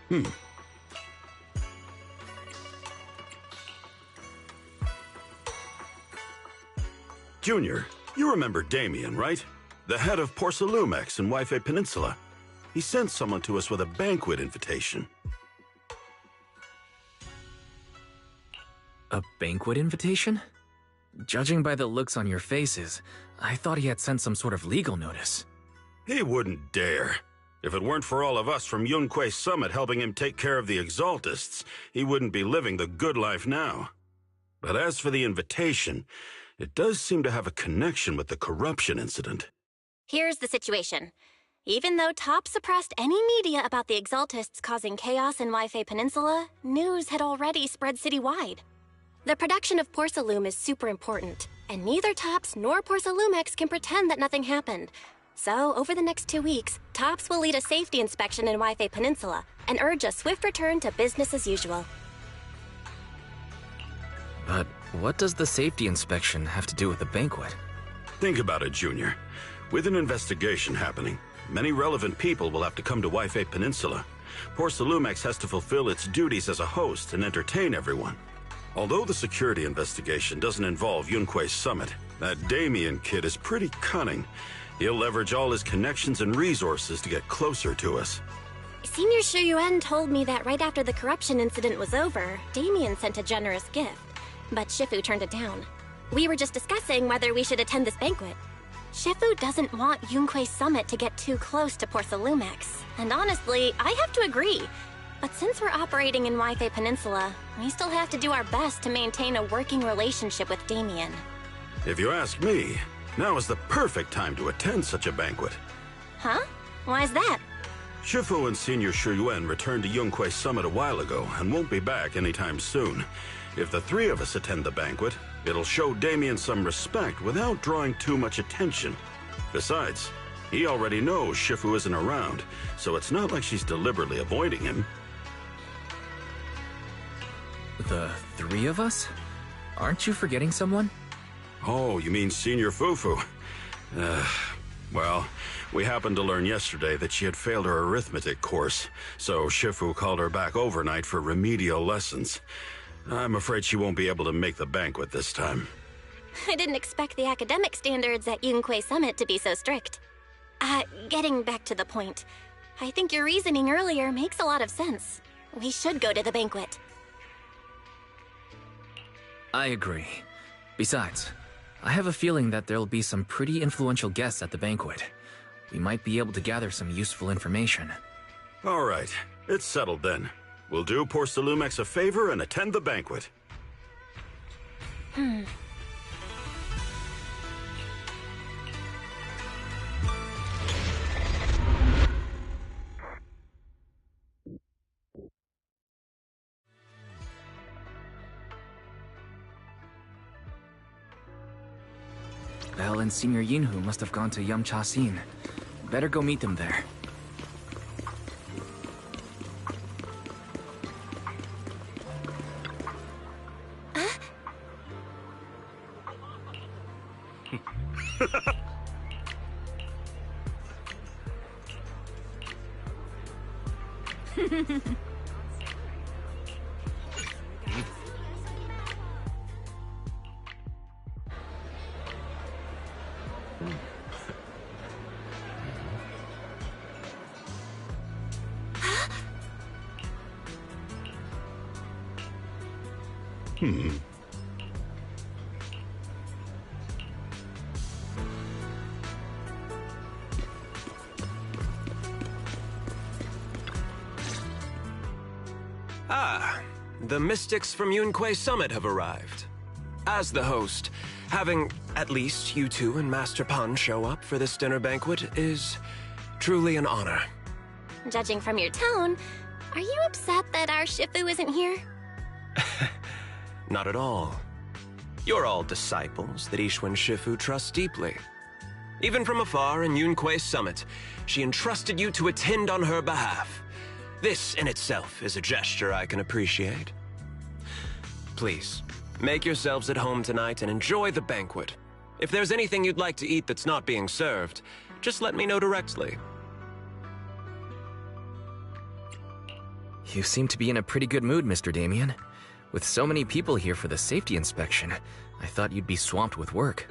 Hmm. Junior, you remember Damien, right? The head of Porcelumex in Wi-Fi Peninsula. He sent someone to us with a banquet invitation. A banquet invitation? Judging by the looks on your faces, I thought he had sent some sort of legal notice. He wouldn't dare. If it weren't for all of us from Yunque Summit helping him take care of the Exaltists, he wouldn't be living the good life now. But as for the invitation, it does seem to have a connection with the corruption incident. Here's the situation. Even though Top suppressed any media about the Exaltists causing chaos in Wi-Fi Peninsula, news had already spread citywide. The production of Porcelume is super important, and neither Tops nor Porcelumex can pretend that nothing happened. So, over the next 2 weeks, Tops will lead a safety inspection in Wi-Fi Peninsula and urge a swift return to business as usual. But what does the safety inspection have to do with the banquet? Think about it, Junior. With an investigation happening, many relevant people will have to come to Wi-Fi Peninsula. Porcelumex has to fulfill its duties as a host and entertain everyone. Although the security investigation doesn't involve Yunque Summit, that Damien kid is pretty cunning. He'll leverage all his connections and resources to get closer to us. Senior Shuyuan told me that right after the corruption incident was over, Damien sent a generous gift, but Shifu turned it down. We were just discussing whether we should attend this banquet. Shifu doesn't want Yunque Summit to get too close to Porcelumex, and honestly, I have to agree. But since we're operating in Wi-Fi Peninsula, we still have to do our best to maintain a working relationship with Damien. If you ask me, now is the perfect time to attend such a banquet. Huh? Why's that? Shifu and Senior Shuyuan returned to Yunque Summit a while ago and won't be back anytime soon. If the three of us attend the banquet, it'll show Damien some respect without drawing too much attention. Besides, he already knows Shifu isn't around, so it's not like she's deliberately avoiding him. The three of us? Aren't you forgetting someone? Oh, you mean Senior Fufu? Well, we happened to learn yesterday that she had failed her arithmetic course, so Shifu called her back overnight for remedial lessons. I'm afraid she won't be able to make the banquet this time. I didn't expect the academic standards at Yunque Summit to be so strict. Getting back to the point, I think your reasoning earlier makes a lot of sense. We should go to the banquet. I agree. Besides, I have a feeling that there'll be some pretty influential guests at the banquet. We might be able to gather some useful information. All right, it's settled then. We'll do Porcelumex a favor and attend the banquet. Belle and Senior Yinhu must have gone to Yamcha-sin. Better go meet them there. The mystics from Yunque Summit have arrived. As the host, having at least you two and Master Pan show up for this dinner banquet is truly an honor. Judging from your tone, are you upset that our Shifu isn't here? Not at all. You're all disciples that Ishwan Shifu trusts deeply. Even from afar in Yunque Summit, she entrusted you to attend on her behalf. This in itself is a gesture I can appreciate. Please, make yourselves at home tonight and enjoy the banquet. If there's anything you'd like to eat that's not being served, just let me know directly. You seem to be in a pretty good mood, Mr. Damien. With so many people here for the safety inspection, I thought you'd be swamped with work.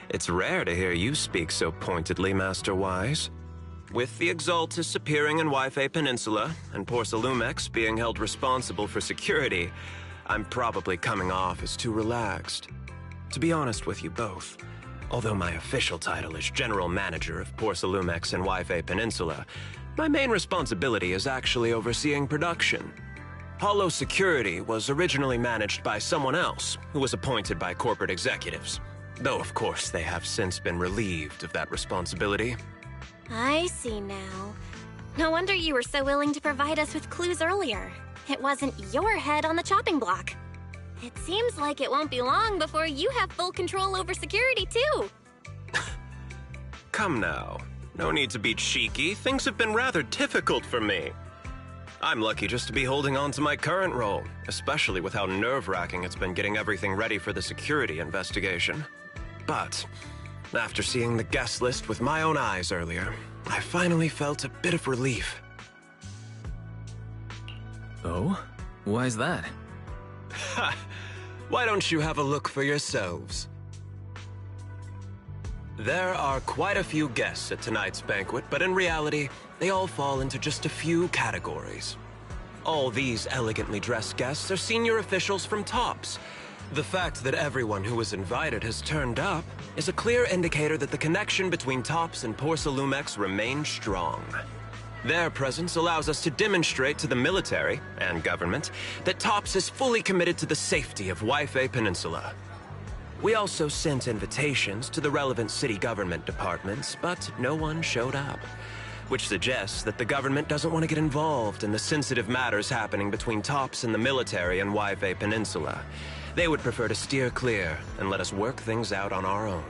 It's rare to hear you speak so pointedly, Master Wise. With the Exaltus appearing in Wi-Fi Peninsula and Porsalumex being held responsible for security, I'm probably coming off as too relaxed. To be honest with you both, although my official title is General Manager of Porsalumex and Wi-Fi Peninsula, my main responsibility is actually overseeing production. Hollow Security was originally managed by someone else who was appointed by corporate executives. Though, of course, they have since been relieved of that responsibility. I see now. No wonder you were so willing to provide us with clues earlier. It wasn't your head on the chopping block. It seems like it won't be long before you have full control over security, too. Come now. No need to be cheeky. Things have been rather difficult for me. I'm lucky just to be holding on to my current role, especially with how nerve-wracking it's been getting everything ready for the security investigation. But after seeing the guest list with my own eyes earlier, I finally felt a bit of relief. Oh? Why is that? Ha! Why don't you have a look for yourselves? There are quite a few guests at tonight's banquet, but in reality, they all fall into just a few categories. All these elegantly dressed guests are senior officials from TOPS. The fact that everyone who was invited has turned up is a clear indicator that the connection between TOPS and Porsalumex remains strong. Their presence allows us to demonstrate to the military and government that TOPS is fully committed to the safety of Wi-Fi Peninsula. We also sent invitations to the relevant city government departments, but no one showed up, which suggests that the government doesn't want to get involved in the sensitive matters happening between TOPS and the military and Wi-Fi Peninsula. They would prefer to steer clear and let us work things out on our own.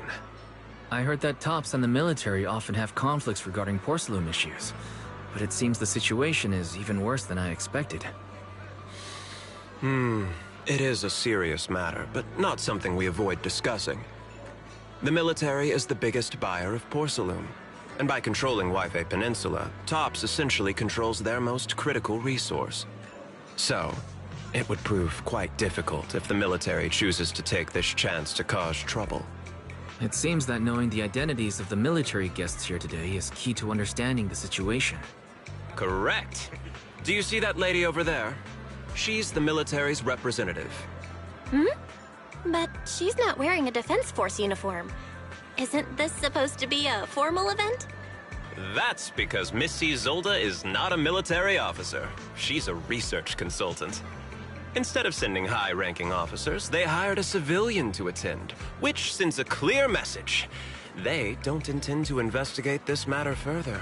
I heard that TOPS and the military often have conflicts regarding porcelain issues, but it seems the situation is even worse than I expected. It is a serious matter, but not something we avoid discussing. The military is the biggest buyer of porcelain, and by controlling Wi-Fi Peninsula, TOPS essentially controls their most critical resource. So, it would prove quite difficult if the military chooses to take this chance to cause trouble. It seems that knowing the identities of the military guests here today is key to understanding the situation. Correct. Do you see that lady over there? She's the military's representative. But she's not wearing a Defense Force uniform. Isn't this supposed to be a formal event? That's because Missy Zolda is not a military officer. She's a research consultant. Instead of sending high-ranking officers, they hired a civilian to attend, which sends a clear message. They don't intend to investigate this matter further.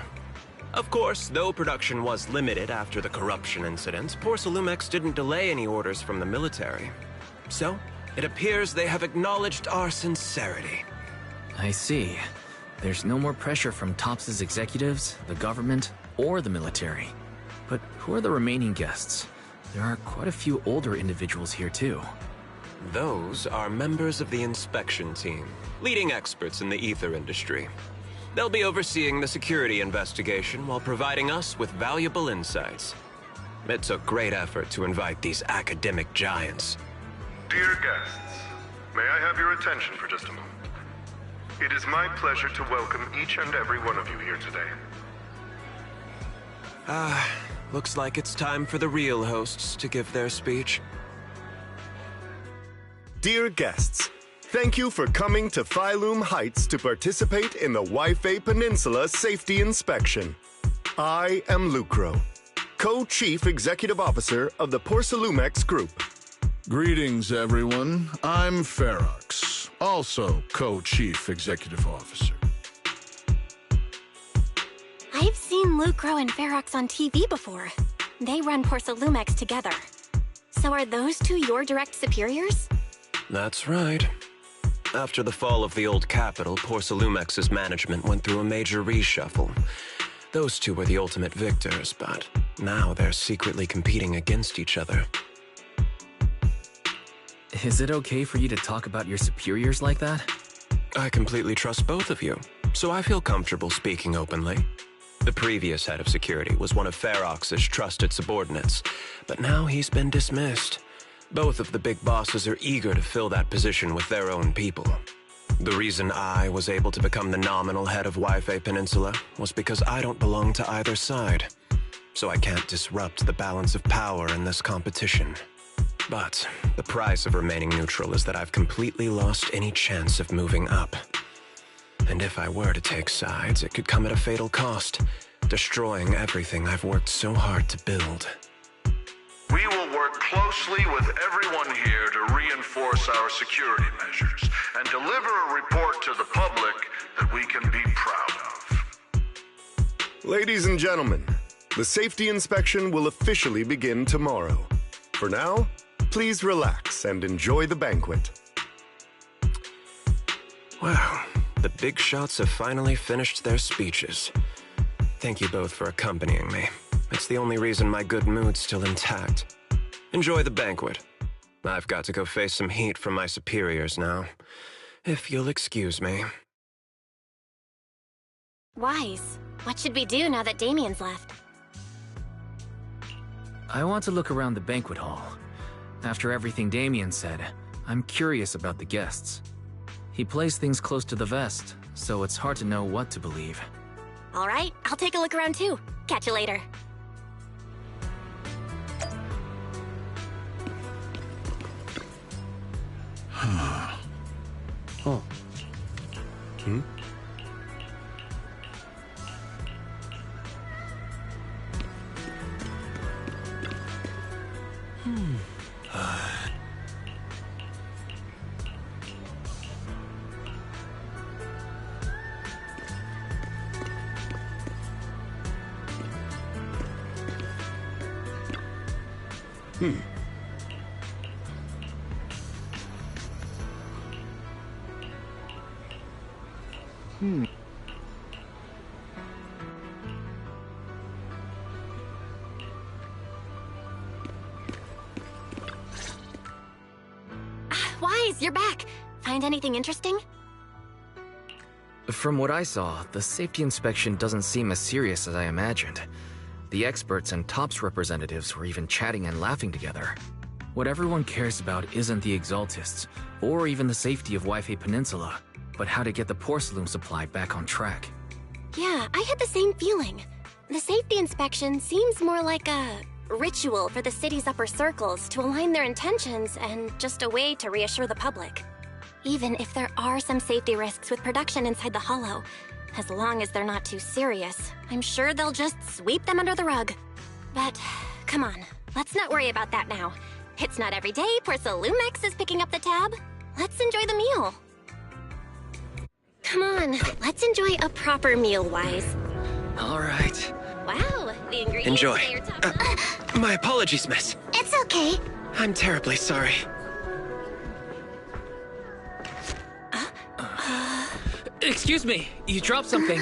Of course, though production was limited after the corruption incident, Porsalumex didn't delay any orders from the military. So, it appears they have acknowledged our sincerity. I see. There's no more pressure from TOPS' executives, the government, or the military. But who are the remaining guests? There are quite a few older individuals here too. Those are members of the inspection team, leading experts in the ether industry. They'll be overseeing the security investigation while providing us with valuable insights. It took great effort to invite these academic giants. Dear guests, may I have your attention for just a moment? It is my pleasure to welcome each and every one of you here today. Looks like it's time for the real hosts to give their speech. Dear guests, thank you for coming to Phylum Heights to participate in the Wi-Fi Peninsula Safety Inspection. I am Lucro, Co-Chief Executive Officer of the Porsalumex Group. Greetings, everyone. I'm Ferox, also Co-Chief Executive Officer. I've seen Lucro and Ferox on TV before. They run Porsalumex together. So are those two your direct superiors? That's right. After the fall of the old capital, Porsalumex's management went through a major reshuffle. Those two were the ultimate victors, but now they're secretly competing against each other. Is it okay for you to talk about your superiors like that? I completely trust both of you, so I feel comfortable speaking openly. The previous head of security was one of Ferox's trusted subordinates, but now he's been dismissed. Both of the big bosses are eager to fill that position with their own people. The reason I was able to become the nominal head of Wi-Fi Peninsula was because I don't belong to either side, so I can't disrupt the balance of power in this competition. But the price of remaining neutral is that I've completely lost any chance of moving up. And if I were to take sides, it could come at a fatal cost, destroying everything I've worked so hard to build. We will work closely with everyone here to reinforce our security measures and deliver a report to the public that we can be proud of. Ladies and gentlemen, the safety inspection will officially begin tomorrow. For now, please relax and enjoy the banquet. Wow, the big shots have finally finished their speeches. Thank you both for accompanying me. It's the only reason my good mood's still intact. Enjoy the banquet. I've got to go face some heat from my superiors now. If you'll excuse me. Wise, what should we do now that Damien's left? I want to look around the banquet hall. After everything Damien said, I'm curious about the guests. He plays things close to the vest, so it's hard to know what to believe. All right, I'll take a look around too. Catch you later. Oh. Hmm? Wise, you're back. Find anything interesting? From what I saw, the safety inspection doesn't seem as serious as I imagined. The experts and TOPS representatives were even chatting and laughing together. What everyone cares about isn't the Exaltists, or even the safety of Wi-Fi Peninsula, but how to get the porcelain supply back on track. Yeah, I had the same feeling. The safety inspection seems more like a ritual for the city's upper circles to align their intentions and just a way to reassure the public. Even if there are some safety risks with production inside the Hollow, as long as they're not too serious, I'm sure they'll just sweep them under the rug. But, come on, let's not worry about that now. It's not every day Porcelumex is picking up the tab. Let's enjoy the meal. Come on, let's enjoy a proper meal, Wise. All right. Wow, the ingredients Enjoy. today are top-notch. My apologies, miss. It's okay. I'm terribly sorry. Excuse me, you dropped something.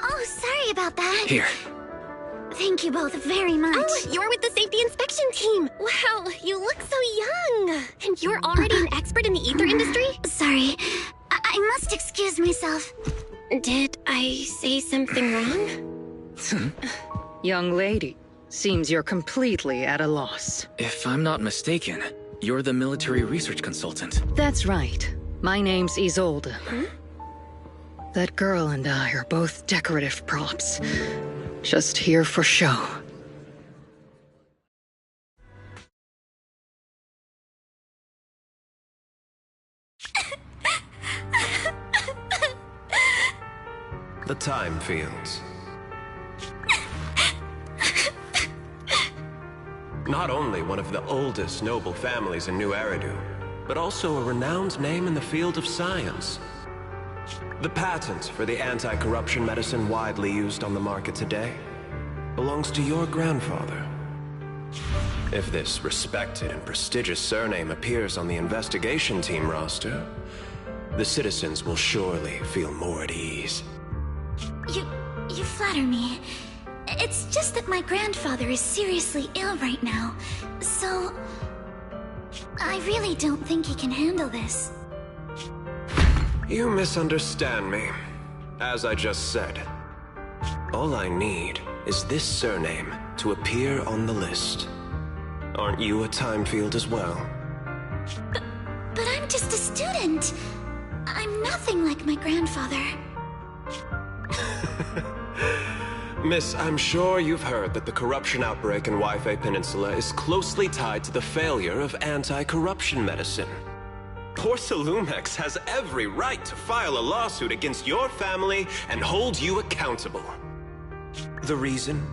Oh, sorry about that. Here. Thank you both very much. Oh, you're with the safety inspection team. Wow, you look so young. And you're already an expert in the ether industry? Sorry, I must excuse myself. Did I say something wrong? Young lady, seems you're completely at a loss. If I'm not mistaken, you're the military research consultant. That's right. My name's Isolde. That girl and I are both decorative props. Just here for show. The time fields. Not only one of the oldest noble families in New Eridu, but also a renowned name in the field of science. The patent for the anti-corruption medicine widely used on the market today belongs to your grandfather. If this respected and prestigious surname appears on the investigation team roster, the citizens will surely feel more at ease. You flatter me. It's just that my grandfather is seriously ill right now, so I really don't think he can handle this. You misunderstand me. As I just said, all I need is this surname to appear on the list. Aren't you a time field as well? But I'm just a student. I'm nothing like my grandfather. Miss, I'm sure you've heard that the corruption outbreak in Wi-Fi Peninsula is closely tied to the failure of anti-corruption medicine. Porcelumex has every right to file a lawsuit against your family and hold you accountable. The reason?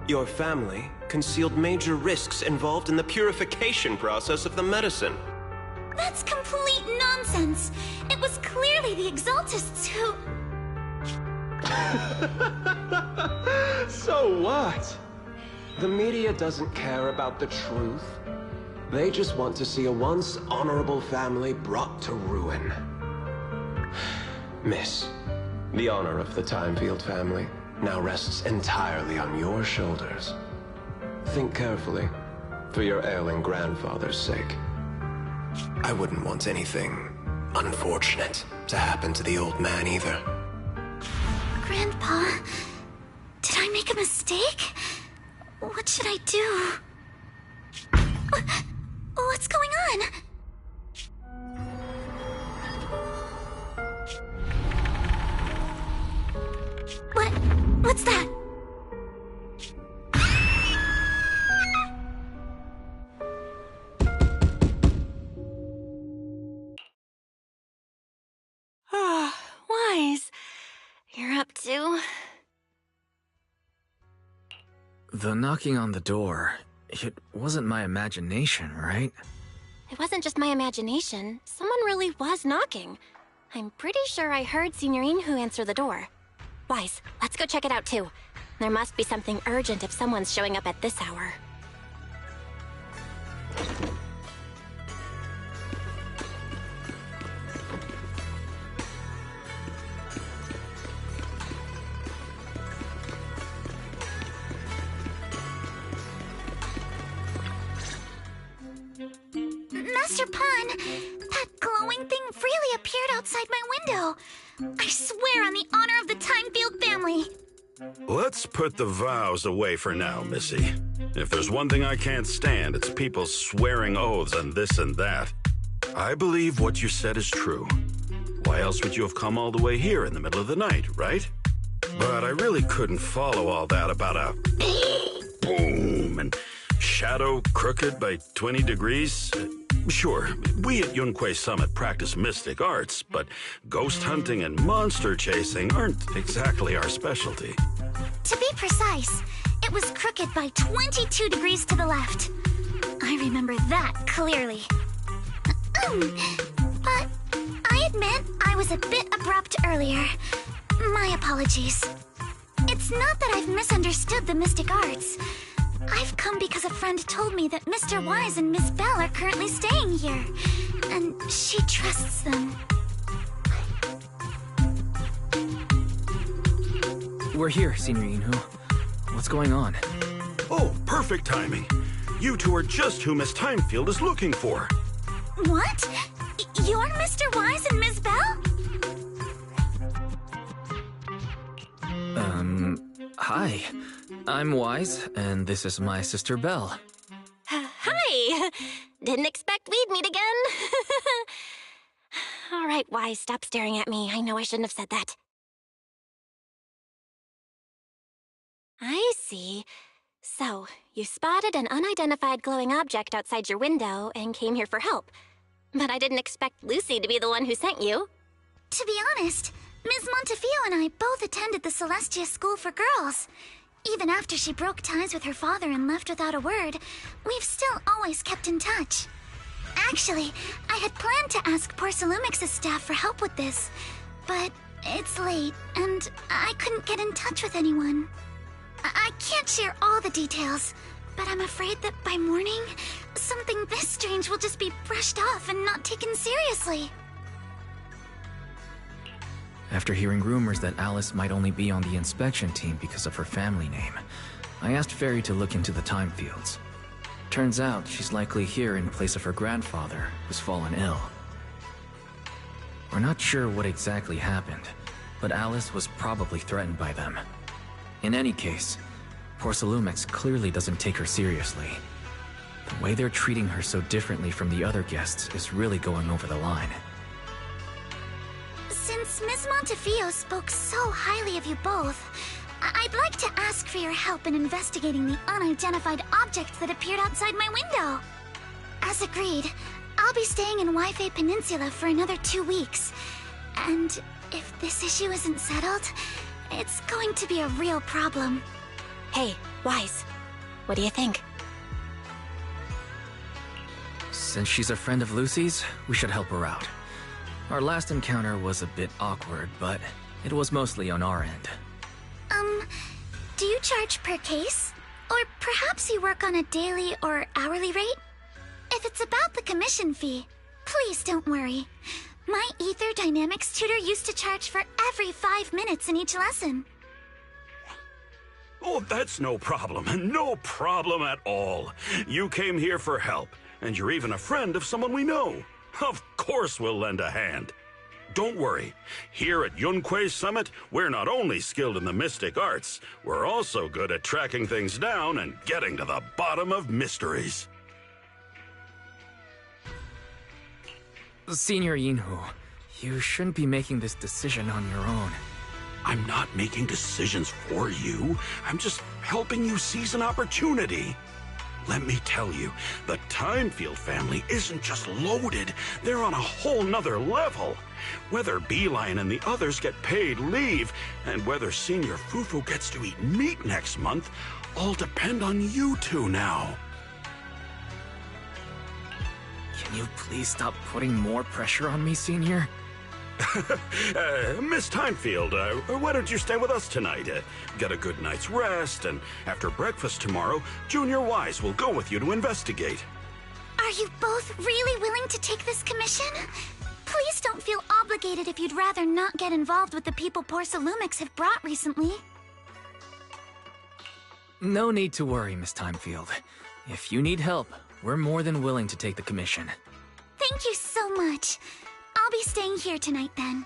Your family concealed major risks involved in the purification process of the medicine. That's complete nonsense. It was clearly the Exaltists who... So what? The media doesn't care about the truth. They just want to see a once honorable family brought to ruin. Miss, the honor of the Timefield family now rests entirely on your shoulders. Think carefully, for your ailing grandfather's sake. I wouldn't want anything unfortunate to happen to the old man either. Grandpa, did I make a mistake? What should I do? What's going on? What's that? Wise. You're up to... The knocking on the door, it wasn't my imagination, right? It wasn't just my imagination. Someone really was knocking. I'm pretty sure I heard Signorine who answer the door. Wise, let's go check it out too. There must be something urgent if someone's showing up at this hour. Master Pun, that glowing thing really appeared outside my window. I swear on the honor of the Timefield family. Let's put the vows away for now, Missy. If there's one thing I can't stand, it's people swearing oaths on this and that. I believe what you said is true. Why else would you have come all the way here in the middle of the night, right? But I really couldn't follow all that about a boom and shadow crooked by 20 degrees. Sure, we at Yunquay Summit practice mystic arts, but ghost hunting and monster chasing aren't exactly our specialty. To be precise, it was crooked by 22 degrees to the left. I remember that clearly. But I admit I was a bit abrupt earlier. My apologies. It's not that I've misunderstood the mystic arts. I've come because a friend told me that Mr. Wise and Miss Bell are currently staying here, and she trusts them. We're here, Signorine Hu. What's going on? Oh, perfect timing. You two are just who Miss Timefield is looking for. What? You're Mr. Wise and Miss Bell? Hi. I'm Wise, and this is my sister Belle. Hi! Didn't expect we'd meet again. All right, Wise, stop staring at me. I know I shouldn't have said that. I see. So, you spotted an unidentified glowing object outside your window and came here for help. But I didn't expect Lucy to be the one who sent you. To be honest, Ms. Montefiore and I both attended the Celestia School for Girls. Even after she broke ties with her father and left without a word, we've still always kept in touch. Actually, I had planned to ask Porcelumix's staff for help with this, but it's late, and I couldn't get in touch with anyone. I can't share all the details, but I'm afraid that by morning, something this strange will just be brushed off and not taken seriously. After hearing rumors that Alice might only be on the inspection team because of her family name, I asked Fairy to look into the time fields. Turns out she's likely here in place of her grandfather, who's fallen ill. We're not sure what exactly happened, but Alice was probably threatened by them. In any case, Porcelumex clearly doesn't take her seriously. The way they're treating her so differently from the other guests is really going over the line. Since Ms. Montefiore spoke so highly of you both, I'd like to ask for your help in investigating the unidentified objects that appeared outside my window. As agreed, I'll be staying in Wi-Fi Peninsula for another 2 weeks. And if this issue isn't settled, it's going to be a real problem. Hey, Wise, what do you think? Since she's a friend of Lucy's, we should help her out. Our last encounter was a bit awkward, but it was mostly on our end. Do you charge per case? Or perhaps you work on a daily or hourly rate? If it's about the commission fee, please don't worry. My Ether Dynamics tutor used to charge for every 5 minutes in each lesson. Oh, that's no problem. No problem at all. You came here for help, and you're even a friend of someone we know. Of course we'll lend a hand. Don't worry. Here at Yunque's Summit, we're not only skilled in the mystic arts, we're also good at tracking things down and getting to the bottom of mysteries. Senior Yinhu, you shouldn't be making this decision on your own. I'm not making decisions for you. I'm just helping you seize an opportunity. Let me tell you, the Timefield family isn't just loaded, they're on a whole nother level. Whether Beeline and the others get paid leave, and whether Senior Fufu gets to eat meat next month, all depend on you two now. Can you please stop putting more pressure on me, Senior? Miss Timefield, why don't you stay with us tonight? Get a good night's rest, and after breakfast tomorrow, Junior Wise will go with you to investigate. Are you both really willing to take this commission? Please don't feel obligated if you'd rather not get involved with the people Porcelumex have brought recently. No need to worry, Miss Timefield. If you need help, we're more than willing to take the commission. Thank you so much. I'll be staying here tonight then.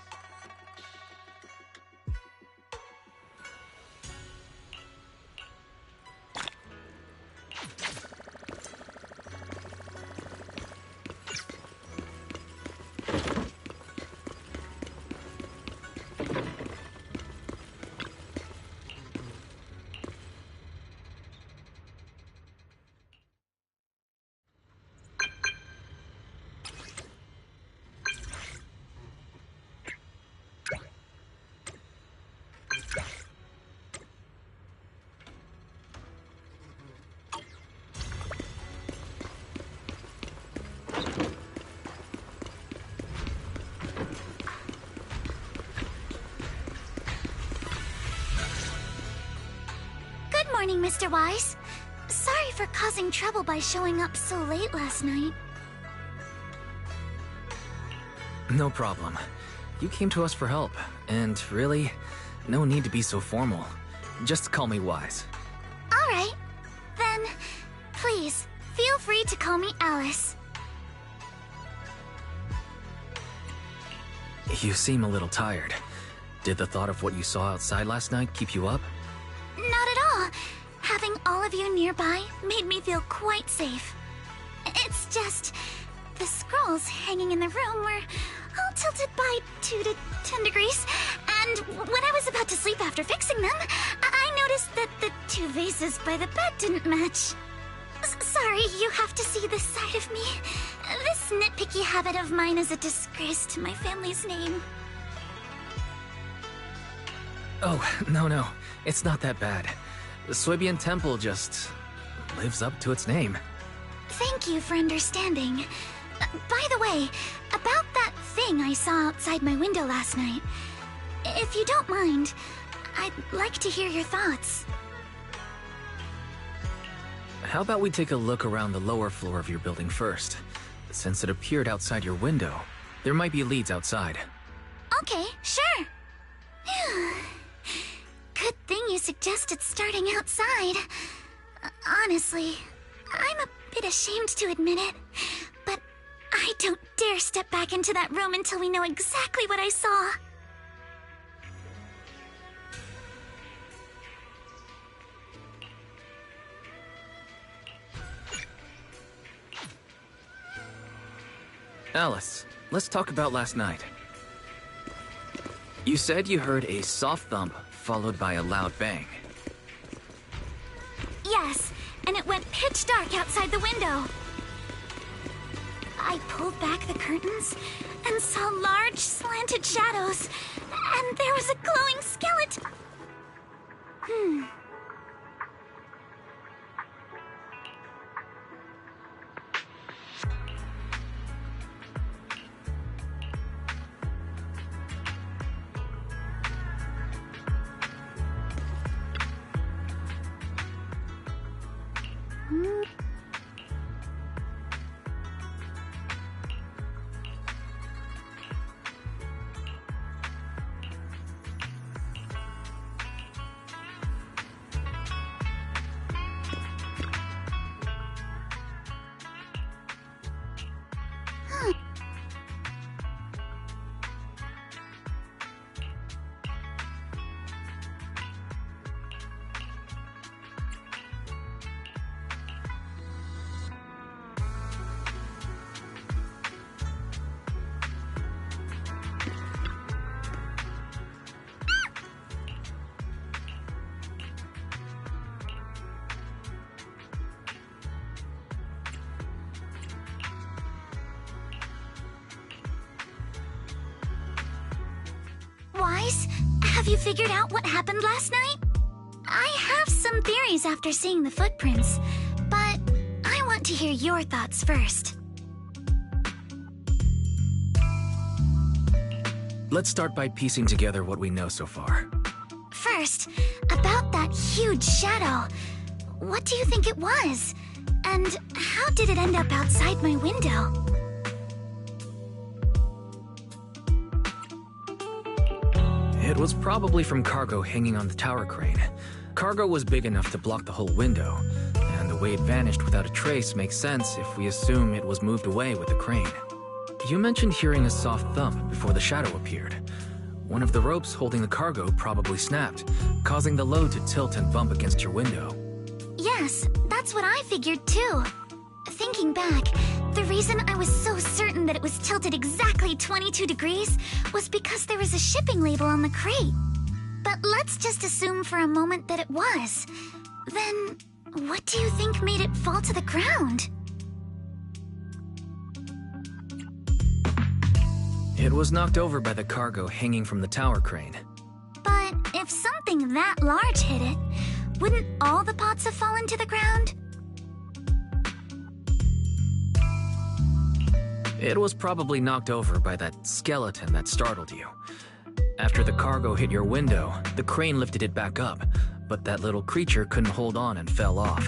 Good morning, Mr. Wise. Sorry for causing trouble by showing up so late last night. No problem. You came to us for help, and really, no need to be so formal. Just call me Wise. Alright. Then, please, feel free to call me Alice. You seem a little tired. Did the thought of what you saw outside last night keep you up? Not at all. Having all of you nearby made me feel quite safe. It's just, the scrolls hanging in the room were all tilted by 2 to 10 degrees, and when I was about to sleep after fixing them, I noticed that the 2 vases by the bed didn't match. Sorry, you have to see this side of me. This nitpicky habit of mine is a disgrace to my family's name. Oh, no. It's not that bad. The Suibian Temple just lives up to its name. Thank you for understanding. By the way, about that thing I saw outside my window last night, if you don't mind, I'd like to hear your thoughts. How about we take a look around the lower floor of your building first? Since it appeared outside your window, there might be leads outside. Okay, sure. Good thing you suggested starting outside. Honestly, I'm a bit ashamed to admit it, but I don't dare step back into that room until we know exactly what I saw. Alice, let's talk about last night. You said you heard a soft thump followed by a loud bang. Yes, and it went pitch dark outside the window. I pulled back the curtains and saw large slanted shadows, and there was a glowing skeleton. Wise, have you figured out what happened last night? I have some theories after seeing the footprints, but I want to hear your thoughts first. Let's start by piecing together what we know so far. First, about that huge shadow. What do you think it was? And how did it end up outside my window? It was probably from cargo hanging on the tower crane. Cargo was big enough to block the whole window, and the way it vanished without a trace makes sense if we assume it was moved away with the crane. You mentioned hearing a soft thump before the shadow appeared. One of the ropes holding the cargo probably snapped, causing the load to tilt and bump against your window. Yes, that's what I figured too. Thinking back, the reason I was so certain that it was tilted exactly 22 degrees was because there was a shipping label on the crate. But let's just assume for a moment that it was. Then, what do you think made it fall to the ground? It was knocked over by the cargo hanging from the tower crane. But if something that large hit it, wouldn't all the pots have fallen to the ground? It was probably knocked over by that skeleton that startled you. After the cargo hit your window, the crane lifted it back up, but that little creature couldn't hold on and fell off,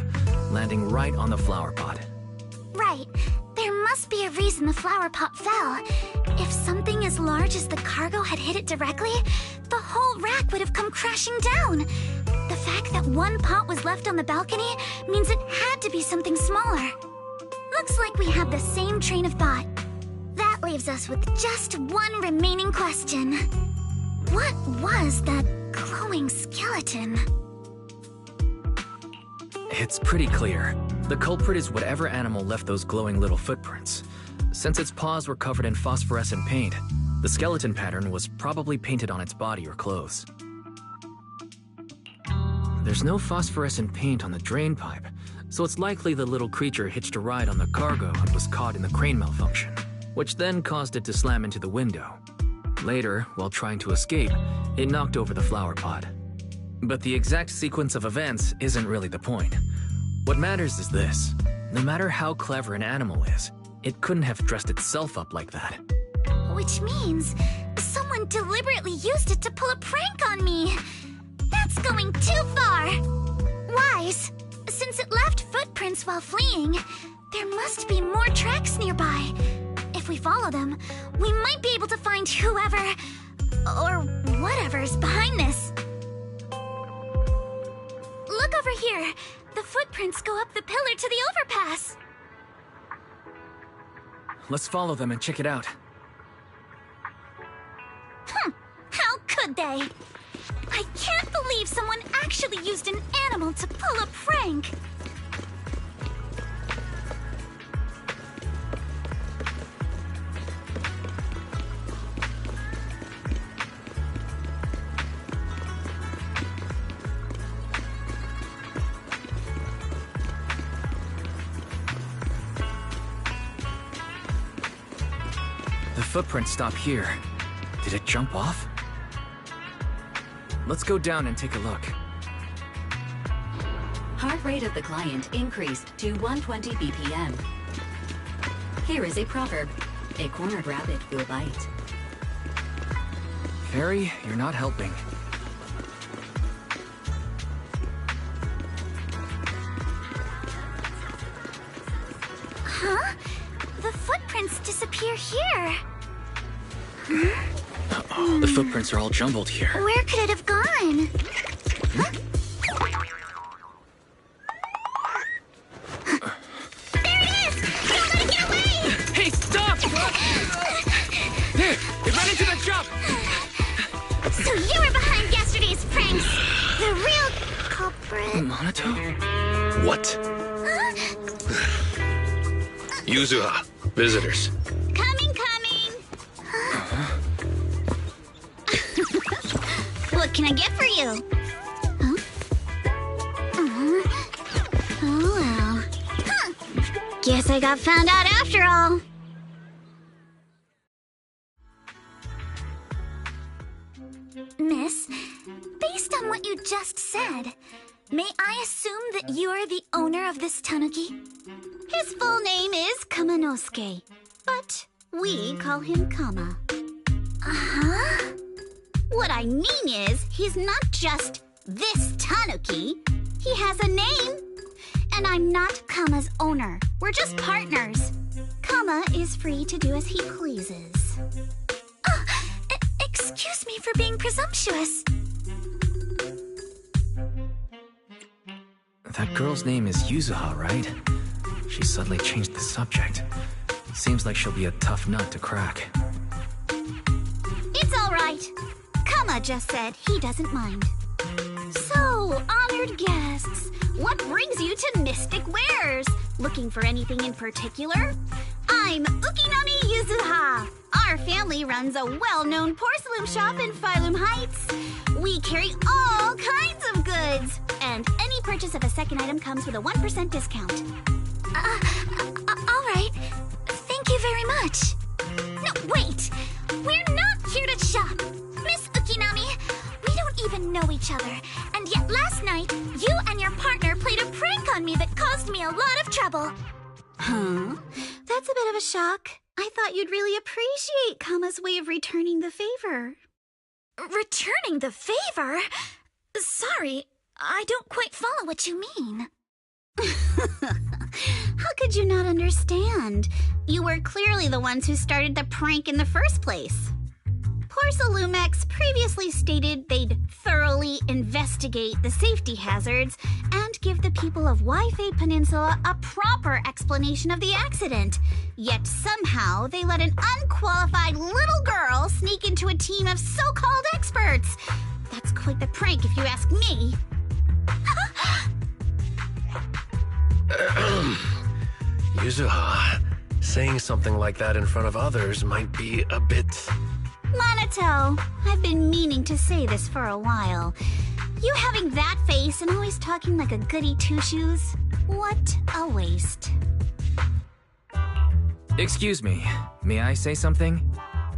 landing right on the flower pot. Right. There must be a reason the flower pot fell. If something as large as the cargo had hit it directly, the whole rack would have come crashing down. The fact that one pot was left on the balcony means it had to be something smaller. Looks like we have the same train of thought. That leaves us with just one remaining question. What was that glowing skeleton? It's pretty clear. The culprit is whatever animal left those glowing little footprints. Since its paws were covered in phosphorescent paint, the skeleton pattern was probably painted on its body or clothes. There's no phosphorescent paint on the drain pipe, so it's likely the little creature hitched a ride on the cargo and was caught in the crane malfunction, which then caused it to slam into the window. Later, while trying to escape, it knocked over the flower pot. But the exact sequence of events isn't really the point. What matters is this. No matter how clever an animal is, it couldn't have dressed itself up like that. Which means someone deliberately used it to pull a prank on me. That's going too far. Wise, since it left footprints while fleeing, there must be more tracks nearby. If we follow them, we might be able to find whoever or whatever's behind this. Look over here. The footprints go up the pillar to the overpass. Let's follow them and check it out. How could they? I can't believe someone actually used an animal to pull a prank. footprints stop here. Did it jump off? Let's go down and take a look. Heart rate of the client increased to 120 BPM. Here is a proverb. A cornered rabbit will bite. Fairy, you're not helping. Huh? The footprints disappear here. Uh-oh, the footprints are all jumbled here. Where could it have gone? Huh? There it is! Don't let it get away! Hey, stop! There! It ran into the jump! So you were behind yesterday's pranks! The real culprit... Monato? What? Huh? Yuzuha, visitors. Coming! What can I get for you? Huh? Oh well. Huh. Guess I got found out after all. Miss, based on what you just said, may I assume that you are the owner of this tanuki? His full name is Kamanosuke, but we call him Kama. Uh-huh. What I mean is, he's not just this tanuki. He has a name. And I'm not Kama's owner. We're just partners. Kama is free to do as he pleases. Oh, excuse me for being presumptuous. That girl's name is Yuzuha, right? She suddenly changed the subject. Seems like she'll be a tough nut to crack. It's all right. Kama just said he doesn't mind. So, honored guests, what brings you to Mystic Wares? Looking for anything in particular? I'm Ukinami Yuzuha. Our family runs a well-known porcelain shop in Phylum Heights. We carry all kinds of goods, and any purchase of a second item comes with a 1% discount. All right. Thank you very much. No, wait. We're not here to shop. Miss Ukinami, we don't even know each other. And yet last night, you and your partner played a prank on me that caused me a lot of trouble. Huh? That's a bit of a shock. I thought you'd really appreciate Kama's way of returning the favor. Returning the favor? Sorry, I don't quite follow what you mean. How could you not understand? You were clearly the ones who started the prank in the first place. Porcelumex previously stated they'd thoroughly investigate the safety hazards and give the people of Waifei Peninsula a proper explanation of the accident. Yet somehow they let an unqualified little girl sneak into a team of so-called experts. That's quite the prank if you ask me. Yuzuha, saying something like that in front of others might be a bit... Monato, I've been meaning to say this for a while. You having that face and always talking like a goody two-shoes? What a waste. Excuse me, may I say something?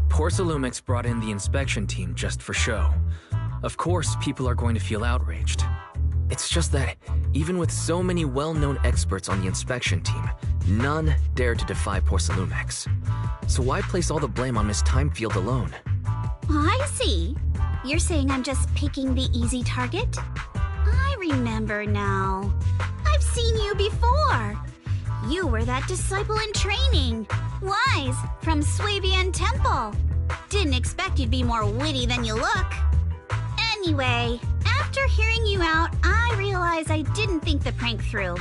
Porcelumix brought in the inspection team just for show. Of course, people are going to feel outraged. It's just that, even with so many well-known experts on the inspection team, none dare to defy Porcelumix. So why place all the blame on Miss Timefield alone? I see. You're saying I'm just picking the easy target? I remember now. I've seen you before. You were that disciple in training. Wise, from Swabian Temple. Didn't expect you'd be more witty than you look. Anyway, after hearing you out, I realized I didn't think the prank through.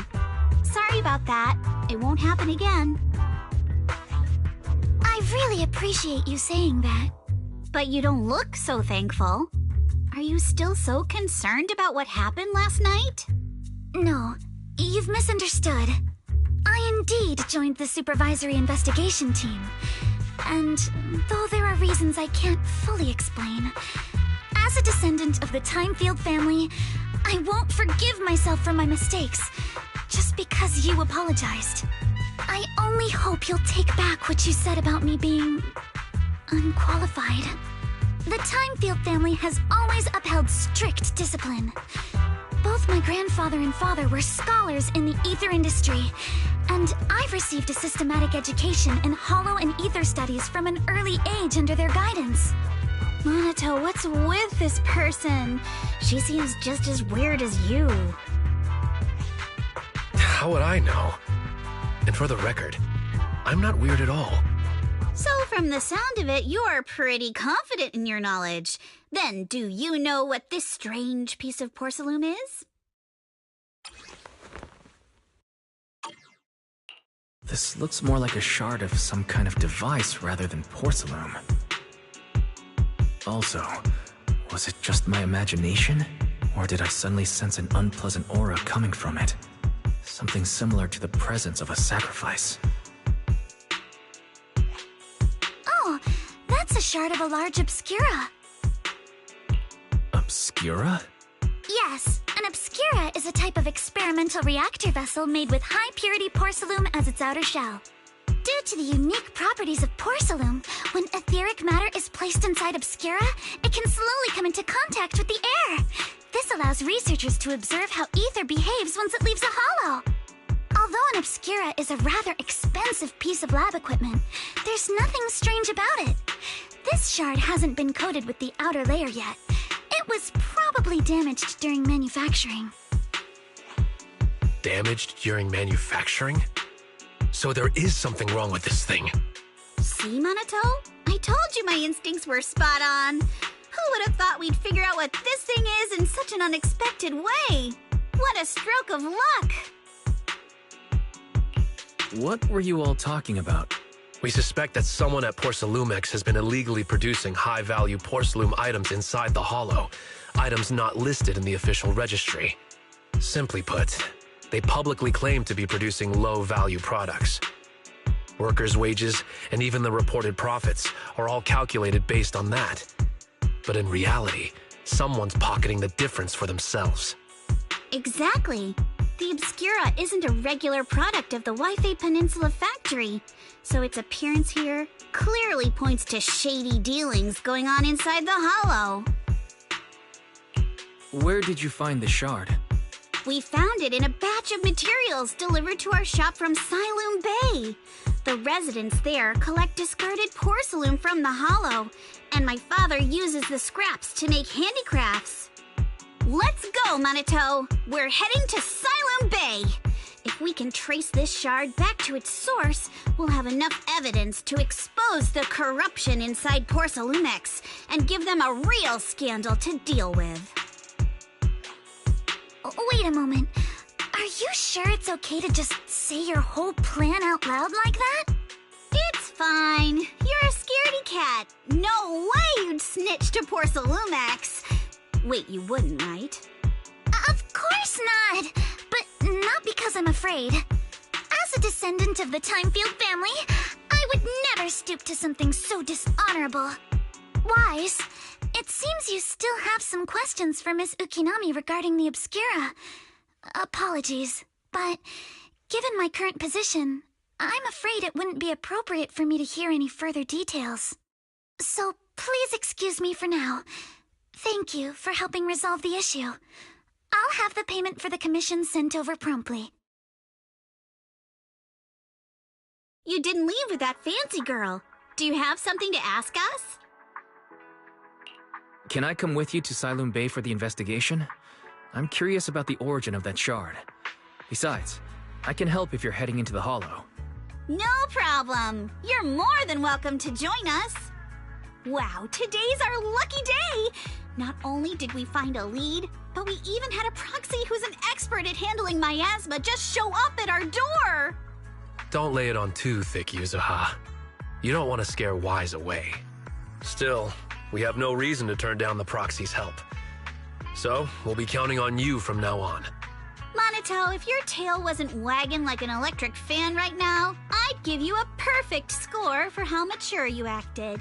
Sorry about that. It won't happen again. I really appreciate you saying that. But you don't look so thankful. Are you still so concerned about what happened last night? No, you've misunderstood. I indeed joined the supervisory investigation team. And though there are reasons I can't fully explain, as a descendant of the Timefield family, I won't forgive myself for my mistakes just because you apologized. I only hope you'll take back what you said about me being unqualified. The Timefield family has always upheld strict discipline. Both my grandfather and father were scholars in the ether industry, and I've received a systematic education in hollow and ether studies from an early age under their guidance. Monato, what's with this person? She seems just as weird as you. How would I know? And for the record, I'm not weird at all. So from the sound of it, you're pretty confident in your knowledge. Then, do you know what this strange piece of porcelain is? This looks more like a shard of some kind of device rather than porcelain. Also, was it just my imagination? Or did I suddenly sense an unpleasant aura coming from it? Something similar to the presence of a sacrifice. Oh, that's a shard of a large obscura. Obscura? Yes, an obscura is a type of experimental reactor vessel made with high-purity porcelain as its outer shell. Due to the unique properties of porcelain, when etheric matter is placed inside obscura, it can slowly come into contact with the air. This allows researchers to observe how ether behaves once it leaves a hollow. Although an obscura is a rather expensive piece of lab equipment, there's nothing strange about it. This shard hasn't been coated with the outer layer yet. It was probably damaged during manufacturing. Damaged during manufacturing? So there is something wrong with this thing. See, Monato? I told you my instincts were spot on. Who would have thought we'd figure out what this thing is in such an unexpected way? What a stroke of luck! What were you all talking about? We suspect that someone at Porcelumex has been illegally producing high-value porcelain items inside the hollow, items not listed in the official registry. Simply put, they publicly claim to be producing low-value products. Workers' wages and even the reported profits are all calculated based on that. But in reality, someone's pocketing the difference for themselves. Exactly. The Obscura isn't a regular product of the Wi-Fi Peninsula factory, so its appearance here clearly points to shady dealings going on inside the hollow. Where did you find the shard? We found it in a batch of materials delivered to our shop from Siloom Bay. The residents there collect discarded porcelain from the hollow, and my father uses the scraps to make handicrafts. Let's go, Monato! We're heading to Siloom Bay! If we can trace this shard back to its source, we'll have enough evidence to expose the corruption inside Porcelumex and give them a real scandal to deal with. Wait a moment. Are you sure it's okay to just say your whole plan out loud like that? It's fine. You're a scaredy cat. No way you'd snitch to Porcelumex. Wait, you wouldn't, right? Of course not! But not because I'm afraid. As a descendant of the Timefield family, I would never stoop to something so dishonorable. Wise, it seems you still have some questions for Miss Ukinami regarding the Obscura. Apologies, but given my current position, I'm afraid it wouldn't be appropriate for me to hear any further details. So please excuse me for now. Thank you for helping resolve the issue. I'll have the payment for the commission sent over promptly. You didn't leave with that fancy girl. Do you have something to ask us? Can I come with you to Siloom Bay for the investigation? I'm curious about the origin of that shard. Besides, I can help if you're heading into the hollow. No problem. You're more than welcome to join us. Wow, today's our lucky day! Not only did we find a lead, but we even had a proxy who's an expert at handling miasma just show up at our door! Don't lay it on too thick, Yuzuha. You don't want to scare Wise away. Still, we have no reason to turn down the proxy's help. So, we'll be counting on you from now on. Monato, if your tail wasn't wagging like an electric fan right now, I'd give you a perfect score for how mature you acted.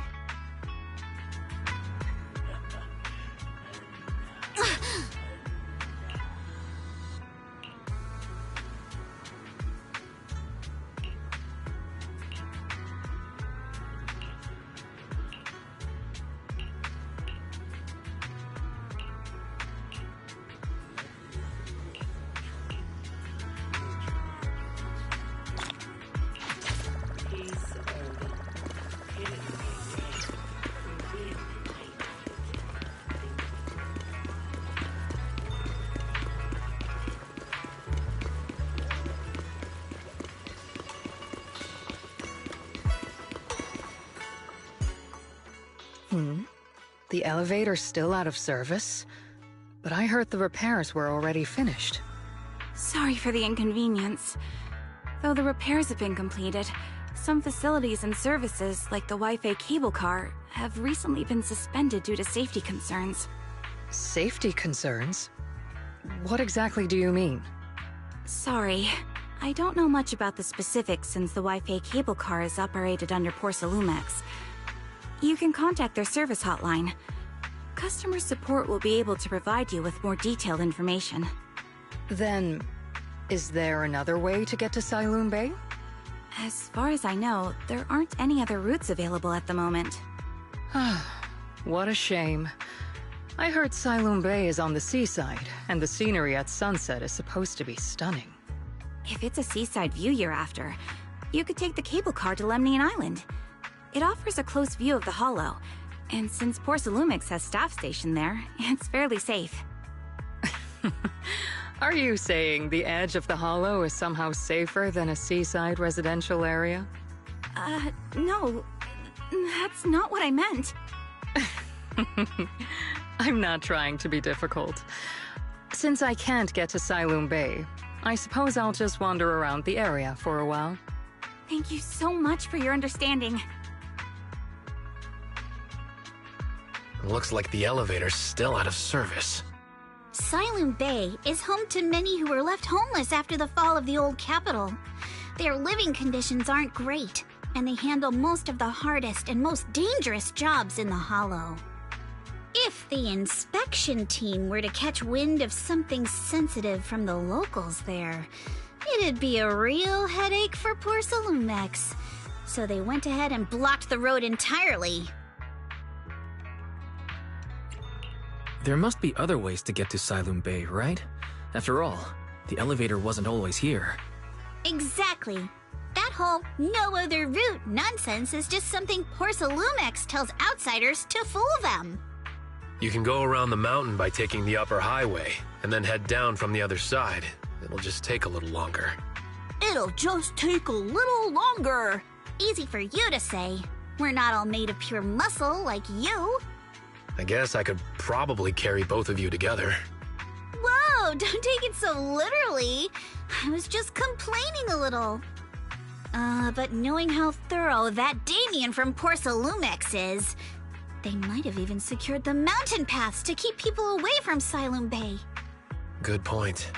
The elevator's still out of service? But I heard the repairs were already finished. Sorry for the inconvenience. Though the repairs have been completed, some facilities and services, like the Wi-Fi cable car, have recently been suspended due to safety concerns. Safety concerns? What exactly do you mean? Sorry. I don't know much about the specifics since the Wi-Fi cable car is operated under Porsalumex. You can contact their service hotline. Customer support will be able to provide you with more detailed information. Then, is there another way to get to Siloon Bay? As far as I know, there aren't any other routes available at the moment. What a shame. I heard Siloon Bay is on the seaside, and the scenery at sunset is supposed to be stunning. If it's a seaside view you're after, you could take the cable car to Lemnian Island. It offers a close view of the Hollow, and since Porsalumex has staff stationed there, it's fairly safe. Are you saying the edge of the Hollow is somehow safer than a seaside residential area? No. That's not what I meant. I'm not trying to be difficult. Since I can't get to Siloon Bay, I suppose I'll just wander around the area for a while. Thank you so much for your understanding. Looks like the elevator's still out of service. Siloon Bay is home to many who were left homeless after the fall of the old capital. Their living conditions aren't great, and they handle most of the hardest and most dangerous jobs in the Hollow. If the inspection team were to catch wind of something sensitive from the locals there, it'd be a real headache for Porsalumex. So they went ahead and blocked the road entirely. There must be other ways to get to Siloon Bay, right? After all, the elevator wasn't always here. Exactly. That whole no other route nonsense is just something Porsalumex tells outsiders to fool them. You can go around the mountain by taking the upper highway, and then head down from the other side. It'll just take a little longer. It'll just take a little longer. Easy for you to say. We're not all made of pure muscle like you. I guess I could probably carry both of you together. Whoa, don't take it so literally. I was just complaining a little. But knowing how thorough that Damien from Porsalumex is, they might have even secured the mountain paths to keep people away from Siloon Bay. Good point.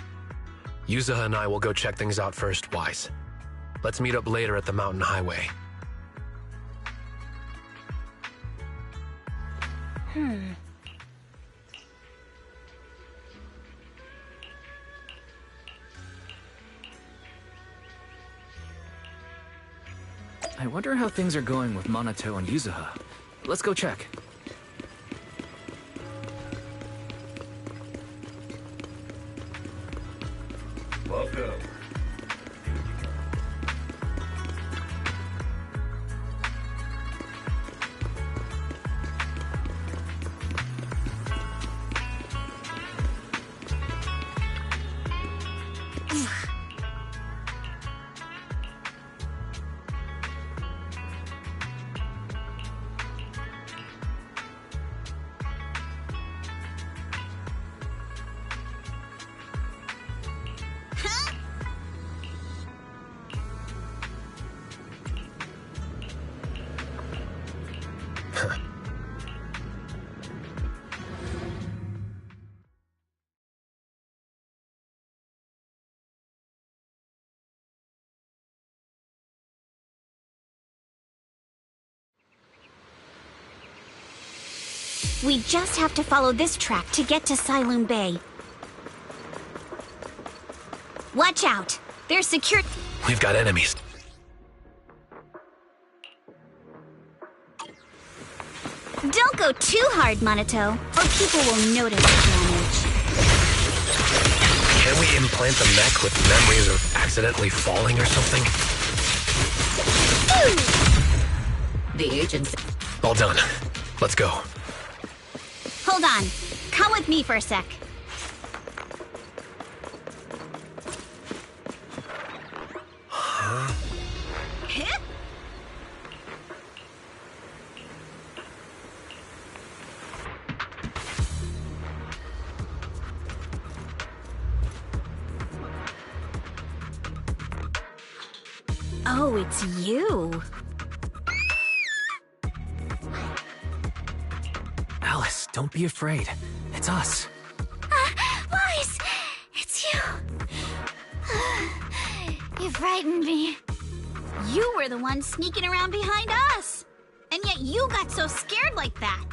Yuzuha and I will go check things out first, Wise. Let's meet up later at the mountain highway. I wonder how things are going with Minato and Yuzuha. Let's go check. Welcome. We just have to follow this track to get to Siloon Bay. Watch out! There's security. We've got enemies. Don't go too hard, Minato, or people will notice the damage. Can we implant the mech with memories of accidentally falling or something? The agency. All done. Let's go. Hold on. Come with me for a sec. Huh? Oh, it's you. Alice, don't be afraid. It's us. Wise, it's you. You frightened me. You were the one sneaking around behind us. And yet you got so scared like that.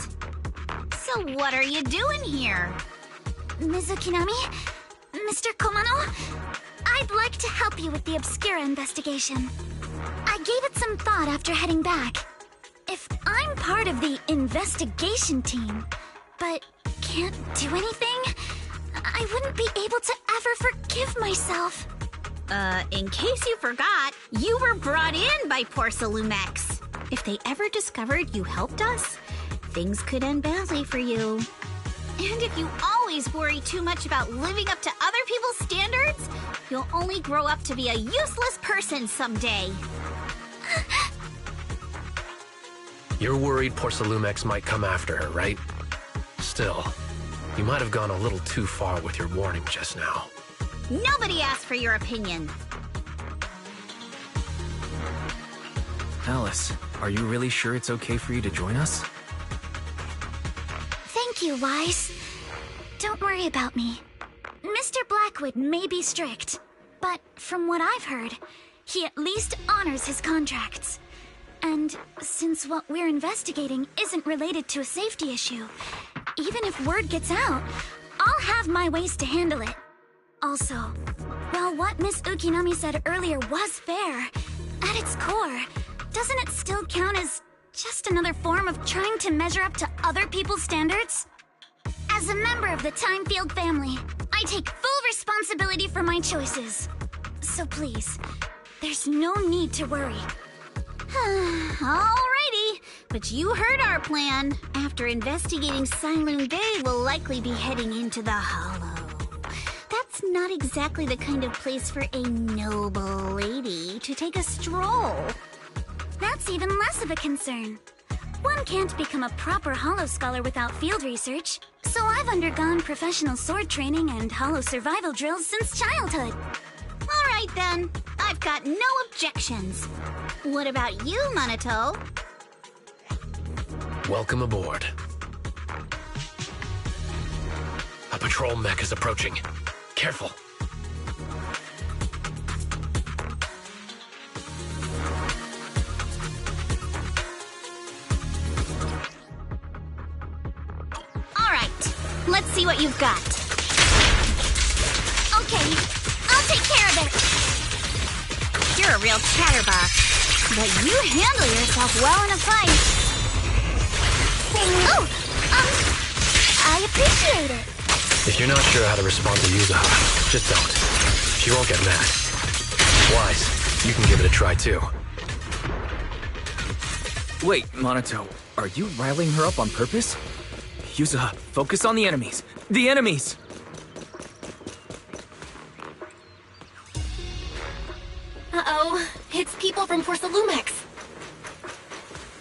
So what are you doing here? Ms. Ukinami? Mr. Komano? I'd like to help you with the Obscura investigation. I gave it some thought after heading back. If I'm part of the investigation team, but can't do anything, I wouldn't be able to ever forgive myself. In case you forgot, you were brought in by Porcelumex. If they ever discovered you helped us, things could end badly for you. And if you always worry too much about living up to other people's standards, you'll only grow up to be a useless person someday. You're worried Porcelumex might come after her, right? Still, you might have gone a little too far with your warning just now. Nobody asked for your opinion. Alice, are you really sure it's okay for you to join us? Thank you, Wise. Don't worry about me. Mr. Blackwood may be strict, but from what I've heard, he at least honors his contracts. And since what we're investigating isn't related to a safety issue, even if word gets out, I'll have my ways to handle it. Also, while what Miss Ukinami said earlier was fair, at its core, doesn't it still count as just another form of trying to measure up to other people's standards? As a member of the Timefield family, I take full responsibility for my choices. So please, there's no need to worry. Alrighty, but you heard our plan. After investigating Siloon Bay, we'll likely be heading into the Hollow. That's not exactly the kind of place for a noble lady to take a stroll. That's even less of a concern. One can't become a proper Hollow scholar without field research, so I've undergone professional sword training and Hollow survival drills since childhood. Alright then, I've got no objections. What about you, Monato? Welcome aboard. A patrol mech is approaching. Careful. Alright, let's see what you've got. Okay, I'll take care of it. You're a real chatterbox, but you handle yourself well in a fight. Oh, I appreciate it. If you're not sure how to respond to Yuzuha, just don't. She won't get mad. Wise, you can give it a try too. Wait, Monato, are you riling her up on purpose? Yuzuha, focus on the enemies. The enemies! Uh-oh, it's people from Porcelumex.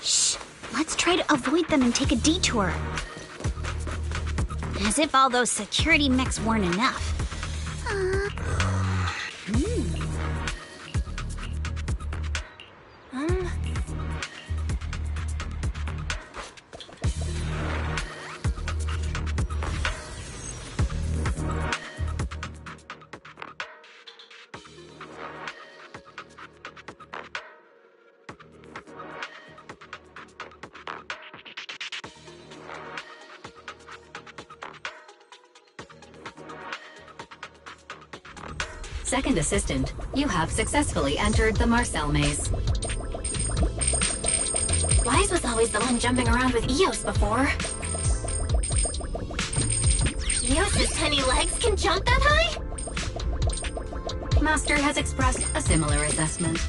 Shh, let's try to avoid them and take a detour. As if all those security mechs weren't enough. Second assistant, you have successfully entered the Marcel maze. Wise was always the one jumping around with Eos before. Eos's tiny legs can jump that high? Master has expressed a similar assessment.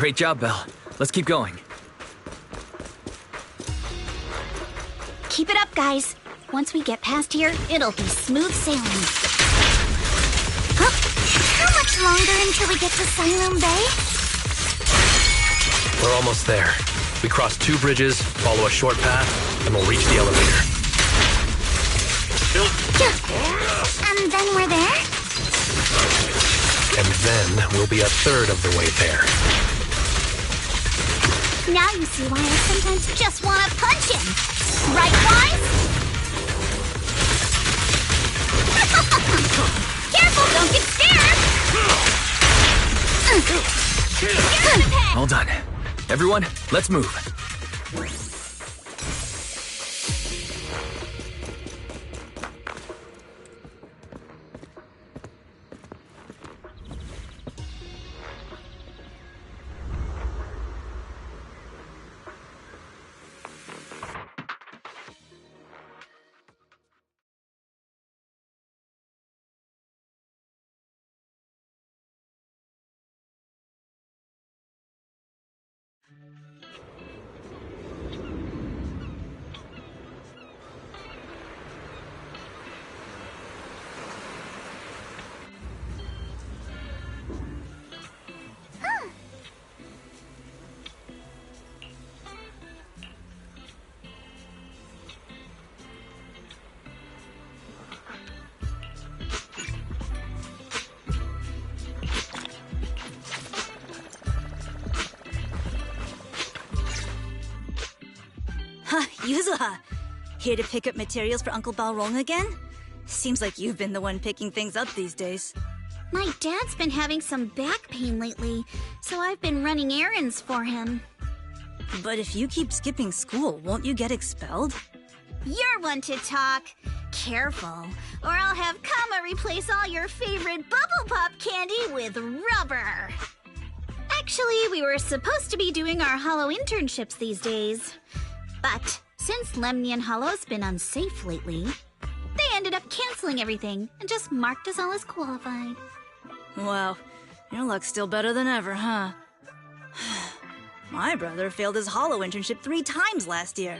Great job, Belle. Let's keep going. Keep it up, guys. Once we get past here, it'll be smooth sailing. Huh? How much longer until we get to Siloam Bay? We're almost there. We cross 2 bridges, follow a short path, and we'll reach the elevator. And then we're there? And then we'll be a third of the way there. Now you see why I sometimes just want to punch him. Right, Wise? Careful, don't get scared! All done. Everyone, let's move. Yuzuha, here to pick up materials for Uncle Balrog again? Seems like you've been the one picking things up these days. My dad's been having some back pain lately, so I've been running errands for him. But if you keep skipping school, won't you get expelled? You're one to talk. Careful, or I'll have Kama replace all your favorite Bubble Pop candy with rubber. Actually, we were supposed to be doing our Hollow internships these days. But since Lemnian Hollow's been unsafe lately, they ended up canceling everything and just marked us all as qualified. Wow, your luck's still better than ever, huh? My brother failed his Hollow internship 3 times last year.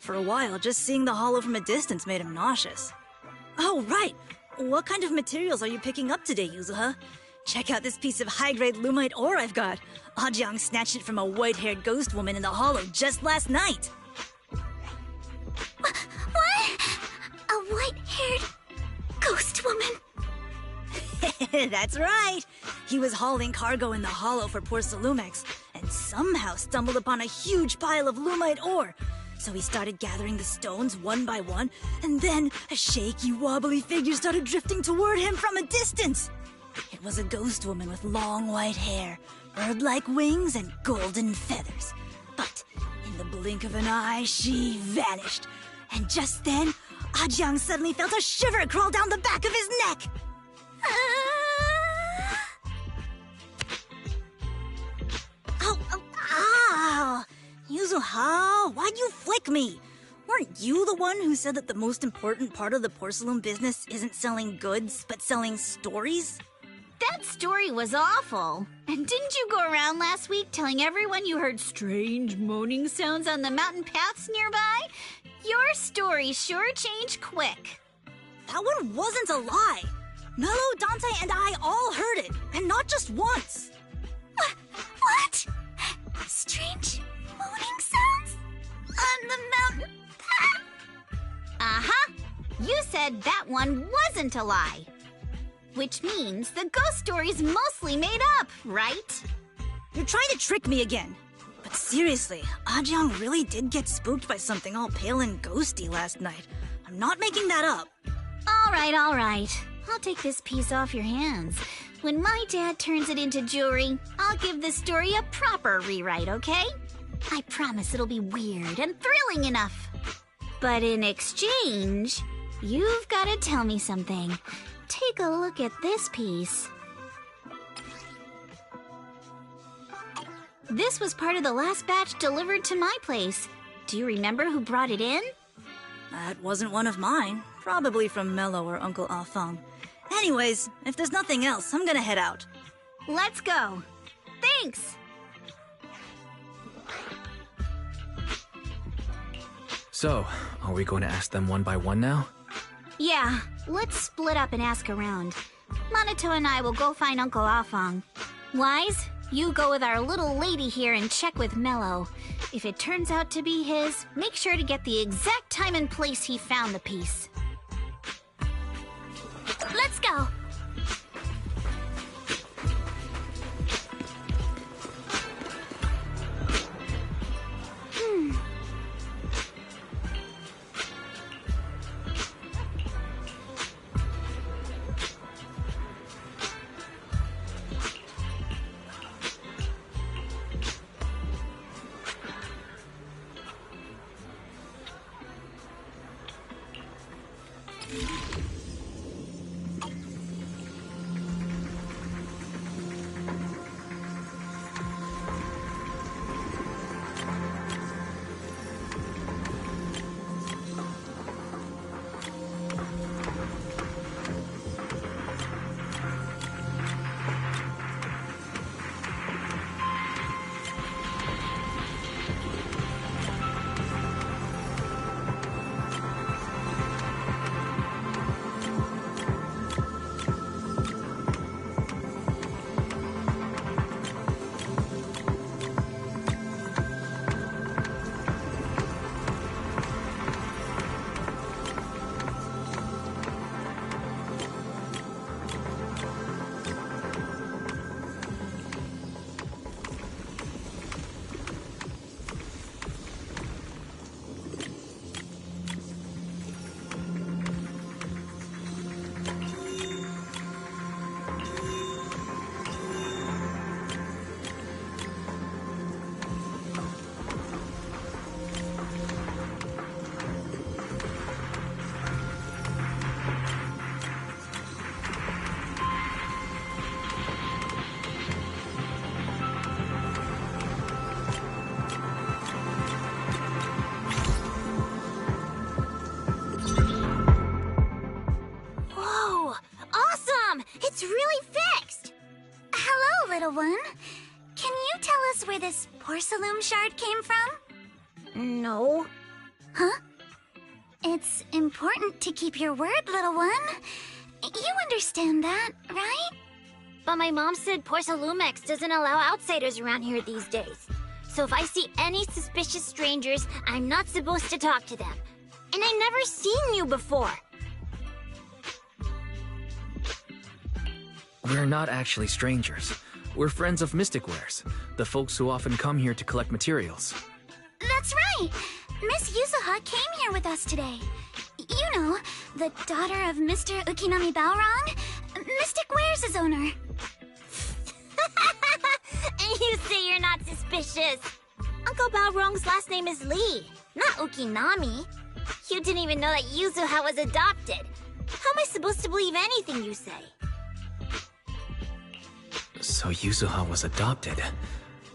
For a while, just seeing the Hollow from a distance made him nauseous. Oh, right! What kind of materials are you picking up today, Yuzuha? Check out this piece of high-grade Lumite ore I've got. Ajang snatched it from a white-haired ghost woman in the Hollow just last night. What? A white-haired ghost woman? That's right. He was hauling cargo in the Hollow for Porcelumex and somehow stumbled upon a huge pile of Lumite ore. So he started gathering the stones one by one, and then a shaky, wobbly figure started drifting toward him from a distance. It was a ghost woman with long white hair, bird-like wings, and golden feathers. But in the blink of an eye, she vanished. And just then, Ajang suddenly felt a shiver crawl down the back of his neck. Ow! Yuzuha, why'd you flick me? Weren't you the one who said that the most important part of the porcelain business isn't selling goods, but selling stories? That story was awful. And didn't you go around last week telling everyone you heard strange moaning sounds on the mountain paths nearby? Your story sure changed quick. That one wasn't a lie. Mello, Dante, and I all heard it, and not just once. What? Strange moaning sounds on the mountain path? Uh-huh. You said that one wasn't a lie. Which means the ghost story's mostly made up, right? You're trying to trick me again. But seriously, Ajang really did get spooked by something all pale and ghosty last night. I'm not making that up. All right. I'll take this piece off your hands. When my dad turns it into jewelry, I'll give this story a proper rewrite, okay? I promise it'll be weird and thrilling enough. But in exchange, you've got to tell me something. Take a look at this piece. This was part of the last batch delivered to my place. Do you remember who brought it in? That wasn't one of mine. Probably from Mello or Uncle Afang. Anyways, if there's nothing else, I'm gonna head out. Let's go. Thanks! So, are we going to ask them one by one now? Yeah, let's split up and ask around. Monato and I will go find Uncle Afang. Wise, you go with our little lady here and check with Mello. If it turns out to be his, make sure to get the exact time and place he found the piece. Let's go. It's really fixed! Hello, little one. Can you tell us where this porcelain shard came from? No. Huh? It's important to keep your word, little one. You understand that, right? But my mom said Porcelumex doesn't allow outsiders around here these days. So if I see any suspicious strangers, I'm not supposed to talk to them. And I've never seen you before. We're not actually strangers. We're friends of Mystic Wares, the folks who often come here to collect materials. That's right! Miss Yuzuha came here with us today. You know, the daughter of Mr. Ukinami Balrong, Mystic Wares' owner. And you say you're not suspicious. Uncle Balrong's last name is Lee, not Ukinami. You didn't even know that Yuzuha was adopted. How am I supposed to believe anything you say? So Yuzuha was adopted.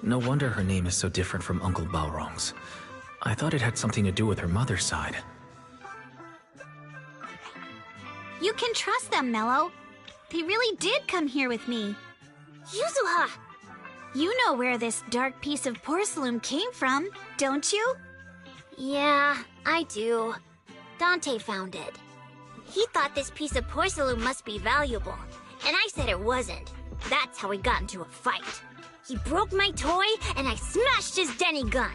No wonder her name is so different from Uncle Balrong's. I thought it had something to do with her mother's side. You can trust them, Mello. They really did come here with me. Yuzuha! You know where this dark piece of porcelain came from, don't you? Yeah, I do. Dante found it. He thought this piece of porcelain must be valuable, and I said it wasn't. That's how we got into a fight. He broke my toy, and I smashed his Denny gun.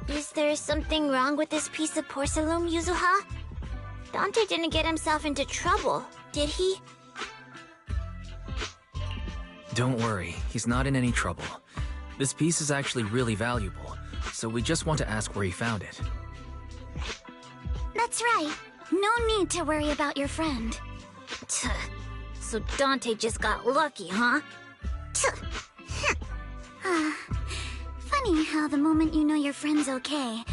Is there something wrong with this piece of porcelain, Yuzuha? Dante didn't get himself into trouble, did he? Don't worry, he's not in any trouble. This piece is actually really valuable, so we just want to ask where he found it. That's right. No need to worry about your friend. So Dante just got lucky, huh? Funny how the moment you know your friend's okay,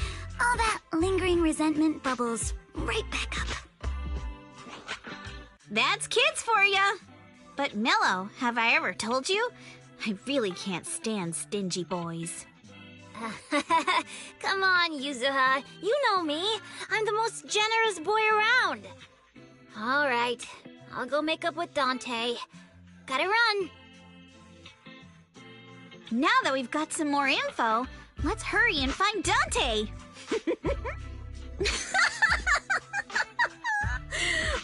all that lingering resentment bubbles right back up. That's kids for ya! But Mello, have I ever told you? I really can't stand stingy boys. Come on, Yuzuha. You know me. I'm the most generous boy around. All right. I'll go make up with Dante. Gotta run. Now that we've got some more info, let's hurry and find Dante.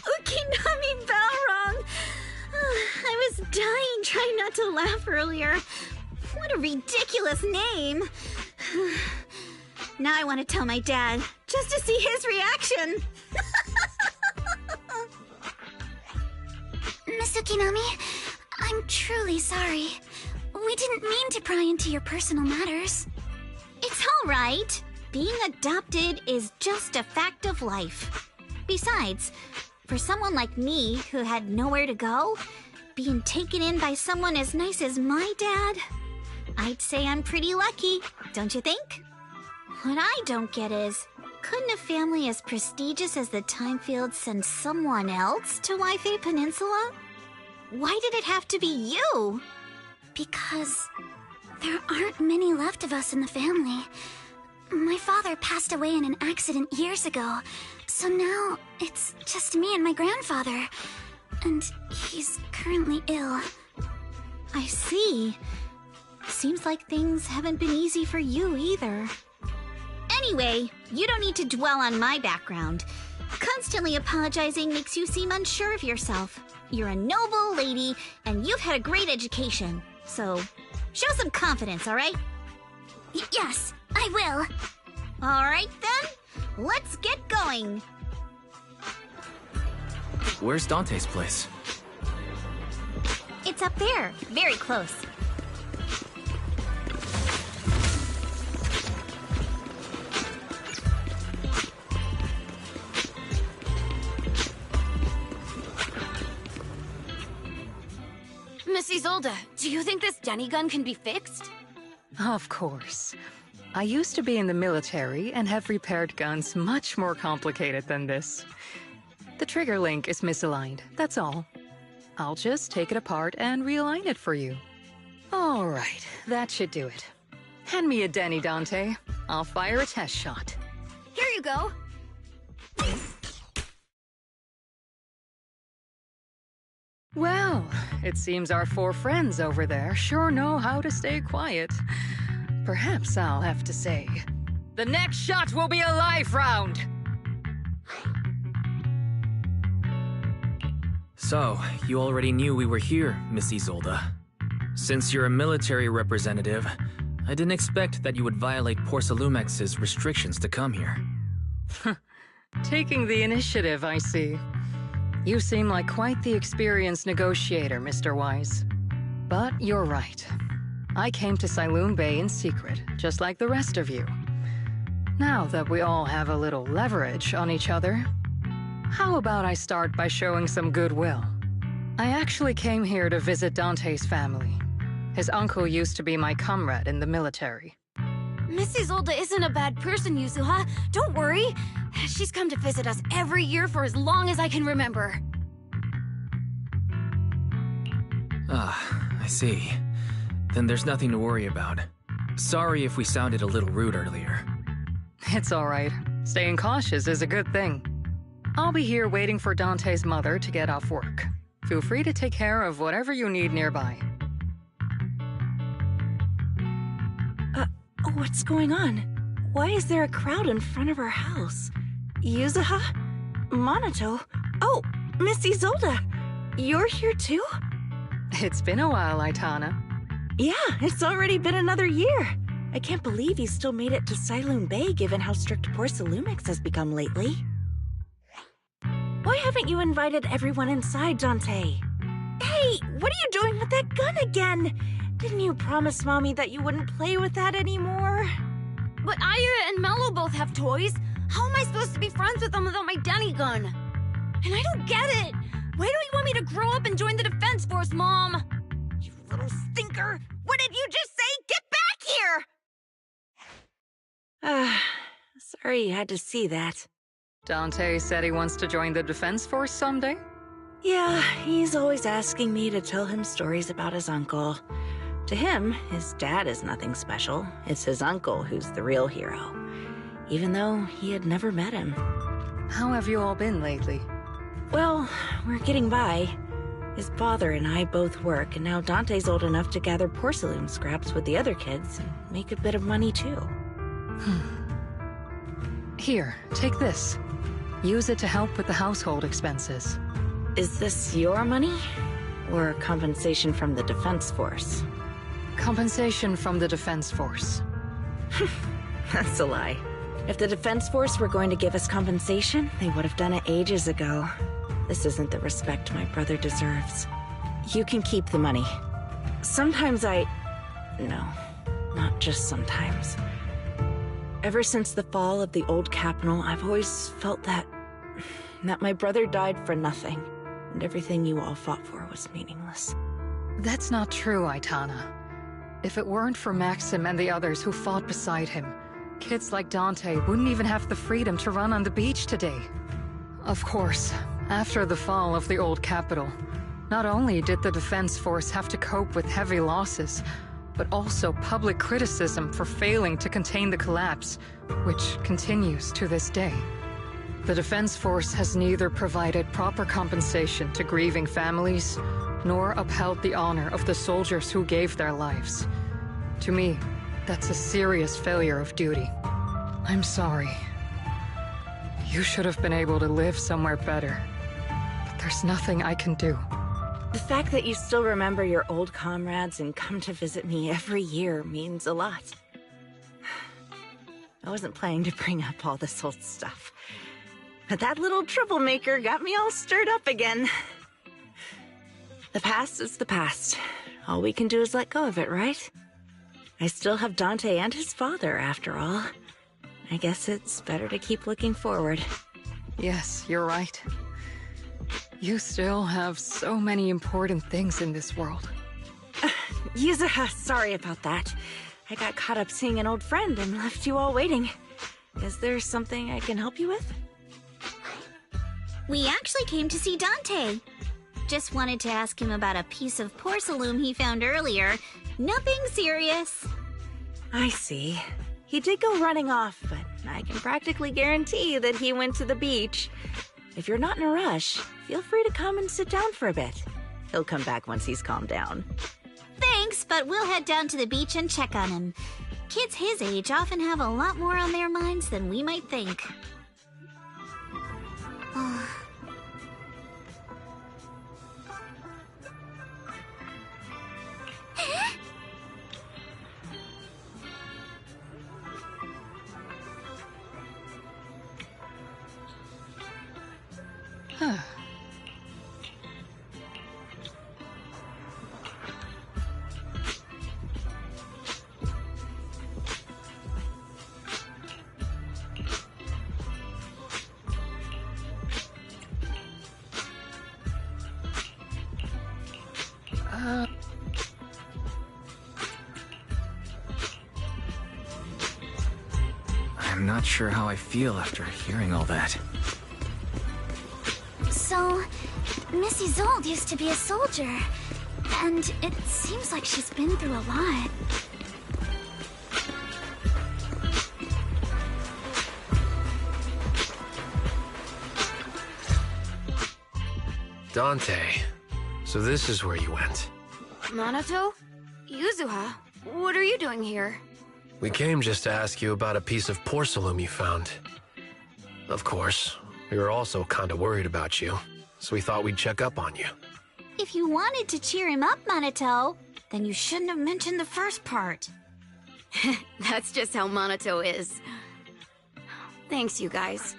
Ukinami Balrog! I was dying trying not to laugh earlier. What a ridiculous name! Now I want to tell my dad, just to see his reaction. Miss Ukinami, I'm truly sorry. We didn't mean to pry into your personal matters. It's all right. Being adopted is just a fact of life. Besides, for someone like me who had nowhere to go, being taken in by someone as nice as my dad, I'd say I'm pretty lucky, don't you think? What I don't get is, couldn't a family as prestigious as the Timefields send someone else to Wi-Fi Peninsula? Why did it have to be you? Because there aren't many left of us in the family. My father passed away in an accident years ago, so now it's just me and my grandfather. And he's currently ill. I see. Seems like things haven't been easy for you either. Anyway, you don't need to dwell on my background. Constantly apologizing makes you seem unsure of yourself. You're a noble lady, and you've had a great education. So, show some confidence, alright? Yes, I will. Alright then, let's get going. Where's Dante's place? It's up there, very close. Miss Isolde, do you think this Denny gun can be fixed? Of course. I used to be in the military and have repaired guns much more complicated than this. The trigger link is misaligned, that's all. I'll just take it apart and realign it for you. All right, that should do it. Hand me a Denny, Dante. I'll fire a test shot. Here you go. Well, it seems our four friends over there sure know how to stay quiet. Perhaps I'll have to say, the next shot will be a life round! So, you already knew we were here, Miss Isolde. Since you're a military representative, I didn't expect that you would violate Porcelumex's restrictions to come here. Taking the initiative, I see. You seem like quite the experienced negotiator, Mr. Wise. But you're right. I came to Siloon Bay in secret, just like the rest of you. Now that we all have a little leverage on each other, how about I start by showing some goodwill? I actually came here to visit Dante's family. His uncle used to be my comrade in the military. Miss Isolde isn't a bad person, Yuzuha. Don't worry. She's come to visit us every year for as long as I can remember. Ah, I see. Then there's nothing to worry about. Sorry if we sounded a little rude earlier. It's all right. Staying cautious is a good thing. I'll be here waiting for Dante's mother to get off work. Feel free to take care of whatever you need nearby. What's going on? Why is there a crowd in front of our house? Yuzuha? Monato? Oh, Miss Isolde! You're here too? It's been a while, Aitana. Yeah, it's already been another year. I can't believe you still made it to Siloon Bay given how strict Porcelumix has become lately. Why haven't you invited everyone inside, Dante? Hey, what are you doing with that gun again? Didn't you promise Mommy that you wouldn't play with that anymore? But Aya and Mello both have toys. How am I supposed to be friends with them without my Denny gun? And I don't get it. Why don't you want me to grow up and join the Defense Force, Mom? You little stinker! What did you just say? Get back here! Sorry you had to see that. Dante said he wants to join the Defense Force someday? Yeah, he's always asking me to tell him stories about his uncle. To him, his dad is nothing special. It's his uncle who's the real hero, even though he had never met him. How have you all been lately? Well, we're getting by. His father and I both work, and now Dante's old enough to gather porcelain scraps with the other kids and make a bit of money too. Here, take this. Use it to help with the household expenses. Is this your money? Or compensation from the Defense Force? Compensation from the Defense Force. That's a lie. If the Defense Force were going to give us compensation, they would have done it ages ago. This isn't the respect my brother deserves. You can keep the money. Sometimes No, not just sometimes. Ever since the fall of the old capital, I've always felt that my brother died for nothing, and everything you all fought for was meaningless. That's not true, Aitana. If it weren't for Maxim and the others who fought beside him, kids like Dante wouldn't even have the freedom to run on the beach today. Of course, after the fall of the old capital, not only did the Defense Force have to cope with heavy losses, but also public criticism for failing to contain the collapse, which continues to this day. The Defense Force has neither provided proper compensation to grieving families, nor upheld the honor of the soldiers who gave their lives. To me, that's a serious failure of duty. I'm sorry. You should have been able to live somewhere better. But there's nothing I can do. The fact that you still remember your old comrades and come to visit me every year means a lot. I wasn't planning to bring up all this old stuff, but that little troublemaker got me all stirred up again. The past is the past. All we can do is let go of it, right? I still have Dante and his father, after all. I guess it's better to keep looking forward. Yes, you're right. You still have so many important things in this world. Yuzuha, sorry about that. I got caught up seeing an old friend and left you all waiting. Is there something I can help you with? We actually came to see Dante. Just wanted to ask him about a piece of porcelain he found earlier. Nothing serious. I see. He did go running off, but I can practically guarantee that he went to the beach. If you're not in a rush, feel free to come and sit down for a bit. He'll come back once he's calmed down. Thanks, but we'll head down to the beach and check on him. Kids his age often have a lot more on their minds than we might think. I'm not sure how I feel after hearing all that. So, Miss Isolde used to be a soldier, and it seems like she's been through a lot. Dante, so this is where you went. Minato? Yuzuha? What are you doing here? We came just to ask you about a piece of porcelain you found. Of course, we were also kinda worried about you, so we thought we'd check up on you. If you wanted to cheer him up, Minato, then you shouldn't have mentioned the first part. That's just how Minato is. Thanks, you guys.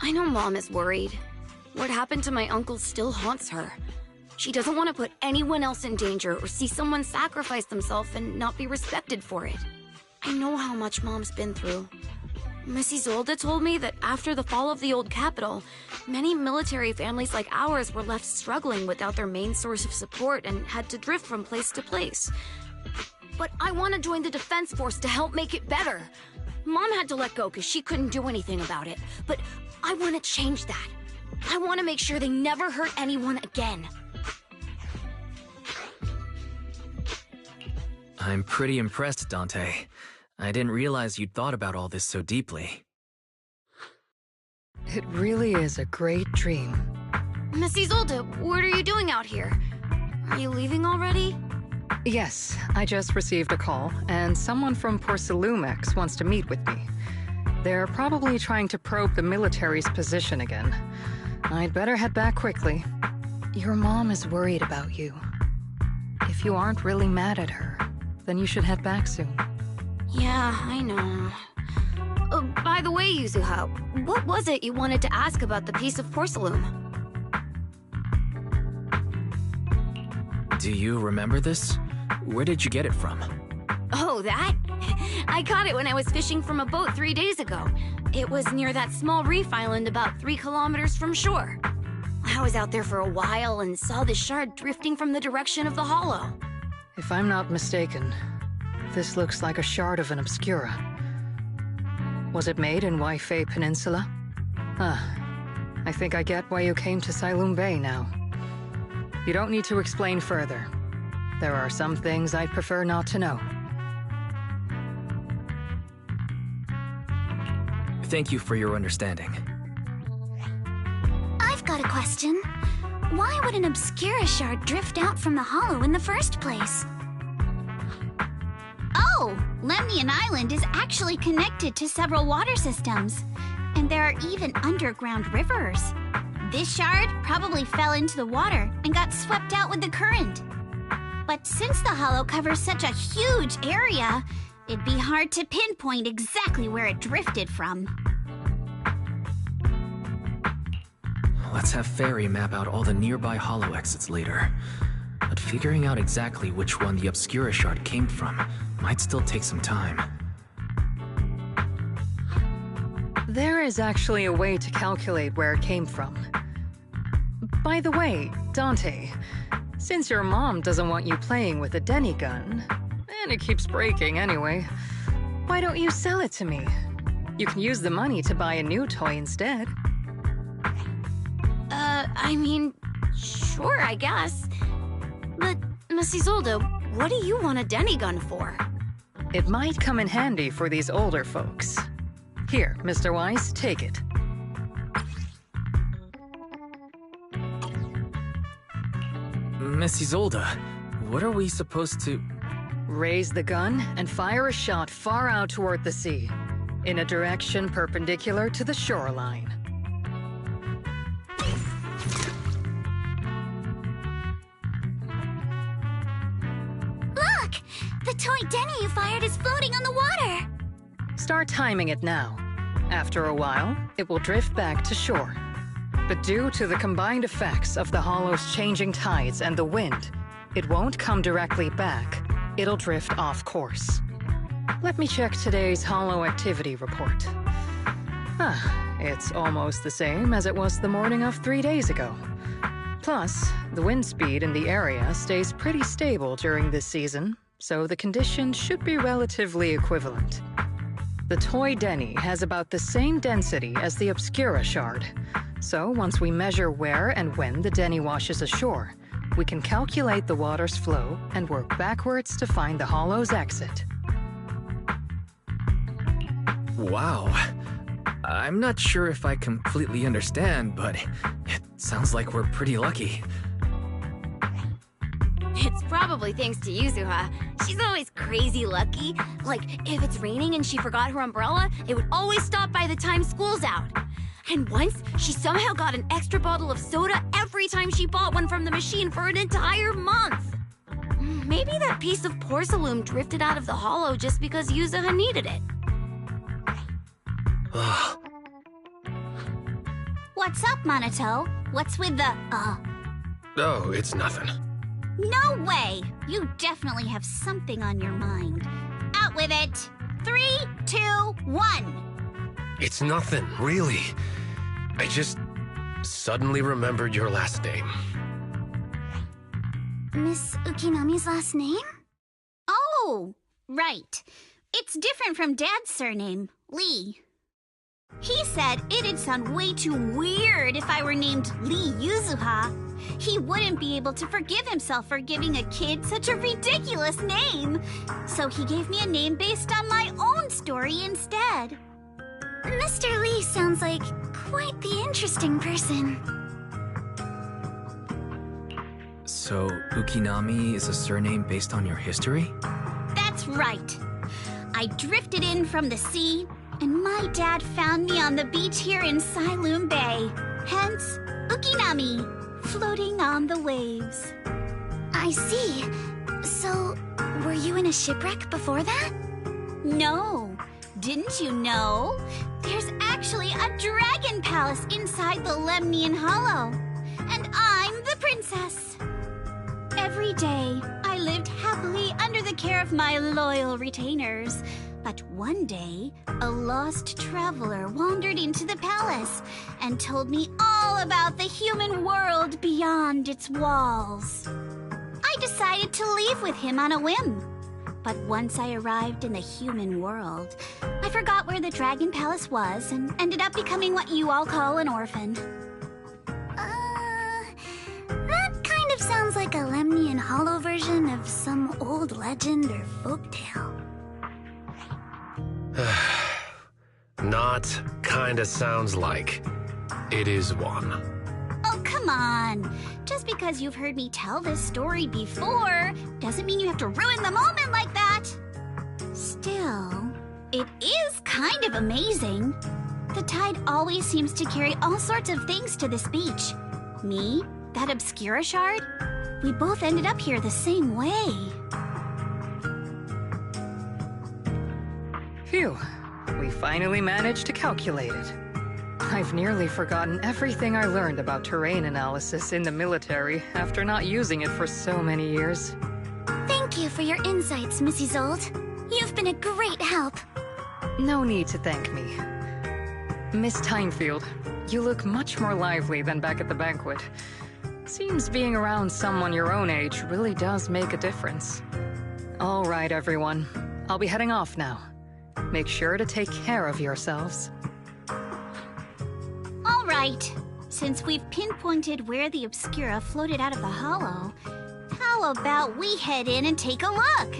I know Mom is worried. What happened to my uncle still haunts her. She doesn't want to put anyone else in danger or see someone sacrifice themselves and not be respected for it. I know how much Mom's been through. Miss Isolde told me that after the fall of the old capital, many military families like ours were left struggling without their main source of support and had to drift from place to place. But I want to join the Defense Force to help make it better. Mom had to let go because she couldn't do anything about it, but I want to change that. I want to make sure they never hurt anyone again. I'm pretty impressed, Dante. I didn't realize you'd thought about all this so deeply. It really is a great dream. Miss Isolde, what are you doing out here? Are you leaving already? Yes, I just received a call, and someone from Porcelumex wants to meet with me. They're probably trying to probe the military's position again. I'd better head back quickly. Your mom is worried about you. If you aren't really mad at her, then you should head back soon. Yeah, I know. By the way, Yuzuha, what was it you wanted to ask about the piece of porcelain? Do you remember this? Where did you get it from? Oh, that? I caught it when I was fishing from a boat 3 days ago. It was near that small reef island about 3 kilometers from shore. I was out there for a while and saw the shard drifting from the direction of the hollow. If I'm not mistaken, this looks like a shard of an Obscura. Was it made in Waifei Peninsula? I think I get why you came to Sailoon Bay now. You don't need to explain further. There are some things I'd prefer not to know. Thank you for your understanding. I've got a question. Why would an Obscura shard drift out from the hollow in the first place? Oh, Lemnian Island is actually connected to several water systems. And there are even underground rivers. This shard probably fell into the water and got swept out with the current. But since the hollow covers such a huge area, it'd be hard to pinpoint exactly where it drifted from. Let's have Fairy map out all the nearby hollow exits later. But figuring out exactly which one the Obscura shard came from might still take some time. There is actually a way to calculate where it came from. By the way, Dante, since your mom doesn't want you playing with a Denny gun, and it keeps breaking anyway, why don't you sell it to me? You can use the money to buy a new toy instead. I mean, sure, I guess. But, Miss Isolde, what do you want a Denny gun for? It might come in handy for these older folks. Here, Mr. Weiss, take it. Miss Isolde, what are we supposed to... Raise the gun and fire a shot far out toward the sea, in a direction perpendicular to the shoreline. Look! The toy Denny you fired is floating on the water! Start timing it now. After a while, it will drift back to shore. But due to the combined effects of the hollow's changing tides and the wind, it won't come directly back. It'll drift off course. Let me check today's hollow activity report. It's almost the same as it was the morning of 3 days ago. Plus, the wind speed in the area stays pretty stable during this season, so the conditions should be relatively equivalent. The toy Denny has about the same density as the Obscura shard, so once we measure where and when the Denny washes ashore, we can calculate the water's flow and work backwards to find the hollow's exit. Wow. I'm not sure if I completely understand, but it sounds like we're pretty lucky. It's probably thanks to Yuzuha. She's always crazy lucky. Like, if it's raining and she forgot her umbrella, it would always stop by the time school's out. And once, she somehow got an extra bottle of soda every time she bought one from the machine for an entire month. Maybe that piece of porcelain drifted out of the hollow just because Yuzuha needed it. What's up, Monato? What's with the, Oh, it's nothing. No way! You definitely have something on your mind. Out with it! 3, 2, 1! It's nothing, really. I just suddenly remembered your last name. Miss Ukinami's last name? Oh, right. It's different from Dad's surname, Lee. He said it'd sound way too weird if I were named Lee Yuzuha. He wouldn't be able to forgive himself for giving a kid such a ridiculous name. So he gave me a name based on my own story instead. Mr. Lee sounds like quite the interesting person. So, Ukinami is a surname based on your history? That's right. I drifted in from the sea, And my dad found me on the beach here in Sailoon Bay. Hence, Ukinami, floating on the waves. I see. So, were you in a shipwreck before that? No. Didn't you know? There's actually a dragon palace inside the Lemnian Hollow. And I'm the princess. Every day, I lived happily under the care of my loyal retainers. But one day, a lost traveler wandered into the palace and told me all about the human world beyond its walls. I decided to leave with him on a whim. But once I arrived in the human world, I forgot where the Dragon Palace was and ended up becoming what you all call an orphan. That kind of sounds like a Lemnian Hollow version of some old legend or folktale. Not kinda sounds like. It is one. Oh, come on. Just because you've heard me tell this story before doesn't mean you have to ruin the moment like that. Still, it is kind of amazing. The tide always seems to carry all sorts of things to this beach. Me, that Obscura shard, we both ended up here the same way. Phew. We finally managed to calculate it. I've nearly forgotten everything I learned about terrain analysis in the military after not using it for so many years. Thank you for your insights, Mrs. Old. You've been a great help. No need to thank me. Miss Timefield, you look much more lively than back at the banquet. Seems being around someone your own age really does make a difference. All right, everyone. I'll be heading off now. Make sure to take care of yourselves. All right. Since we've pinpointed where the Obscura floated out of the hollow, how about we head in and take a look?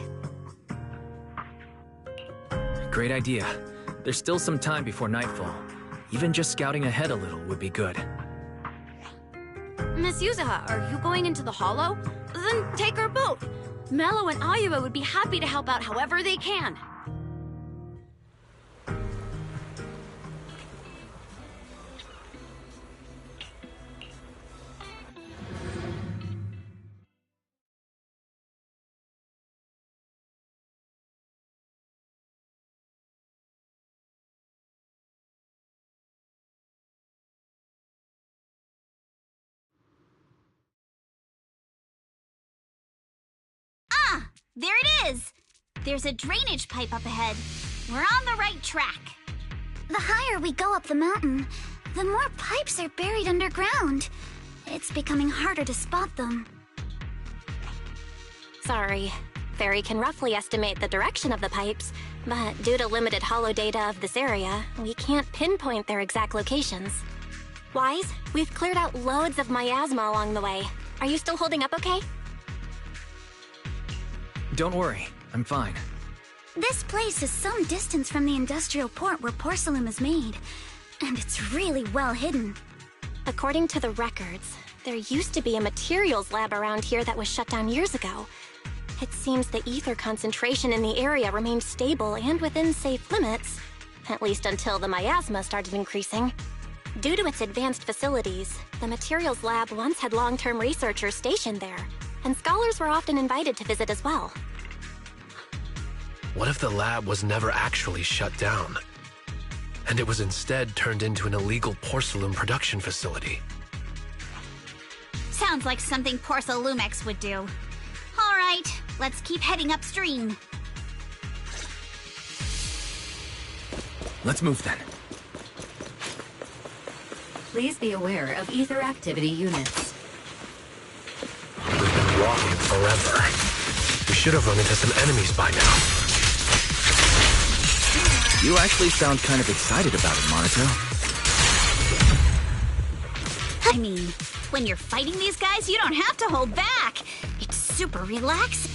Great idea. There's still some time before nightfall. Even just scouting ahead a little would be good. Miss Yuzuha, are you going into the hollow? Then take her boat. Mello and Ayuba would be happy to help out however they can. There it is! There's a drainage pipe up ahead. We're on the right track. The higher we go up the mountain, the more pipes are buried underground. It's becoming harder to spot them. Sorry. Fairy can roughly estimate the direction of the pipes, but due to limited holo data of this area, we can't pinpoint their exact locations. Wise, we've cleared out loads of miasma along the way. Are you still holding up okay? Don't worry, I'm fine. This place is some distance from the industrial port where porcelain is made, and it's really well hidden. According to the records, there used to be a materials lab around here that was shut down years ago. It seems the ether concentration in the area remained stable and within safe limits, at least until the miasma started increasing. Due to its advanced facilities, the materials lab once had long-term researchers stationed there, and scholars were often invited to visit as well. What if the lab was never actually shut down, and it was instead turned into an illegal porcelain production facility? Sounds like something Porcelumex would do. All right, let's keep heading upstream. Let's move then. Please be aware of ether activity units. We've been walking forever. We should have run into some enemies by now. You actually sound kind of excited about it, Monato. I mean, when you're fighting these guys, you don't have to hold back. It's super relaxing.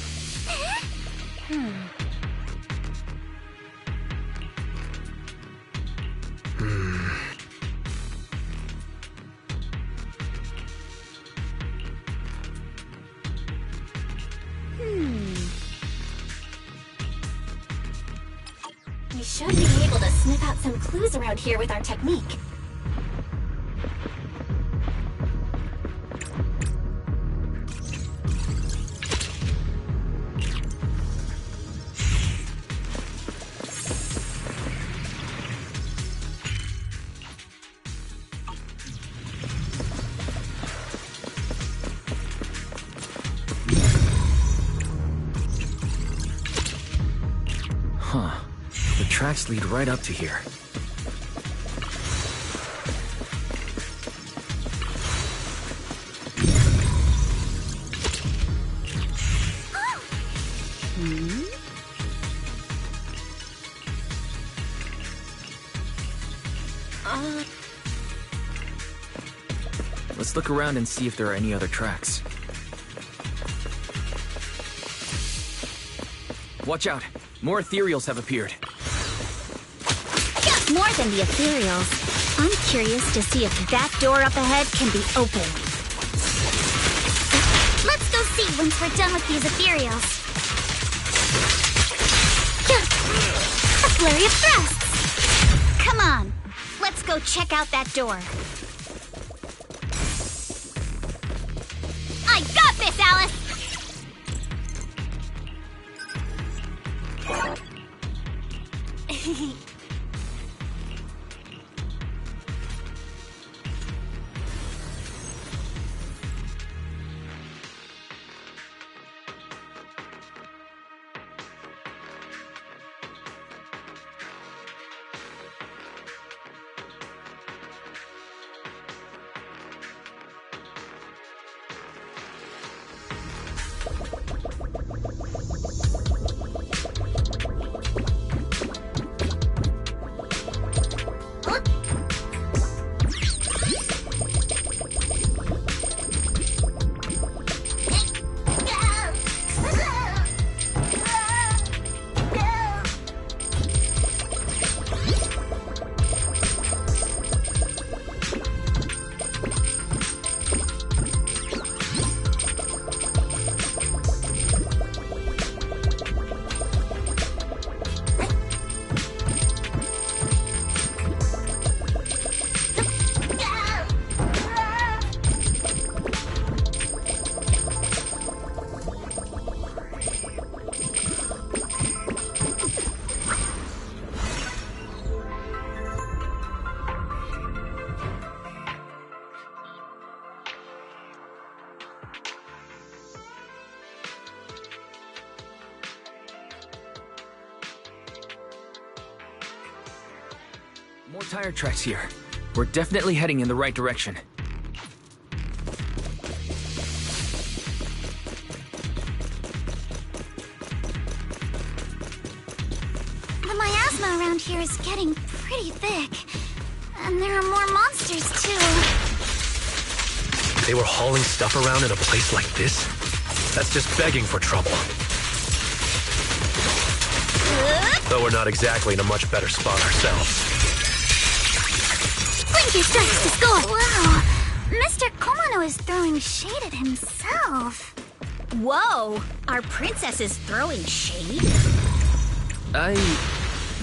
should be able to sniff out some clues around here with our technique. Huh. The tracks lead right up to here. Let's look around and see if there are any other tracks. Watch out! More ethereals have appeared. More than the ethereals. I'm curious to see if that door up ahead can be opened. Let's go see once we're done with these ethereals. A flurry of thrusts! Come on, let's go check out that door. I got this, Alice! More tire tracks here. We're definitely heading in the right direction. The miasma around here is getting pretty thick. And there are more monsters, too. They were hauling stuff around in a place like this? That's just begging for trouble. Though we're not exactly in a much better spot ourselves. Splinter strikes to score! Wow, Mr. Komano is throwing shade at himself. Whoa, our princess is throwing shade?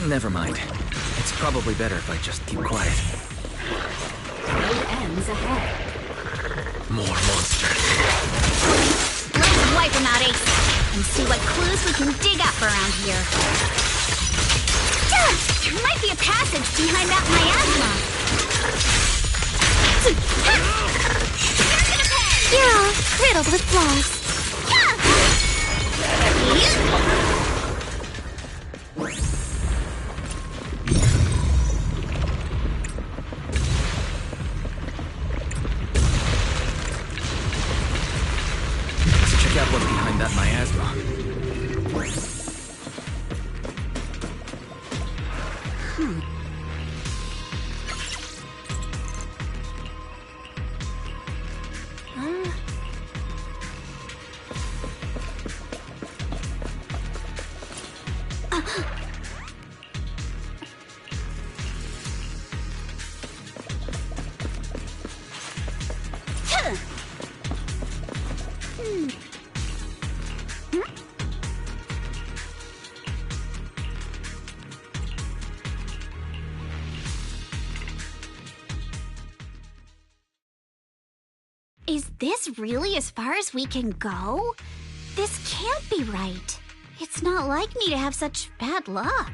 Never mind. It's probably better if I just keep quiet. Road ends ahead. More monsters. Let's wipe them out, Ace, and see what clues we can dig up around here. There might be a passage behind that miasma. You're all riddled with flaws. Let's check out what's behind that miasma. Is this really as far as we can go? This can't be right. It's not like me to have such bad luck.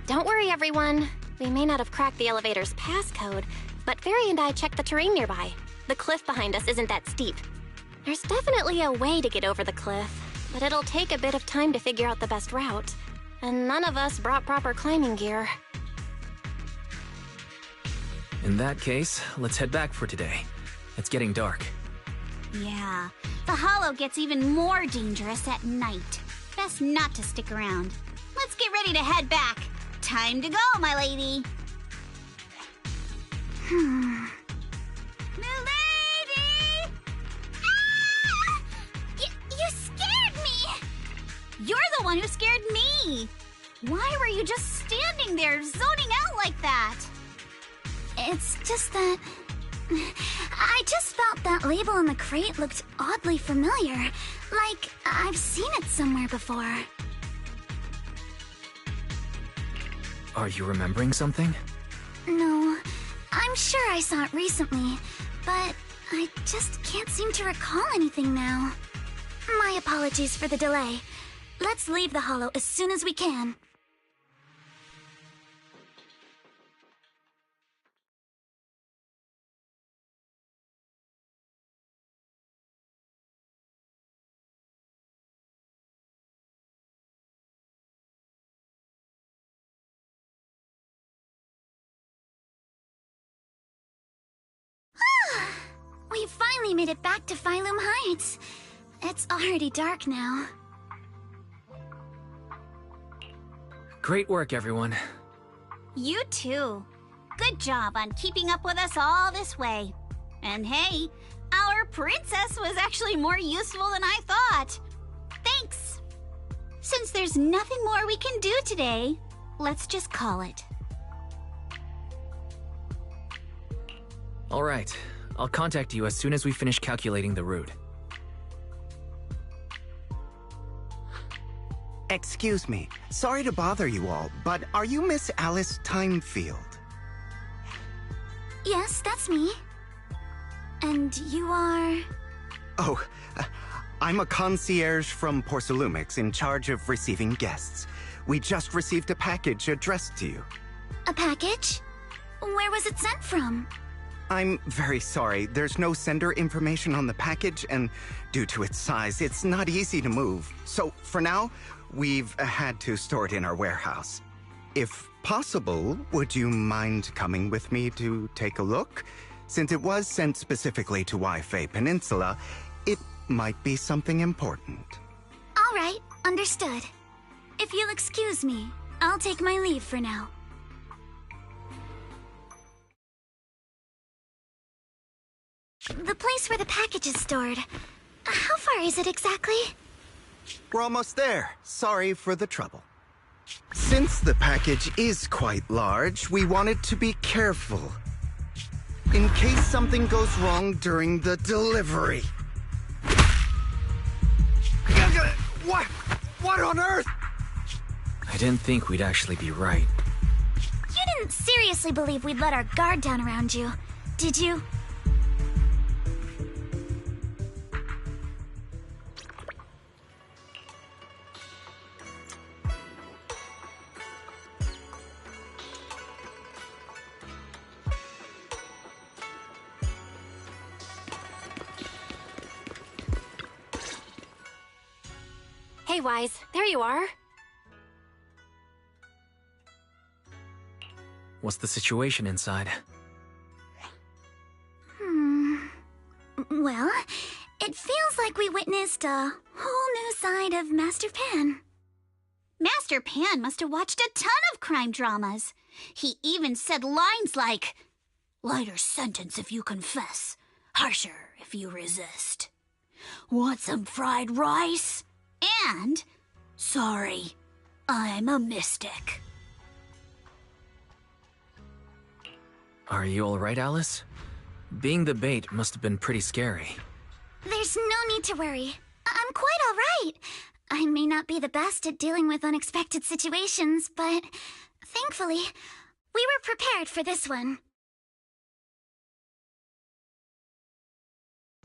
Don't worry, everyone. We may not have cracked the elevator's passcode, but Fairy and I checked the terrain nearby. The cliff behind us isn't that steep. There's definitely a way to get over the cliff, but it'll take a bit of time to figure out the best route. And none of us brought proper climbing gear. In that case, let's head back for today. It's getting dark. Yeah, the Hollow gets even more dangerous at night. Best not to stick around. Let's get ready to head back. Time to go, my lady. Milady! Ah! You scared me! You're the one who scared me! Why were you just standing there, zoning out like that? It's just that... I just felt that label on the crate looked oddly familiar. Like, I've seen it somewhere before. Are you remembering something? No, I'm sure I saw it recently, but I just can't seem to recall anything now. My apologies for the delay. Let's leave the Hollow as soon as we can. We finally made it back to Phylum Heights. It's already dark now. Great work, everyone. You too. Good job on keeping up with us all this way. And hey, our princess was actually more useful than I thought. Thanks. Since there's nothing more we can do today, let's just call it. All right. I'll contact you as soon as we finish calculating the route. Excuse me. Sorry to bother you all, but are you Miss Alice Timefield? Yes, that's me. And you are... Oh, I'm a concierge from Porcelumix in charge of receiving guests. We just received a package addressed to you. A package? Where was it sent from? I'm very sorry. There's no sender information on the package, and due to its size, it's not easy to move. So, for now, we've had to store it in our warehouse. If possible, would you mind coming with me to take a look? Since it was sent specifically to Wi-Fi Peninsula, it might be something important. All right, understood. If you'll excuse me, I'll take my leave for now. The place where the package is stored. How far is it exactly? We're almost there. Sorry for the trouble. Since the package is quite large, we wanted to be careful. In case something goes wrong during the delivery. What on earth? I didn't think we'd actually be right. You didn't seriously believe we'd let our guard down around you, did you? Hey, Wise, there you are. What's the situation inside? Well, it feels like we witnessed a whole new side of Master Pan. Master Pan must have watched a ton of crime dramas. He even said lines like, "Lighter sentence if you confess, harsher if you resist. Want some fried rice?" And, "Sorry, I'm a mystic." Are you alright, Alice? Being the bait must have been pretty scary. There's no need to worry. I'm quite alright. I may not be the best at dealing with unexpected situations, but thankfully, we were prepared for this one.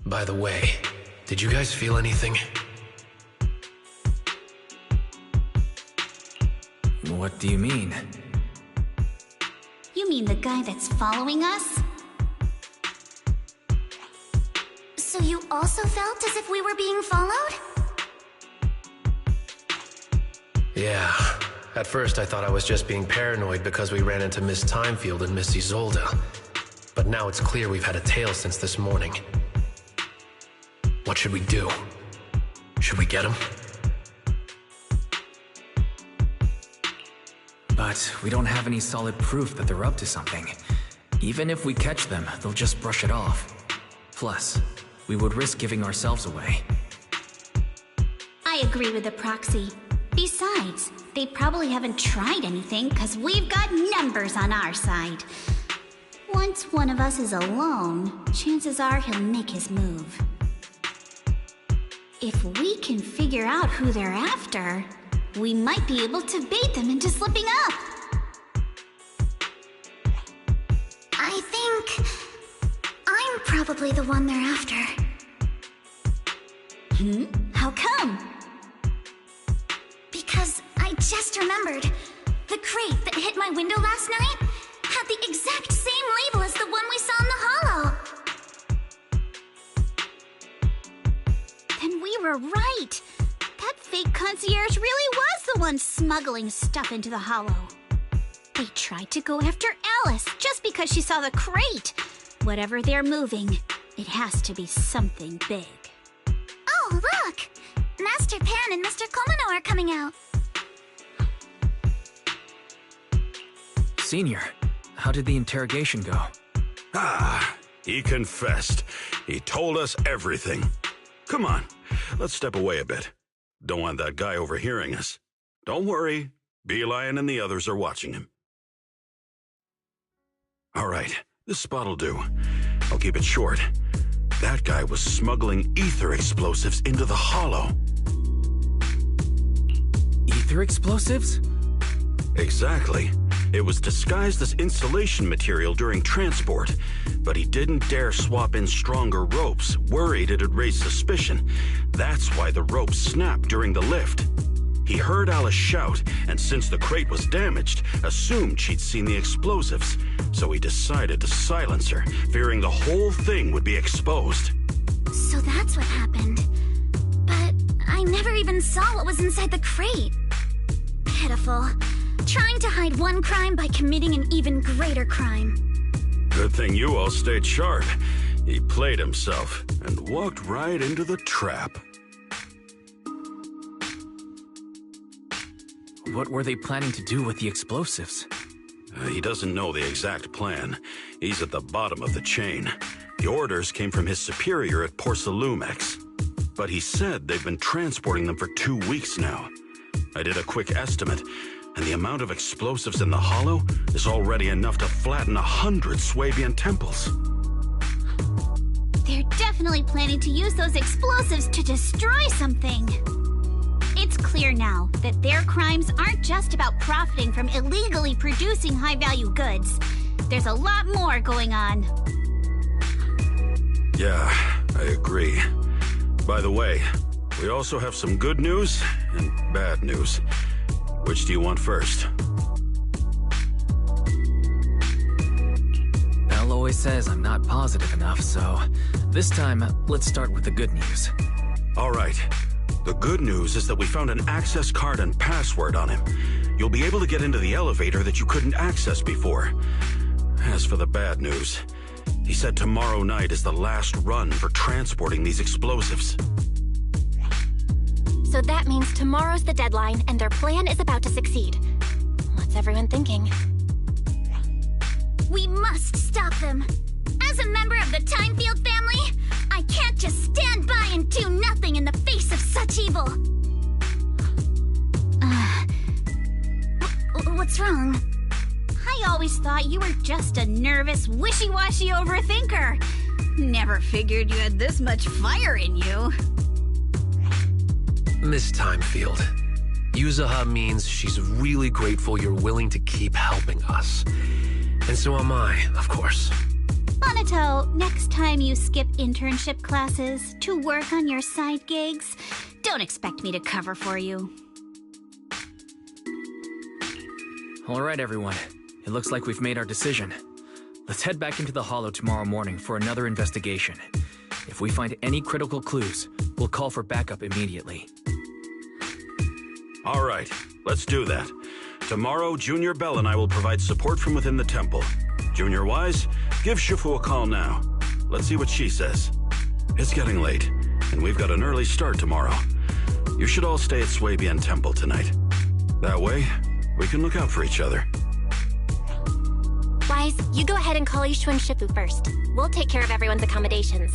By the way, did you guys feel anything? What do you mean? You mean the guy that's following us? So you also felt as if we were being followed? Yeah. At first I thought I was just being paranoid because we ran into Miss Timefield and Miss Isolde. But now it's clear we've had a tail since this morning. What should we do? Should we get him? But we don't have any solid proof that they're up to something. Even if we catch them, they'll just brush it off. Plus, we would risk giving ourselves away. I agree with the proxy. Besides, they probably haven't tried anything because we've got numbers on our side. Once one of us is alone, chances are he'll make his move. If we can figure out who they're after, we might be able to bait them into slipping up. I think I'm probably the one they're after. How come? Because I just remembered. The crate that hit my window last night had the exact same label as the one we saw in the hollow. Then we were right. That fake concierge really was the one smuggling stuff into the hollow. They tried to go after Alice just because she saw the crate. Whatever they're moving, it has to be something big. Oh, look! Master Pan and Mr. Komino are coming out. Senior, how did the interrogation go? He confessed. He told us everything. Come on, let's step away a bit. Don't want that guy overhearing us. Don't worry, Beelion and the others are watching him. All right, this spot'll do. I'll keep it short. That guy was smuggling ether explosives into the hollow. Ether explosives? Exactly. It was disguised as insulation material during transport, but he didn't dare swap in stronger ropes, worried it'd raise suspicion. That's why the ropes snapped during the lift. He heard Alice shout, and since the crate was damaged, assumed she'd seen the explosives. So he decided to silence her, fearing the whole thing would be exposed. So that's what happened. But I never even saw what was inside the crate. Pitiful. Trying to hide one crime by committing an even greater crime. Good thing you all stayed sharp. He played himself and walked right into the trap. What were they planning to do with the explosives? He doesn't know the exact plan. He's at the bottom of the chain. The orders came from his superior at Porcelumex. But he said they've been transporting them for 2 weeks now. I did a quick estimate, and the amount of explosives in the hollow is already enough to flatten 100 Swabian temples. They're definitely planning to use those explosives to destroy something. It's clear now that their crimes aren't just about profiting from illegally producing high-value goods. There's a lot more going on. Yeah, I agree. By the way, we also have some good news and bad news. Which do you want first? Belle always says I'm not positive enough, so this time, let's start with the good news. All right. The good news is that we found an access card and password on him. You'll be able to get into the elevator that you couldn't access before. As for the bad news, he said tomorrow night is the last run for transporting these explosives. So that means tomorrow's the deadline, and their plan is about to succeed. What's everyone thinking? We must stop them. As a member of the Timefield family, I can't just stand by and do nothing in the face of such evil. What's wrong? I always thought you were just a nervous, wishy-washy overthinker. Never figured you had this much fire in you. Miss Timefield, Yuzaha means she's really grateful you're willing to keep helping us. And so am I, of course. Monato, next time you skip internship classes to work on your side gigs, don't expect me to cover for you. All right, everyone. It looks like we've made our decision. Let's head back into the Hollow tomorrow morning for another investigation. If we find any critical clues, we'll call for backup immediately. All right, let's do that. Tomorrow, Junior Bell and I will provide support from within the temple. Junior Wise, give Shifu a call now. Let's see what she says. It's getting late, and we've got an early start tomorrow. You should all stay at Swabian Temple tonight. That way, we can look out for each other. Wise, you go ahead and call Ishu and Shifu first. We'll take care of everyone's accommodations.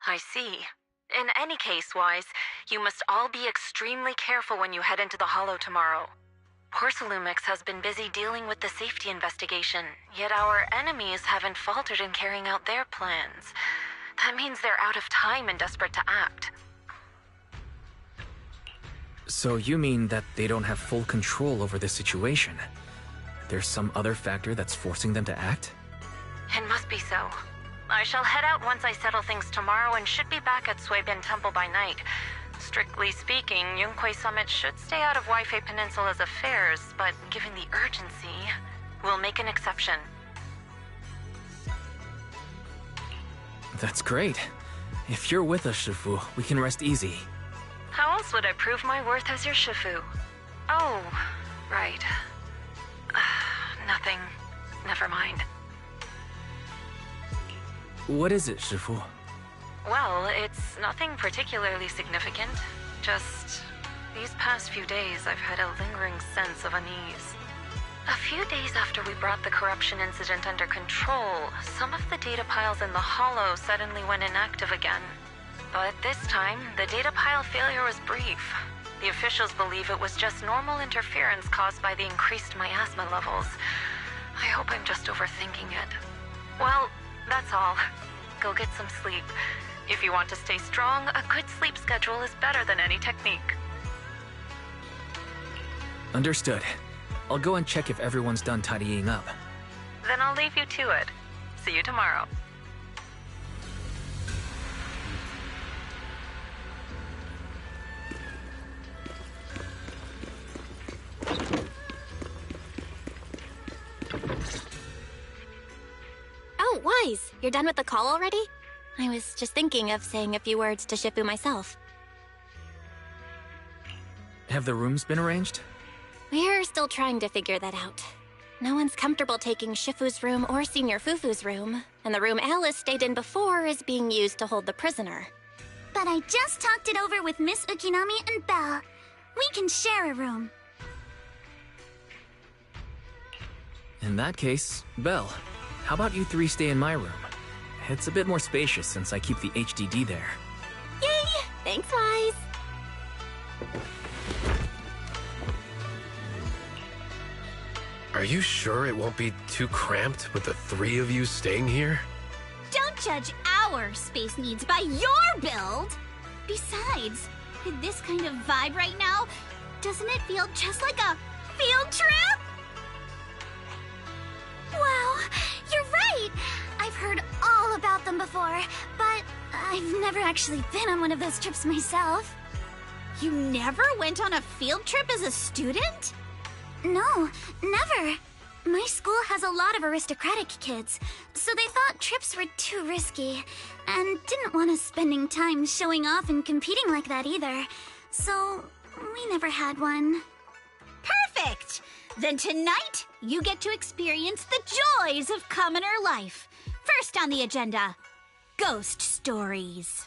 I see. In any case, Wise, you must all be extremely careful when you head into the Hollow tomorrow. Porcelumix has been busy dealing with the safety investigation, yet our enemies haven't faltered in carrying out their plans. That means they're out of time and desperate to act. So you mean that they don't have full control over this situation? There's some other factor that's forcing them to act? It must be so. I shall head out once I settle things tomorrow and should be back at Swabian Temple by night. Strictly speaking, Yunque Summit should stay out of Waifei Peninsula's affairs, but given the urgency, we'll make an exception. That's great. If you're with us, Shifu, we can rest easy. How else would I prove my worth as your Shifu? Oh, right. Nothing. Never mind. What is it, Shifu? Well, it's nothing particularly significant. Just these past few days, I've had a lingering sense of unease. A few days after we brought the corruption incident under control, some of the data piles in the Hollow suddenly went inactive again. But this time, the data pile failure was brief. The officials believe it was just normal interference caused by the increased miasma levels. I hope I'm just overthinking it. Well, that's all. Go get some sleep. If you want to stay strong, a good sleep schedule is better than any technique. Understood. I'll go and check if everyone's done tidying up. Then I'll leave you to it. See you tomorrow. Oh, Wise, you're done with the call already? I was just thinking of saying a few words to Shifu myself. Have the rooms been arranged? We're still trying to figure that out. No one's comfortable taking Shifu's room or Senior Fufu's room, and the room Alice stayed in before is being used to hold the prisoner. But I just talked it over with Miss Ukinami and Belle. We can share a room. In that case, Belle, how about you three stay in my room? It's a bit more spacious since I keep the HDD there. Yay! Thanks, Wise! Are you sure it won't be too cramped with the three of you staying here? Don't judge our space needs by your build! Besides, with this kind of vibe right now, doesn't it feel just like a field trip? Wow, you're right! I've heard all about them before, but I've never actually been on one of those trips myself. You never went on a field trip as a student? No, never. My school has a lot of aristocratic kids, so they thought trips were too risky, and didn't want us spending time showing off and competing like that either. So, we never had one. Perfect! Then tonight, you get to experience the joys of commoner life. First on the agenda, ghost stories.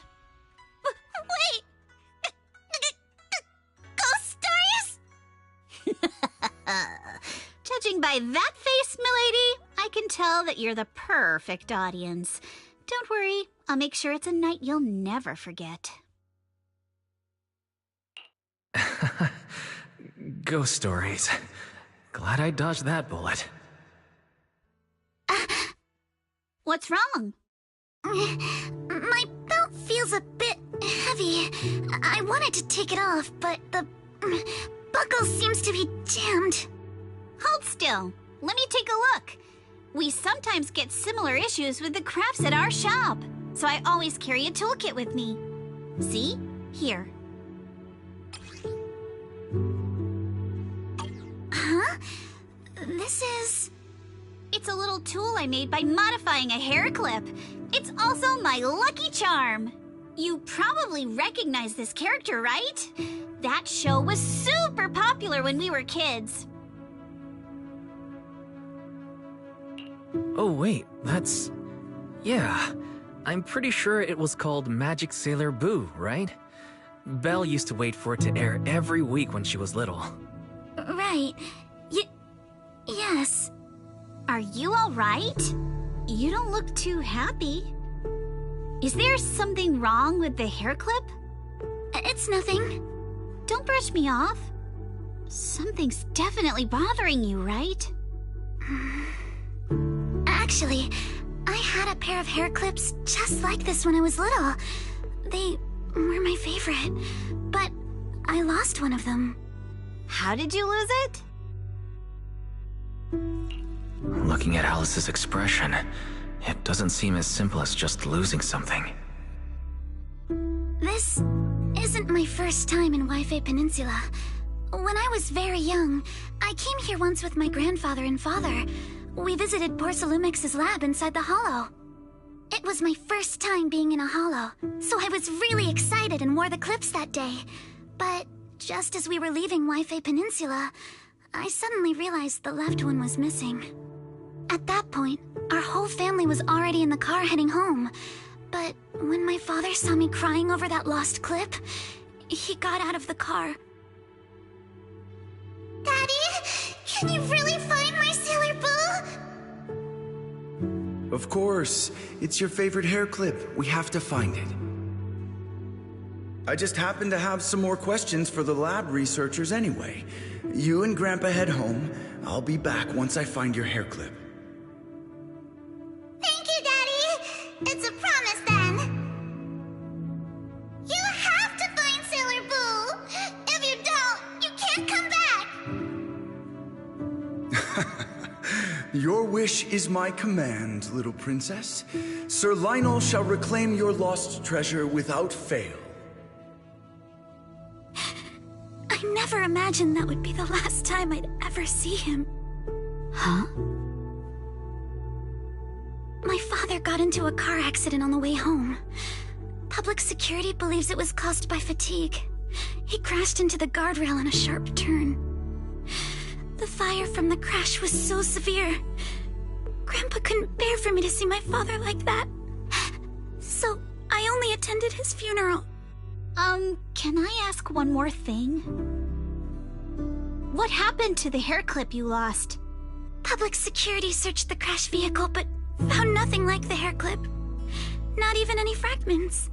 Wait! Ghost stories? Judging by that face, milady, I can tell that you're the perfect audience. Don't Don't worry, I'll make sure it's a night you'll never forget. Ghost stories. Glad I dodged that bullet. What's wrong? My belt feels a bit heavy. I wanted to take it off, but the buckle seems to be jammed. Hold still. Let me take a look. We sometimes get similar issues with the crafts at our shop, so I always carry a toolkit with me. See? Here. Huh? This is... It's a little tool I made by modifying a hair clip. It's also my lucky charm. You probably recognize this character, right? That show was super popular when we were kids. Oh wait, that's... Yeah, I'm pretty sure it was called Magic Sailor Boo, right? Belle used to wait for it to air every week when she was little. Right. Yes. Are you all right? You don't look too happy. Is there something wrong with the hair clip? It's nothing. Don't brush me off. Something's definitely bothering you, right? Actually, I had a pair of hair clips just like this when I was little. They were my favorite, but I lost one of them. How did you lose it? Looking at Alice's expression, it doesn't seem as simple as just losing something. This isn't my first time in Wi-Fi Peninsula. When I was very young, I came here once with my grandfather and father. We visited Porcelumex's lab inside the Hollow. It was my first time being in a Hollow, so I was really excited and wore the clips that day. But just as we were leaving Wi-Fi Peninsula, I suddenly realized the left one was missing. At that point, our whole family was already in the car heading home. But when my father saw me crying over that lost clip, he got out of the car. Daddy, can you really find my Sailor Boo? Of course. It's your favorite hair clip. We have to find it. I just happen to have some more questions for the lab researchers anyway. You and Grandpa head home. I'll be back once I find your hair clip. Thank you, Daddy. It's a promise then. You have to find Sailor Boo. If you don't, you can't come back. Your wish is my command, little princess. Sir Lionel shall reclaim your lost treasure without fail. I never imagined that would be the last time I'd ever see him. Huh? My father got into a car accident on the way home. Public security believes it was caused by fatigue. He crashed into the guardrail on a sharp turn. The fire from the crash was so severe. Grandpa couldn't bear for me to see my father like that. So I only attended his funeral. Can I ask one more thing? What happened to the hair clip you lost? Public security searched the crashed vehicle, but found nothing like the hair clip. Not even any fragments.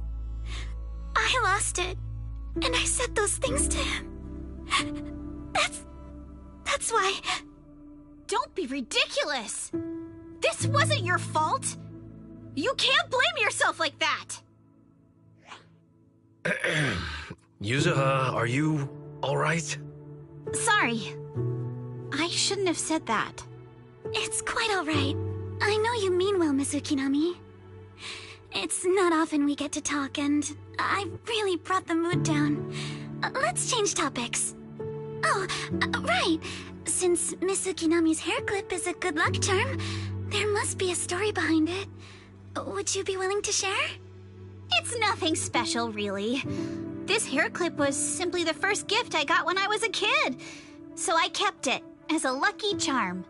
I lost it, and I said those things to him. That's why... Don't be ridiculous! This wasn't your fault! You can't blame yourself like that! Yuzuha, are you alright? Sorry. I shouldn't have said that. It's quite alright. I know you mean well, Miss Ukinami. It's not often we get to talk, and I really brought the mood down. Let's change topics. Oh, right. Since Miss Ukinami's hair clip is a good luck charm, there must be a story behind it. Would you be willing to share? It's nothing special, really. This hair clip was simply the first gift I got when I was a kid, so I kept it as a lucky charm.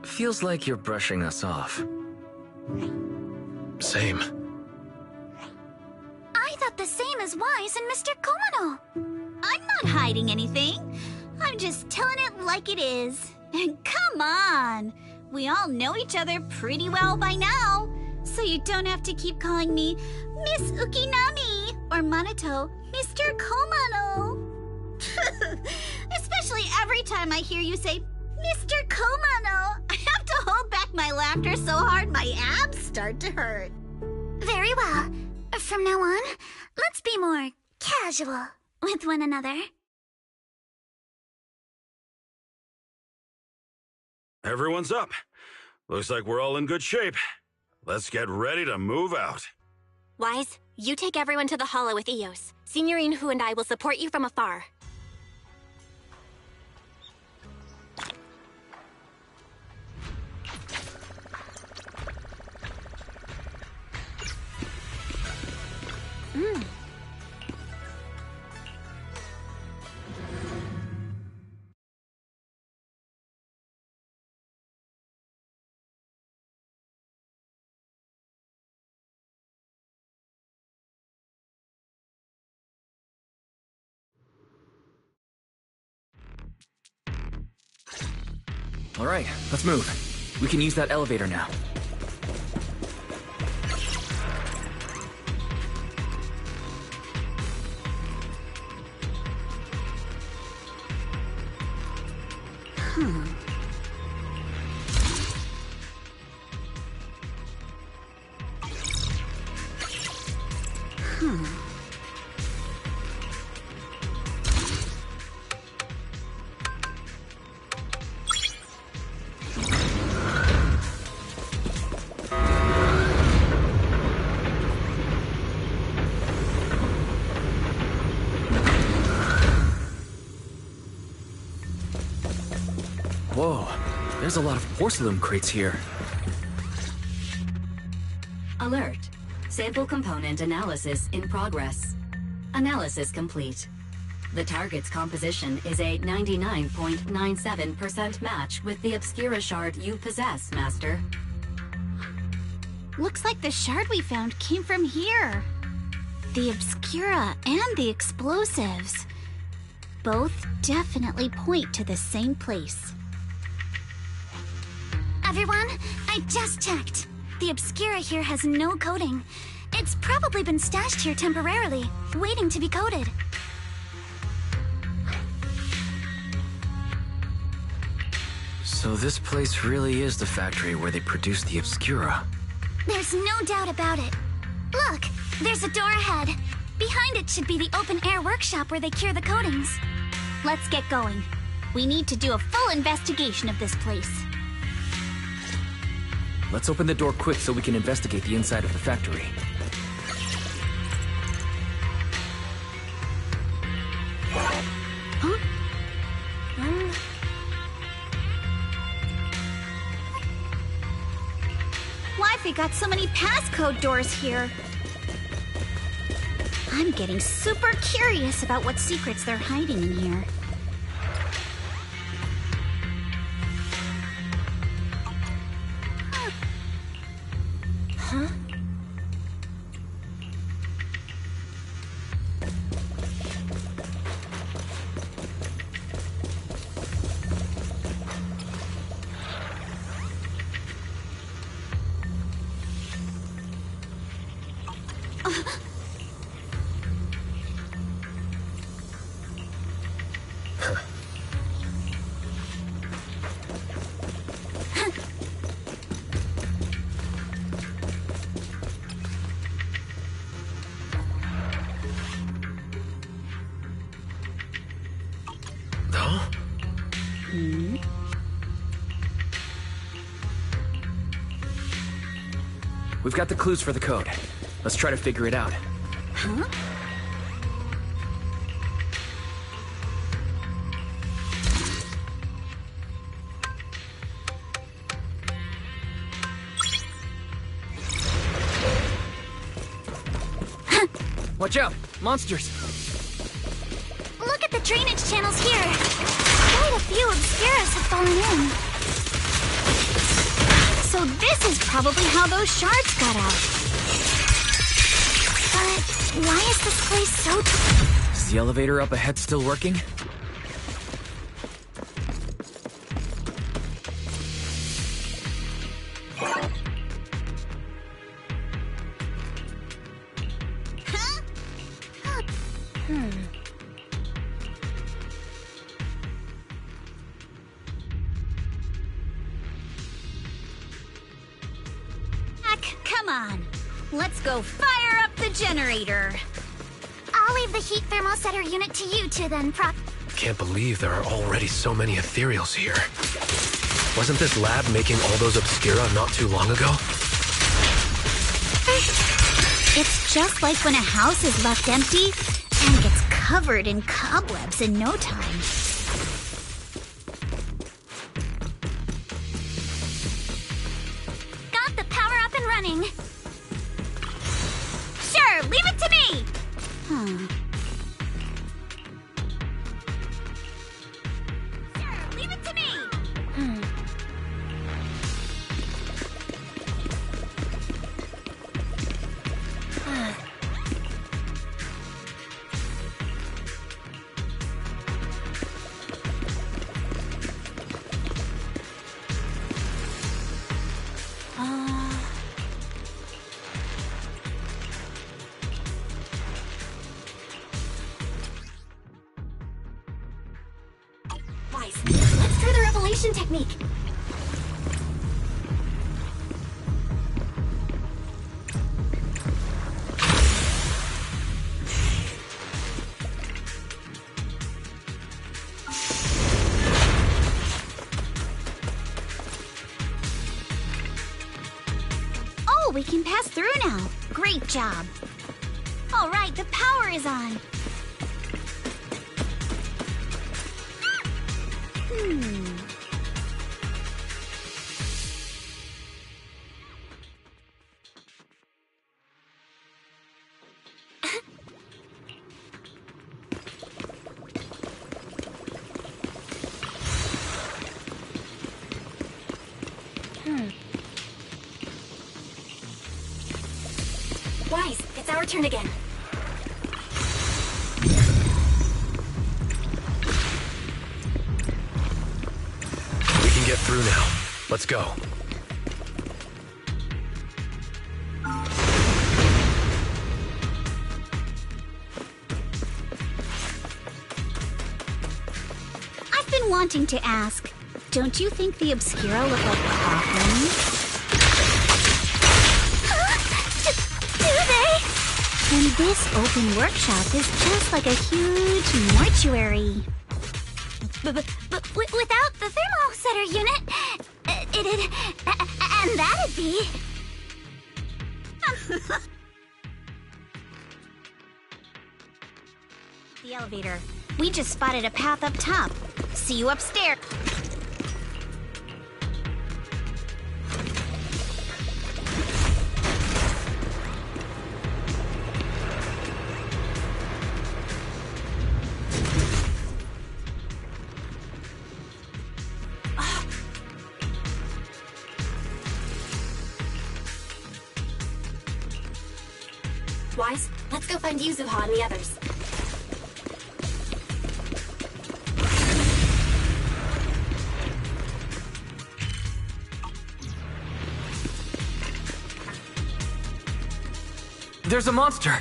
Feels like you're brushing us off. Same. I thought the same as Wise and Mr. Komodo. I'm not hiding anything. I'm just telling it like it is. And come on! We all know each other pretty well by now, so you don't have to keep calling me Miss Ukinami or Manato Mr. Komano. Especially every time I hear you say Mr. Komano, I have to hold back my laughter so hard my abs start to hurt. Very well. From now on, let's be more casual with one another. Everyone's up. Looks like we're all in good shape. Let's get ready to move out. Wise, you take everyone to the Hollow with Eos. Signorine Hu and I will support you from afar. All right, let's move. We can use that elevator now. Whoa, there's a lot of porcelain crates here. Alert. Sample component analysis in progress. Analysis complete. The target's composition is a 99.97% match with the Obscura shard you possess, Master. Looks like the shard we found came from here. The Obscura and the explosives. Both definitely point to the same place. Everyone, I just checked. The Obscura here has no coding. It's probably been stashed here temporarily, waiting to be coded. So this place really is the factory where they produce the Obscura. There's no doubt about it. Look, there's a door ahead. Behind it should be the open-air workshop where they cure the coatings. Let's get going. We need to do a full investigation of this place. Let's open the door quick so we can investigate the inside of the factory. Huh? Why've they got so many passcode doors here? I'm getting super curious about what secrets they're hiding in here. Huh? We've got the clues for the code. Let's try to figure it out. Huh? Watch out! Monsters! Look at the drainage channels here. Quite a few Obscuras have fallen in. So this is probably how those shards got out. But why is this place so... Is the elevator up ahead still working? Come on. Let's go fire up the generator. I'll leave the heat thermosetter unit to you two then, Prop. Can't believe there are already so many ethereals here. Wasn't this lab making all those Obscura not too long ago? It's just like when a house is left empty and gets covered in cobwebs in no time. Got the power up and running. Sure, leave it to me. Sure, leave it to me. Wise, let's try the revelation technique. Oh, we can pass through now. Great job. All right, the power is on. Wise, it's our turn again. We can get through now. Let's go. I've been wanting to ask, don't you think the Obscura look like coffins? Do they? And this open workshop is just like a huge mortuary. But without the thermosetter unit, and that'd be... The elevator. We just spotted a path up top. See you upstairs. Wise, let's go find Yuzuha and the others. There's a monster!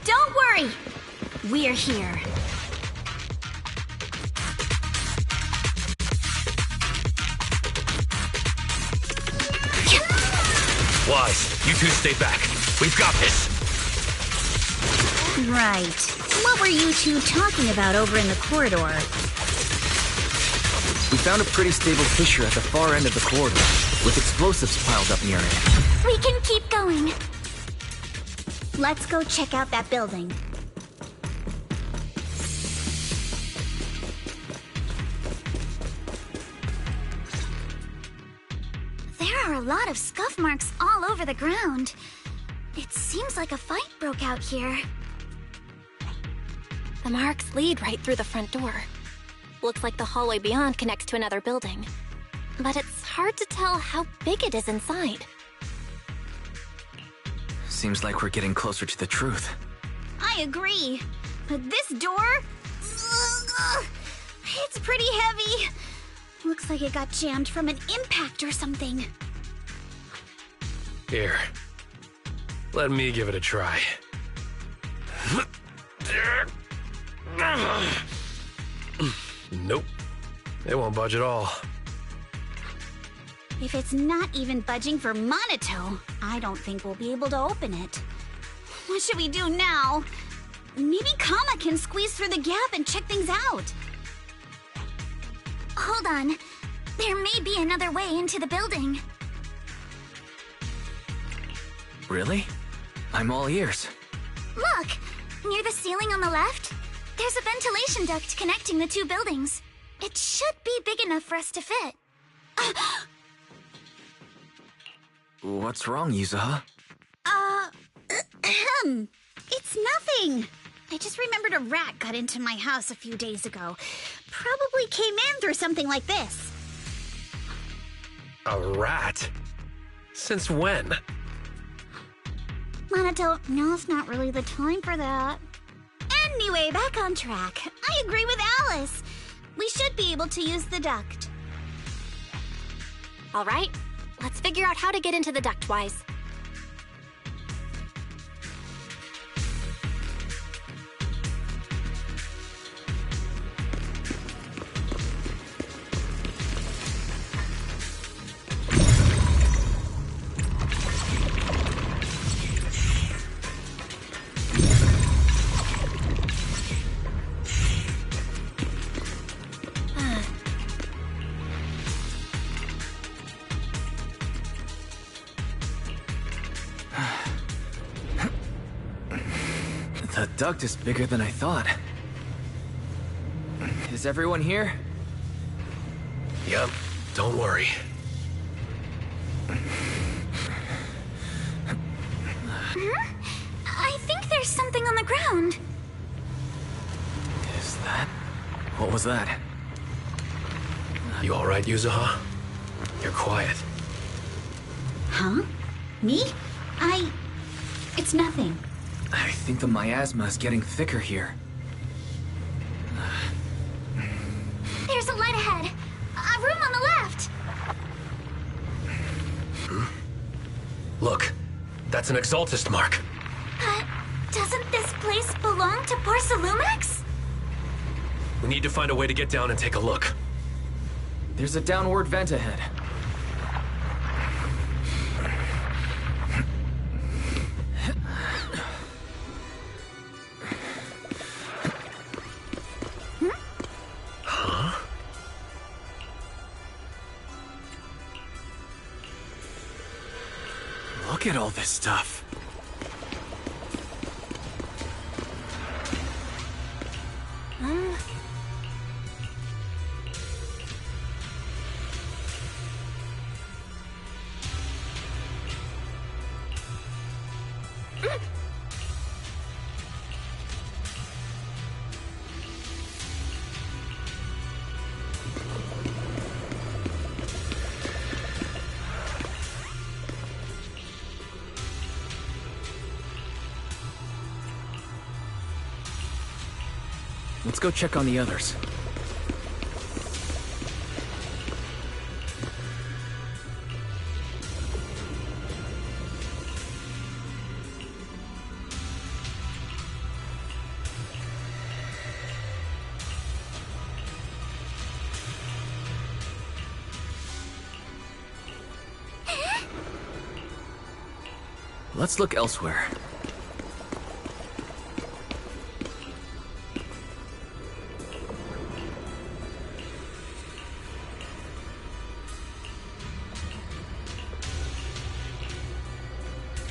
Don't worry! We're here. Wise, you two stay back. We've got this. Right. What were you two talking about over in the corridor? We found a pretty stable fissure at the far end of the corridor, with explosives piled up near it. We can keep going. Let's go check out that building. There are a lot of scuff marks all over the ground. It seems like a fight broke out here. The marks lead right through the front door. Looks like the hallway beyond connects to another building. But it's hard to tell how big it is inside. Seems like we're getting closer to the truth. I agree. But this door... it's pretty heavy. Looks like it got jammed from an impact or something. Here. Let me give it a try. Nope. It won't budge at all. If it's not even budging for Monato, I don't think we'll be able to open it. What should we do now? Maybe Kama can squeeze through the gap and check things out. Hold on. There may be another way into the building. Really? I'm all ears. Look! Near the ceiling on the left, there's a ventilation duct connecting the two buildings. It should be big enough for us to fit. What's wrong, Yuzuha? It's nothing. I just remembered a rat got into my house a few days ago. Probably came in through something like this. A rat? Since when? Monato, now's not really the time for that. Anyway, back on track. I agree with Alice. We should be able to use the duct. All right, let's figure out how to get into the duct, Wise. The duct is bigger than I thought. Is everyone here? Yep, don't worry. I think there's something on the ground. Is that... What was that? You alright, Yuzuha? You're quiet. Huh? Me? It's nothing. I think the miasma is getting thicker here. There's a light ahead. A room on the left. Look, that's an Exaltist mark. But doesn't this place belong to Porcelumex? We need to find a way to get down and take a look. There's a downward vent ahead. Huh? Look at all this stuff. Let's go check on the others. Let's look elsewhere.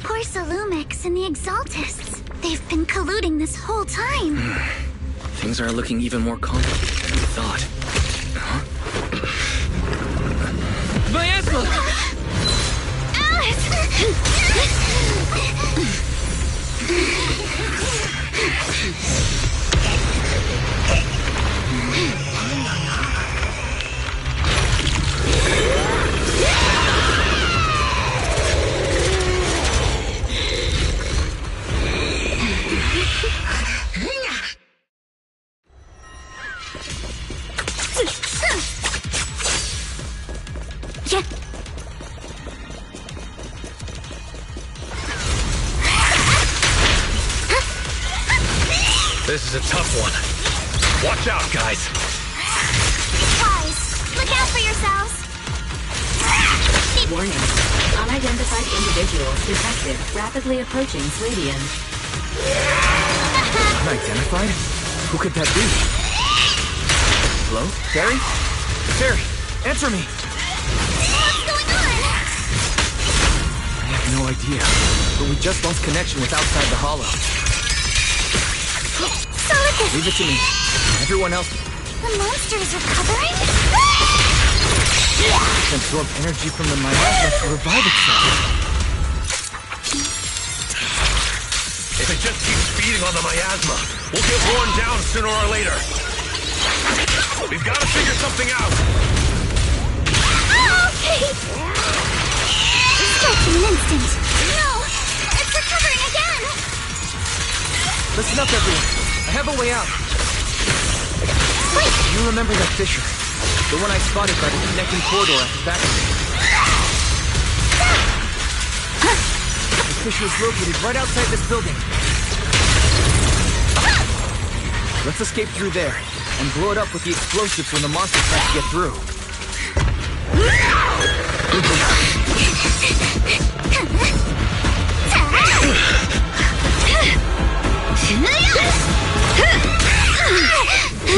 Porcelumex and the Exaltists. They've been colluding this whole time. Things are looking even more complicated than we thought. Huh? Miasma! This is a tough one. Watch out, guys. Guys, look out for yourselves. Warning. Unidentified individuals detected rapidly approaching Sladian. Unidentified? Who could that be? Hello? Terry? Terry, answer me! What's going on? I have no idea, but we just lost connection with outside the hollow. Solid. Leave it to me. Everyone else The monster is recovering? can absorb energy from the miasma to revive itself. If it just keeps feeding on the miasma, we'll get worn down sooner or later. We've got to figure something out. Okay. Starts in an instant. No, it's recovering again. Listen up, everyone. I have a way out. Wait. You remember that fissure? The one I spotted by the connecting corridor at the factory. The fissure is located right outside this building. Let's escape through there and blow it up with the explosives when the monster tries to get through.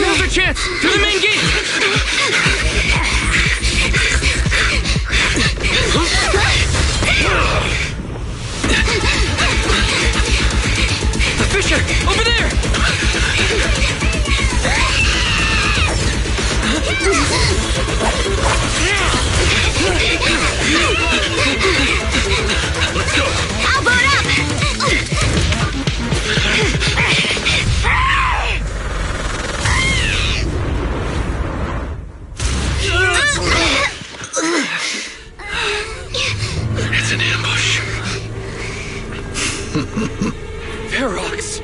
Now's our chance! To the main gate! The fissure! Over there! Let's go! I'll blow it up! It's an ambush. Ferox!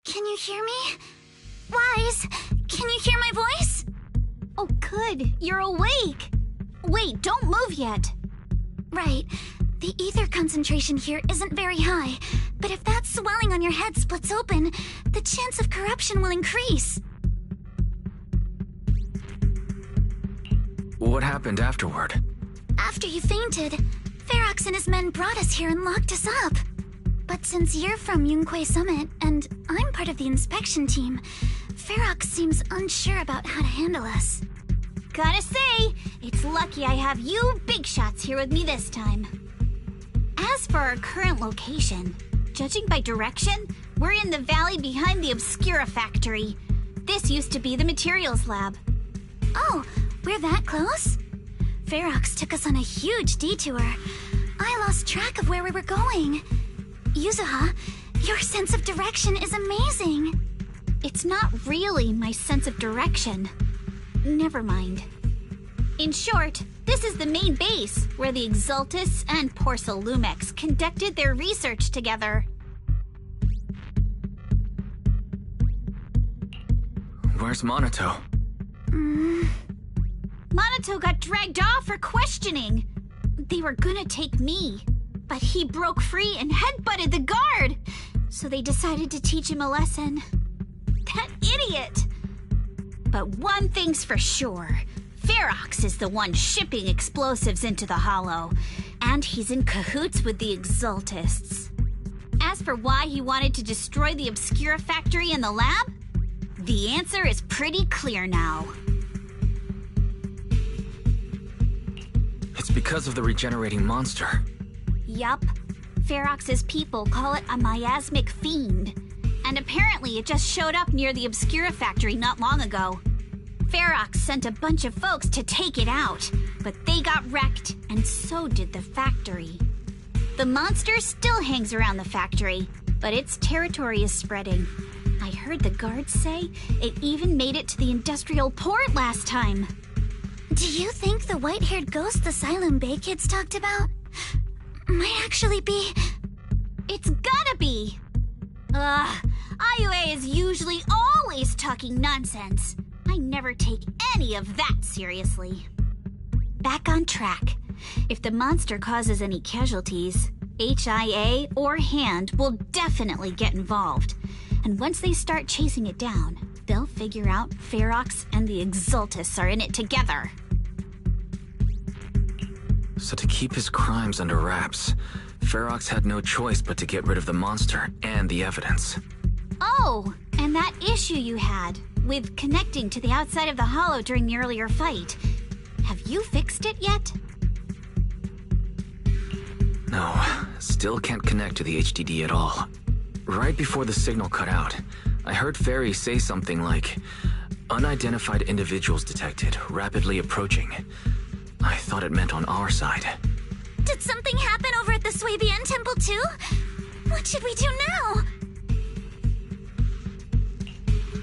Can you hear me? Wise, can you hear my voice? Oh, good. You're awake. Wait, don't move yet. Right. The ether concentration here isn't very high, but if that swelling on your head splits open, the chance of corruption will increase. What happened afterward? After you fainted, Ferox and his men brought us here and locked us up. But since you're from Yunquay Summit, and I'm part of the inspection team, Ferox seems unsure about how to handle us. Gotta say, it's lucky I have you big shots here with me this time. As for our current location, judging by direction, we're in the valley behind the Obscura factory. This used to be the materials lab. Oh, we're that close? Ferox took us on a huge detour. I lost track of where we were going. Yuzuha, your sense of direction is amazing. It's not really my sense of direction. Never mind. In short, this is the main base where the Exaltus and Porcelumex conducted their research together. Where's Monato? Monato got dragged off for questioning. They were gonna take me, but he broke free and headbutted the guard. So they decided to teach him a lesson. That idiot! But one thing's for sure. Ferox is the one shipping explosives into the Hollow, and he's in cahoots with the Exaltists. As for why he wanted to destroy the Obscura factory and the lab, the answer is pretty clear now. It's because of the regenerating monster. Yup. Ferox's people call it a miasmic fiend. And apparently it just showed up near the Obscura factory not long ago. Ferox sent a bunch of folks to take it out, but they got wrecked, and so did the factory. The monster still hangs around the factory, but its territory is spreading. I heard the guards say it even made it to the industrial port last time. Do you think the white-haired ghost the Siloam Bay kids talked about might actually be... It's gotta be! IUA is usually always talking nonsense. I never take any of that seriously. Back on track. If the monster causes any casualties, HIA or HAND will definitely get involved. And once they start chasing it down, they'll figure out Ferox and the Exultus are in it together. So to keep his crimes under wraps, Ferox had no choice but to get rid of the monster and the evidence. Oh, and that issue you had with connecting to the outside of the hollow during the earlier fight. Have you fixed it yet? No, still can't connect to the HDD at all. Right before the signal cut out, I heard Fairy say something like, "Unidentified individuals detected, rapidly approaching." I thought it meant on our side. Did something happen over at the Swabian Temple too? What should we do now?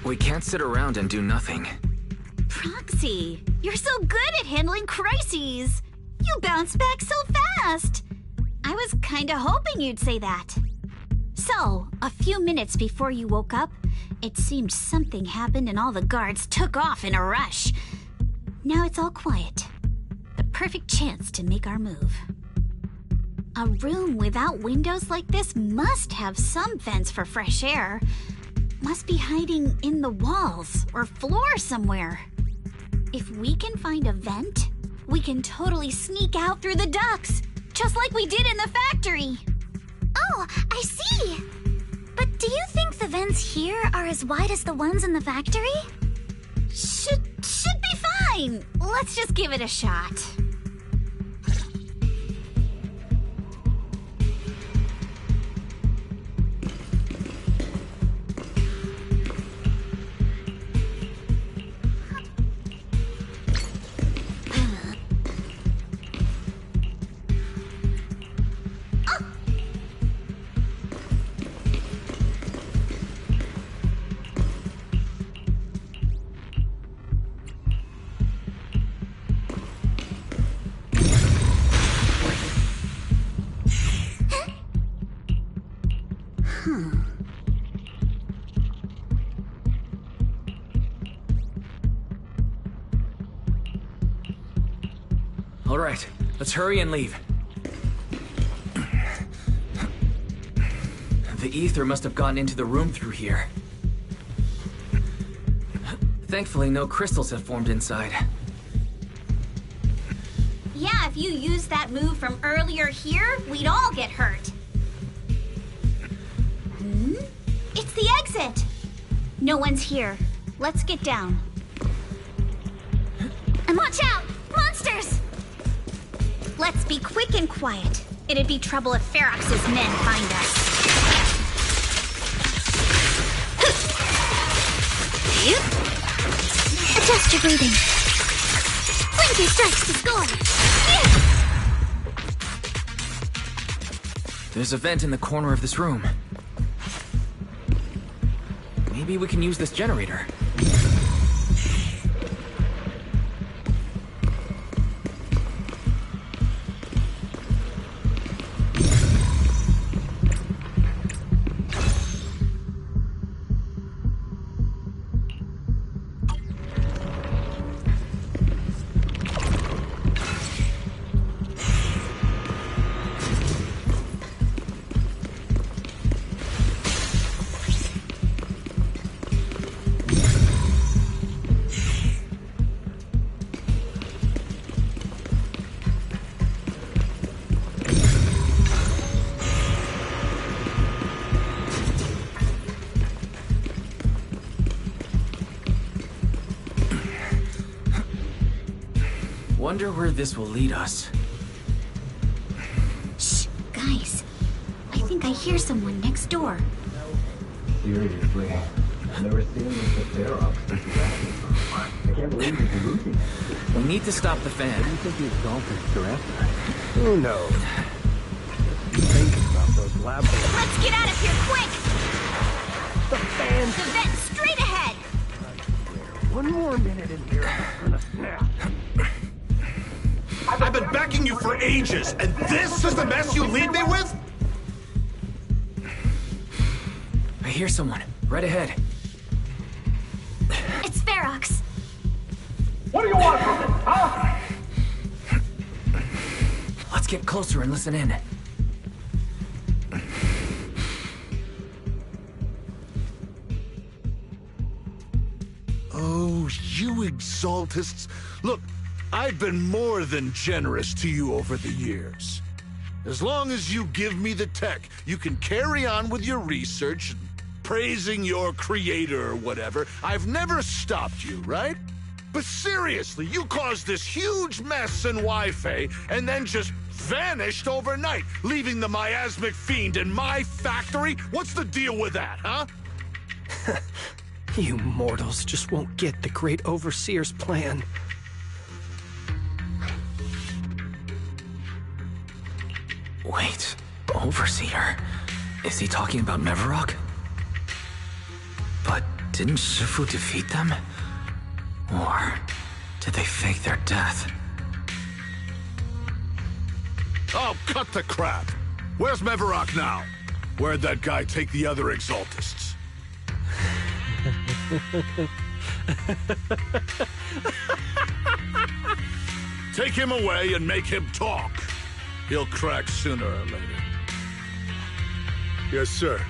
We can't sit around and do nothing. Proxy, you're so good at handling crises. You bounce back so fast. I was kinda hoping you'd say that. So, a few minutes before you woke up, it seemed something happened and all the guards took off in a rush. Now it's all quiet. The perfect chance to make our move. A room without windows like this must have some vents for fresh air. Must be hiding in the walls or floor somewhere. If we can find a vent, we can totally sneak out through the ducts, just like we did in the factory. Oh, I see! But do you think the vents here are as wide as the ones in the factory? Should be fine. Let's just give it a shot. All right, let's hurry and leave. The ether must have gotten into the room through here. Thankfully, no crystals have formed inside. Yeah, if you used that move from earlier here, we'd all get hurt. It's the exit! No one's here. Let's get down. And watch out! Monsters! Let's be quick and quiet. It'd be trouble if Ferox's men find us. Adjust your breathing. Blinky strikes to score. There's a vent in the corner of this room. Maybe we can use this generator. Wonder where this will lead us. Shh, guys. I think I hear someone next door. Seriously, I've never seen Mr. Ferox since he's acting. I can't believe he's losing it. We need to stop the fan. What do you think the Exalters are after? Who knows? Think about those lab. Let's get out of here quick! The fan! The One more minute in here, I'm gonna snap. I've been backing you for ages, and this is the mess you leave me with? I hear someone. Right ahead. It's Ferox. What do you want from me, huh? Let's get closer and listen in. Oh, you exaltists. Look, I've been more than generous to you over the years. As long as you give me the tech, you can carry on with your research, praising your creator or whatever. I've never stopped you, right? But seriously, you caused this huge mess in Wi-Fi and then just vanished overnight, leaving the miasmic fiend in my factory? What's the deal with that, huh? You mortals just won't get the Great Overseer's plan. Wait, Overseer? Is he talking about Nevarok? But didn't Shifu defeat them? Or did they fake their death? Oh, cut the crap! Where's Nevarok now? Where'd that guy take the other exaltists? Take him away and make him talk. He'll crack sooner or later. Yes, sir.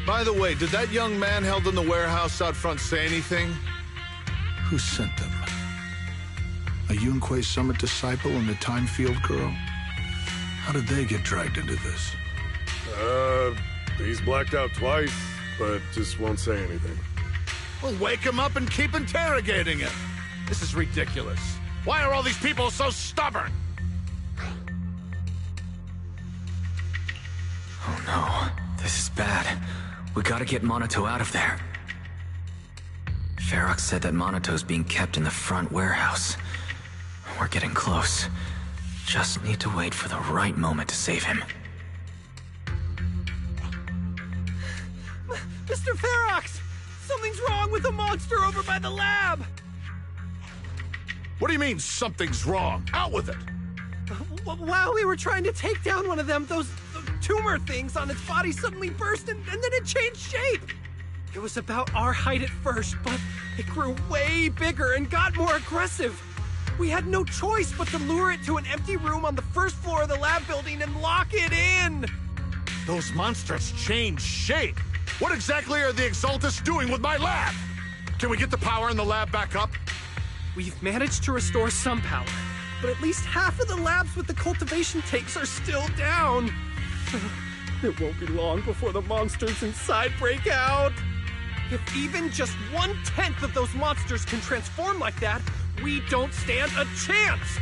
By the way, did that young man held in the warehouse out front say anything? Who sent them? A Yunque Summit disciple and a Time Field girl? How did they get dragged into this? He's blacked out twice, but just won't say anything. Well, wake him up and keep interrogating him. This is ridiculous. Why are all these people so stubborn? Oh no, this is bad. We gotta get Monato out of there. Ferox said that Monato's being kept in the front warehouse. We're getting close. Just need to wait for the right moment to save him. Mr. Ferox! Something's wrong with the monster over by the lab! What do you mean, something's wrong? Out with it! While we were trying to take down one of them, those tumor things on its body suddenly burst and then it changed shape. It was about our height at first, but it grew way bigger and got more aggressive. We had no choice but to lure it to an empty room on the first floor of the lab building and lock it in. Those monsters changed shape. What exactly are the Exaltists doing with my lab? Can we get the power in the lab back up? We've managed to restore some power, but at least half of the labs with the cultivation tanks are still down. It won't be long before the monsters inside break out. If even just 1/10 of those monsters can transform like that, we don't stand a chance.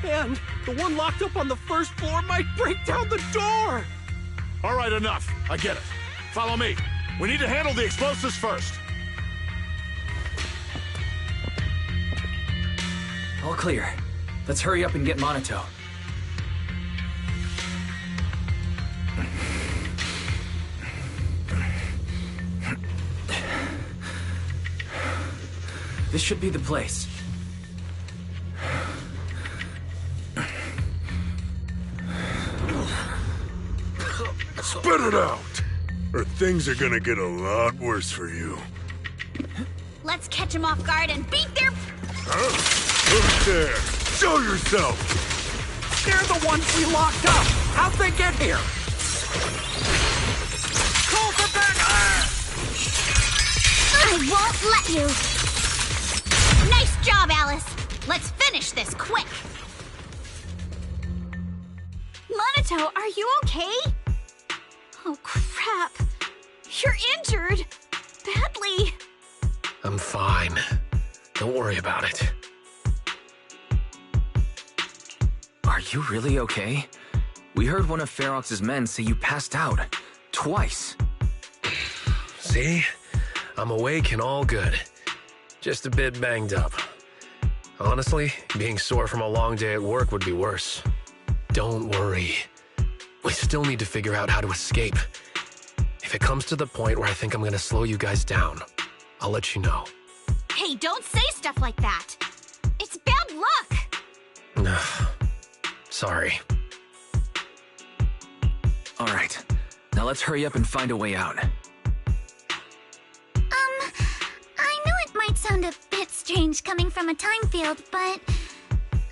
And the one locked up on the first floor might break down the door. All right, enough. I get it. Follow me. We need to handle the explosives first. All clear. Let's hurry up and get Monato. This should be the place. Spit it out! Or things are gonna get a lot worse for you. Let's catch them off guard and beat their... Huh? Who's there? Show yourself! They're the ones we locked up! How'd they get here? Call for backup! I won't let you! Nice job, Alice! Let's finish this quick! Monato, are you okay? Oh, crap. You're injured. Badly. I'm fine. Don't worry about it. Are you really okay? We heard one of Ferox's men say you passed out. Twice. See? I'm awake and all good. Just a bit banged up. Honestly, being sore from a long day at work would be worse. Don't worry. We still need to figure out how to escape. If it comes to the point where I think I'm gonna slow you guys down, I'll let you know. Hey, don't say stuff like that. It's bad luck. Sorry. All right. Now let's hurry up and find a way out. I know it might sound a bit strange coming from a time field, but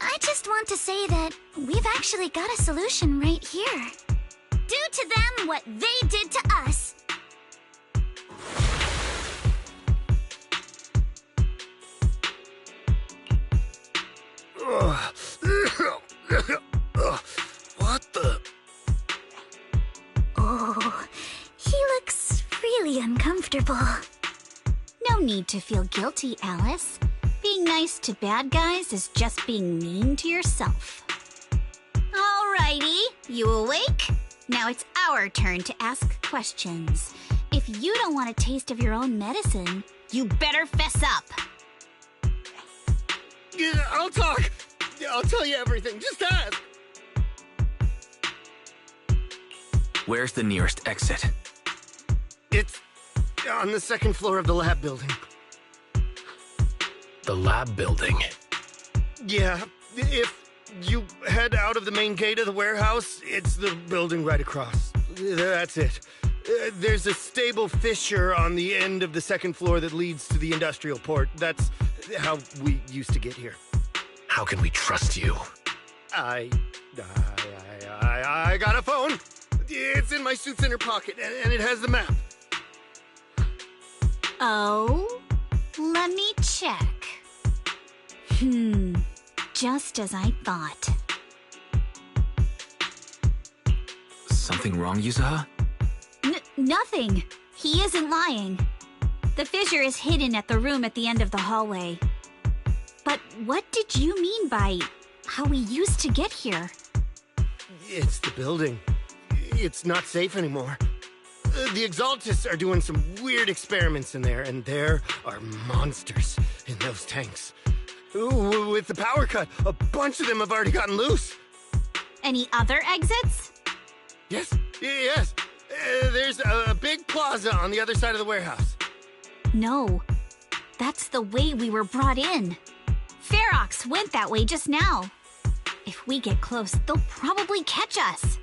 I just want to say that we've actually got a solution right here. Do to them what they did to us. What the? Oh, he looks really uncomfortable. No need to feel guilty, Alice. Being nice to bad guys is just being mean to yourself. Alrighty, you awake? Now it's our turn to ask questions. If you don't want a taste of your own medicine, you better fess up. Yeah, I'll talk. I'll tell you everything. Just ask. Where's the nearest exit? It's on the second floor of the lab building. The lab building? Yeah, if you head out of the main gate of the warehouse, it's the building right across. That's it. There's a stable fissure on the end of the second floor that leads to the industrial port. That's how we used to get here. How can we trust you? I got a phone. It's in my suit's inner pocket, and it has the map. Oh, let me check. Just as I thought. Something wrong, Yuzaha? Nothing. He isn't lying. The fissure is hidden at the room at the end of the hallway. But what did you mean by how we used to get here? It's the building. It's not safe anymore. The Exaltists are doing some weird experiments in there, and there are monsters in those tanks. Ooh, with the power cut, a bunch of them have already gotten loose. Any other exits? Yes. There's a big plaza on the other side of the warehouse. No, that's the way we were brought in. Ferox went that way just now. If we get close, they'll probably catch us.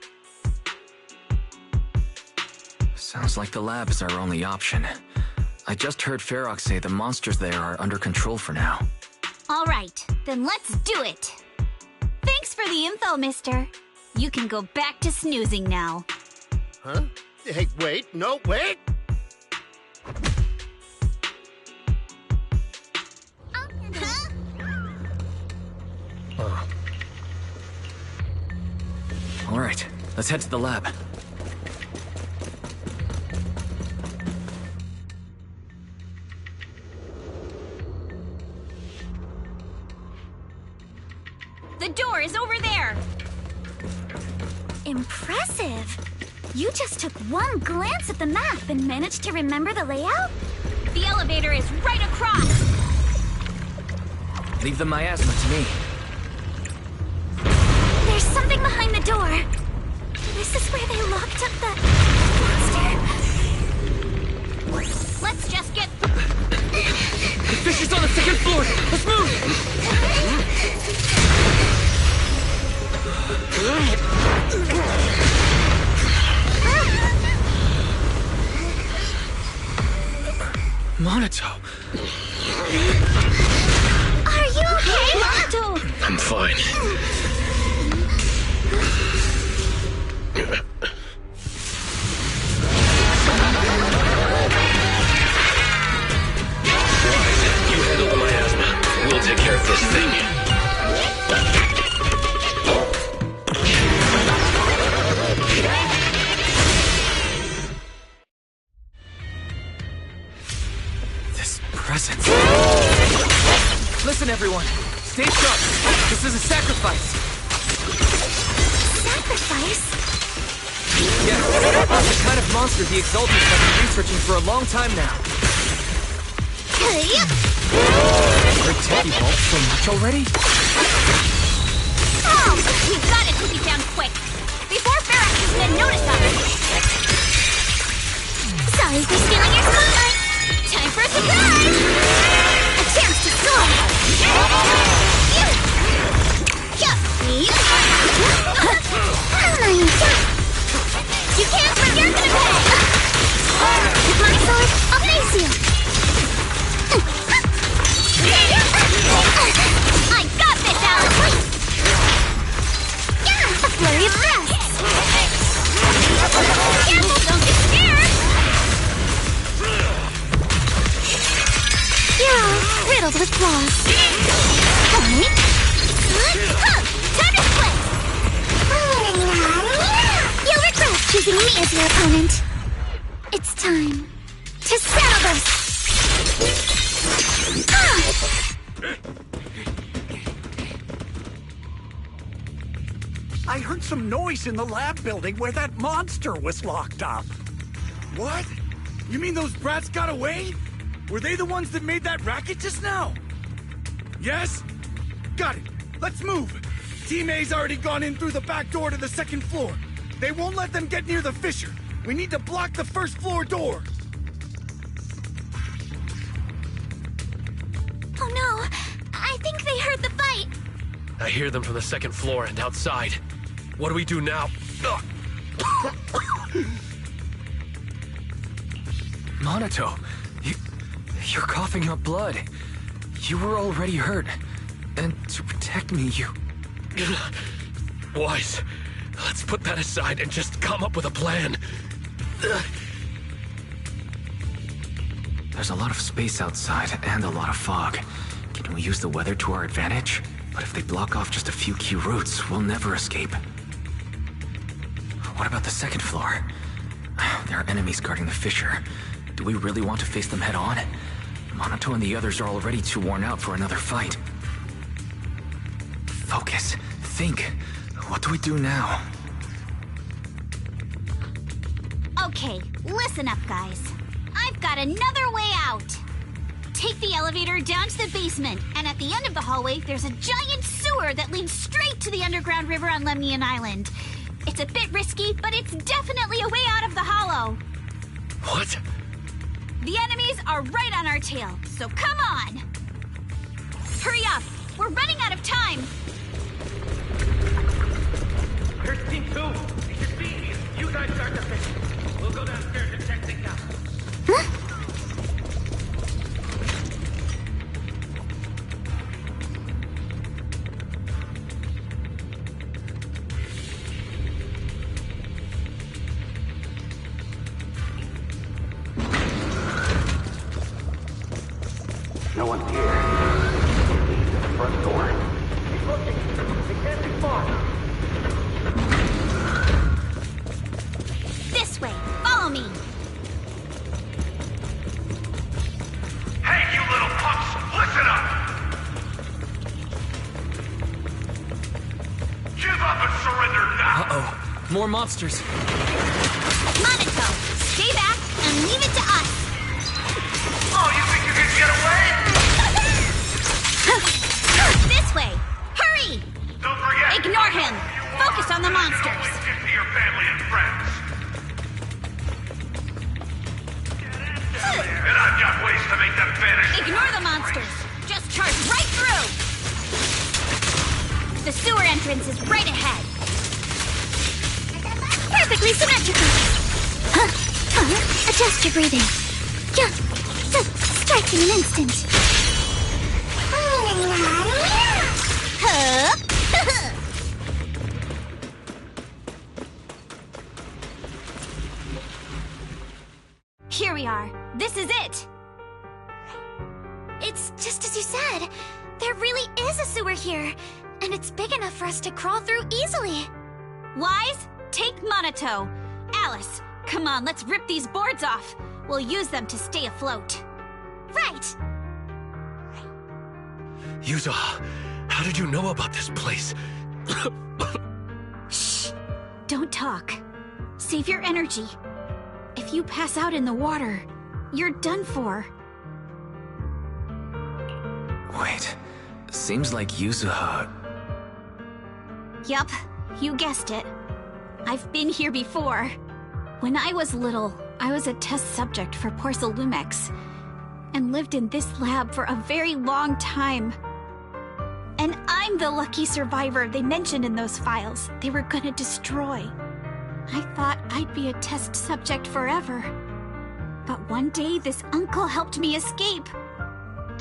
Sounds like the lab is our only option. I just heard Ferox say the monsters there are under control for now. All right, then let's do it. Thanks for the info, mister. You can go back to snoozing now. Huh? Hey, wait. No, wait! All right, let's head to the lab. The door is over there. Impressive. You just took one glance at the map and managed to remember the layout? The elevator is right across. Leave the miasma to me. There's something behind the door. This is where they locked up the monster. Let's just get... The fisher's on the second floor! Let's move! Monato! Are you okay, Monato? I'm fine. You handle the miasma. We'll take care of this thing. This presence. Listen, everyone. Stay sharp. This is a sacrifice. Sacrifice? Yes. The kind of monster the Exaltists have been researching for a long time now. Heard Teddy Vault so much already? Oh, we've got to take it down quick. Before Ferox's men notice us. Sorry for stealing your spotlight. Time for a surprise! You can't, but you're gonna pay! With my sword, I'll face you! I got this, Alice! A flurry of thrusts! Careful, don't get scared! You're all riddled with flaws. Point. Time to split! You'll regret choosing me as your opponent. It's time to settle this! I heard some noise in the lab building where that monster was locked up. What? You mean those brats got away? Were they the ones that made that racket just now? Yes? Got it. Let's move. Team A's already gone in through the back door to the second floor. They won't let them get near the fissure. We need to block the first floor door. Oh no, I think they heard the fight. I hear them from the second floor and outside. What do we do now? Monato, you're coughing up blood. You were already hurt. And to protect me, you... Wise, let's put that aside and just come up with a plan. There's a lot of space outside and a lot of fog. Can we use the weather to our advantage? But if they block off just a few key routes, we'll never escape. What about the second floor? There are enemies guarding the fissure. Do we really want to face them head on? Monato and the others are already too worn out for another fight. Focus. Think. What do we do now? Okay, listen up, guys. I've got another way out. Take the elevator down to the basement, and at the end of the hallway, there's a giant sewer that leads straight to the underground river on Lemnian Island. It's a bit risky, but it's definitely a way out of the hollow. What? The enemies are right on our tail, so come on! Hurry up! We're running out of time! Here's Team 2. It should be here. You guys start the fishing. We'll go downstairs and check things out. No one's here. Lead to the front door. Keep looking. They can't be far. This way! Follow me! Hey, you little punks! Listen up! Give up and surrender now! Uh-oh. More monsters. Monaco, stay back and leave it to us! Oh, you think you can get away? This way! Hurry! Don't forget! Ignore him! Focus on the monsters! Get to your family and friends. And I've got ways to make them vanish. Ignore the monsters! Just charge right through! The sewer entrance is right ahead! Perfectly symmetrical! Adjust your breathing. Strike in an instant. Here we are. This is it. It's just as you said. There really is a sewer here, and it's big enough for us to crawl through easily. Wise, take Monato. Alice, come on, let's rip these boards off. We'll use them to stay afloat. Right. Yuza, how did you know about this place? Shh. Don't talk. Save your energy. If you pass out in the water, you're done for. Wait. Seems like Yuzuha... Yup, you guessed it. I've been here before. When I was little, I was a test subject for Porcelumex, and lived in this lab for a very long time. And I'm the lucky survivor they mentioned in those files they were gonna destroy. I thought I'd be a test subject forever. But one day, this uncle helped me escape.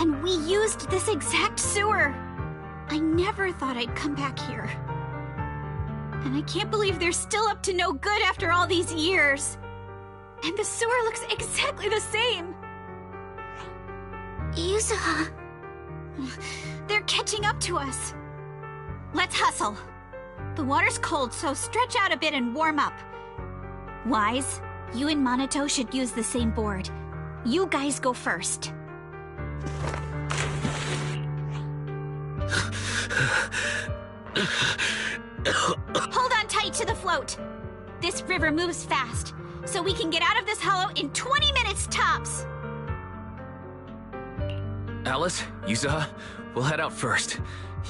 And we used this exact sewer. I never thought I'd come back here. And I can't believe they're still up to no good after all these years. And the sewer looks exactly the same. Yuzuha. They're catching up to us. Let's hustle. The water's cold, so stretch out a bit and warm up. Wise, you and Minato should use the same board. You guys go first. Hold on tight to the float. This river moves fast, so we can get out of this hollow in 20 minutes tops. Alice, Yuzuha, we'll head out first.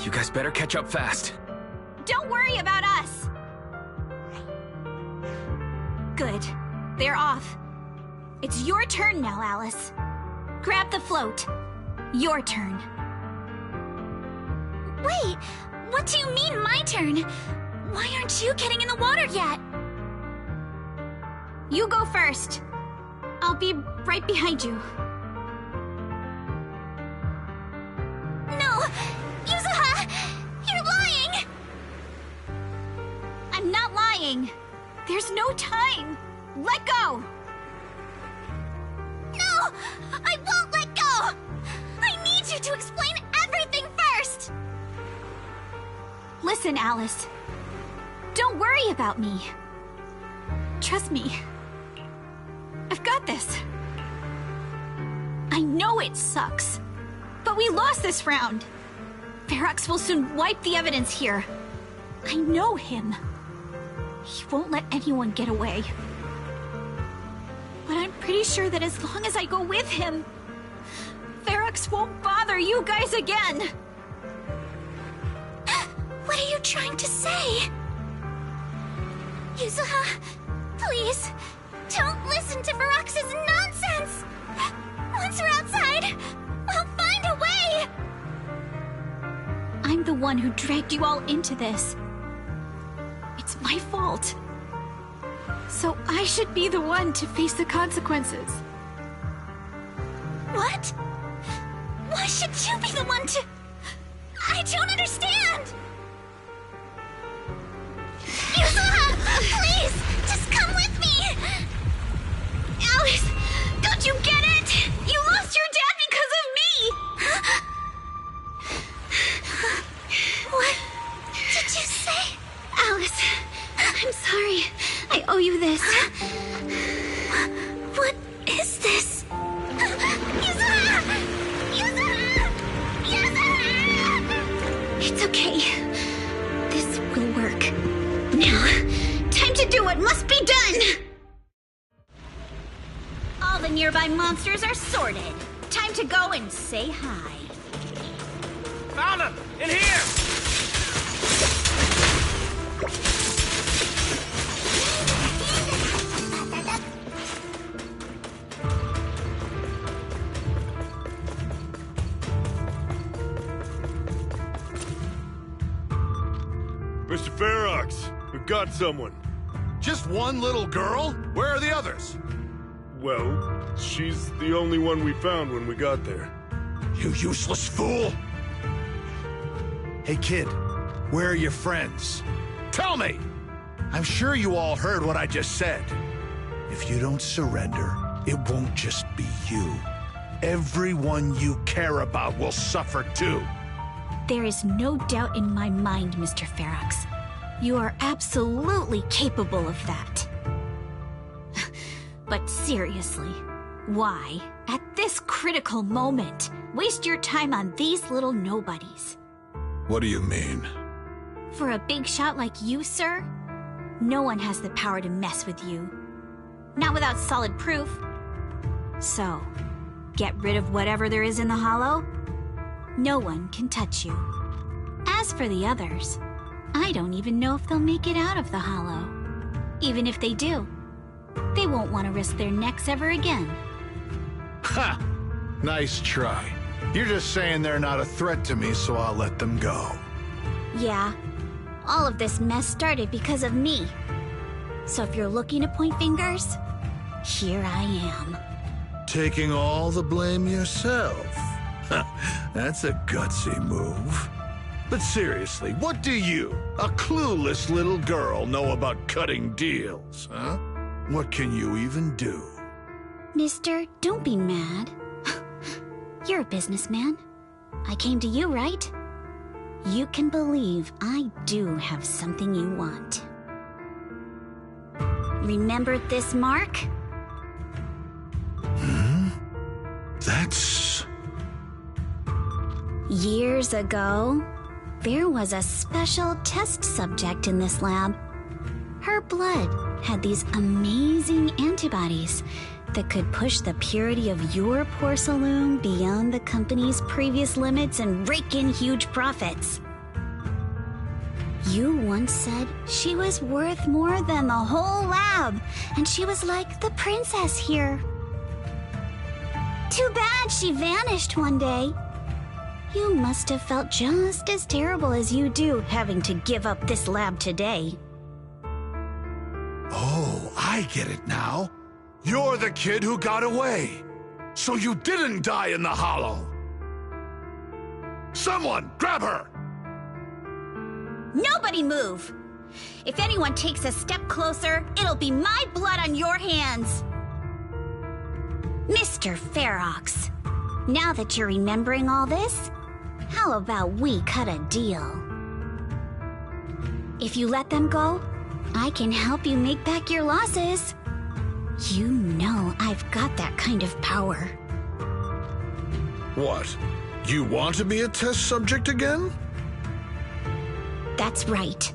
You guys better catch up fast. Don't worry about us. Good. They're off. It's your turn now, Alice. Grab the float. Your turn. Wait, what do you mean, my turn? Why aren't you getting in the water yet? You go first. I'll be right behind you. No! Yuzuha! You're lying! I'm not lying. There's no time. Let go! No! I won't let go! I need you to explain everything first! Listen, Alice. Don't worry about me. Trust me. I've got this. I know it sucks, but we lost this round. Ferox will soon wipe the evidence here. I know him. He won't let anyone get away. But I'm pretty sure that as long as I go with him, Ferox won't bother you guys again. What are you trying to say? Yuzuha, please, don't listen to Ferox's nonsense! Once we're outside, we'll find a way! I'm the one who dragged you all into this. It's my fault. So I should be the one to face the consequences. What? Why should you be the one to... I don't understand! Yuzuha, please, just come with me! Alice, don't you get it? You lost your dad because of me! What did you say? Alice, I'm sorry. I owe you this. What is this? Yuzuha! Yuzuha! Yuzuha! It's okay. This will work. Now, time to do what must be done! All the nearby monsters are sorted. Time to go and say hi. Found him! In here! Mr. Ferox, we've got someone. Just one little girl? Where are the others? Well, she's the only one we found when we got there. You useless fool! Hey, kid, where are your friends? Tell me! I'm sure you all heard what I just said. If you don't surrender, it won't just be you. Everyone you care about will suffer too. There is no doubt in my mind, Mr. Ferox. You are absolutely capable of that. But seriously, why, at this critical moment, waste your time on these little nobodies? What do you mean? For a big shot like you, sir, no one has the power to mess with you. Not without solid proof. So, get rid of whatever there is in the hollow. No one can touch you. As for the others, I don't even know if they'll make it out of the hollow. Even if they do, they won't want to risk their necks ever again. Ha! Nice try. You're just saying they're not a threat to me, so I'll let them go. Yeah, all of this mess started because of me. So if you're looking to point fingers, here I am. Taking all the blame yourself. That's a gutsy move. But seriously, what do you, a clueless little girl, know about cutting deals, huh? What can you even do? Mister, don't be mad. You're a businessman. I came to you, right? You can believe I do have something you want. Remember this mark? That's... Years ago, there was a special test subject in this lab. Her blood had these amazing antibodies that could push the purity of your porcelain beyond the company's previous limits and rake in huge profits. You once said she was worth more than the whole lab, and she was like the princess here. Too bad she vanished one day. You must have felt just as terrible as you do having to give up this lab today. Oh, I get it now. You're the kid who got away. So you didn't die in the hollow. Someone, grab her! Nobody move! If anyone takes a step closer, it'll be my blood on your hands! Mr. Ferox, now that you're remembering all this, how about we cut a deal? If you let them go, I can help you make back your losses. You know I've got that kind of power. What? You want to be a test subject again? That's right.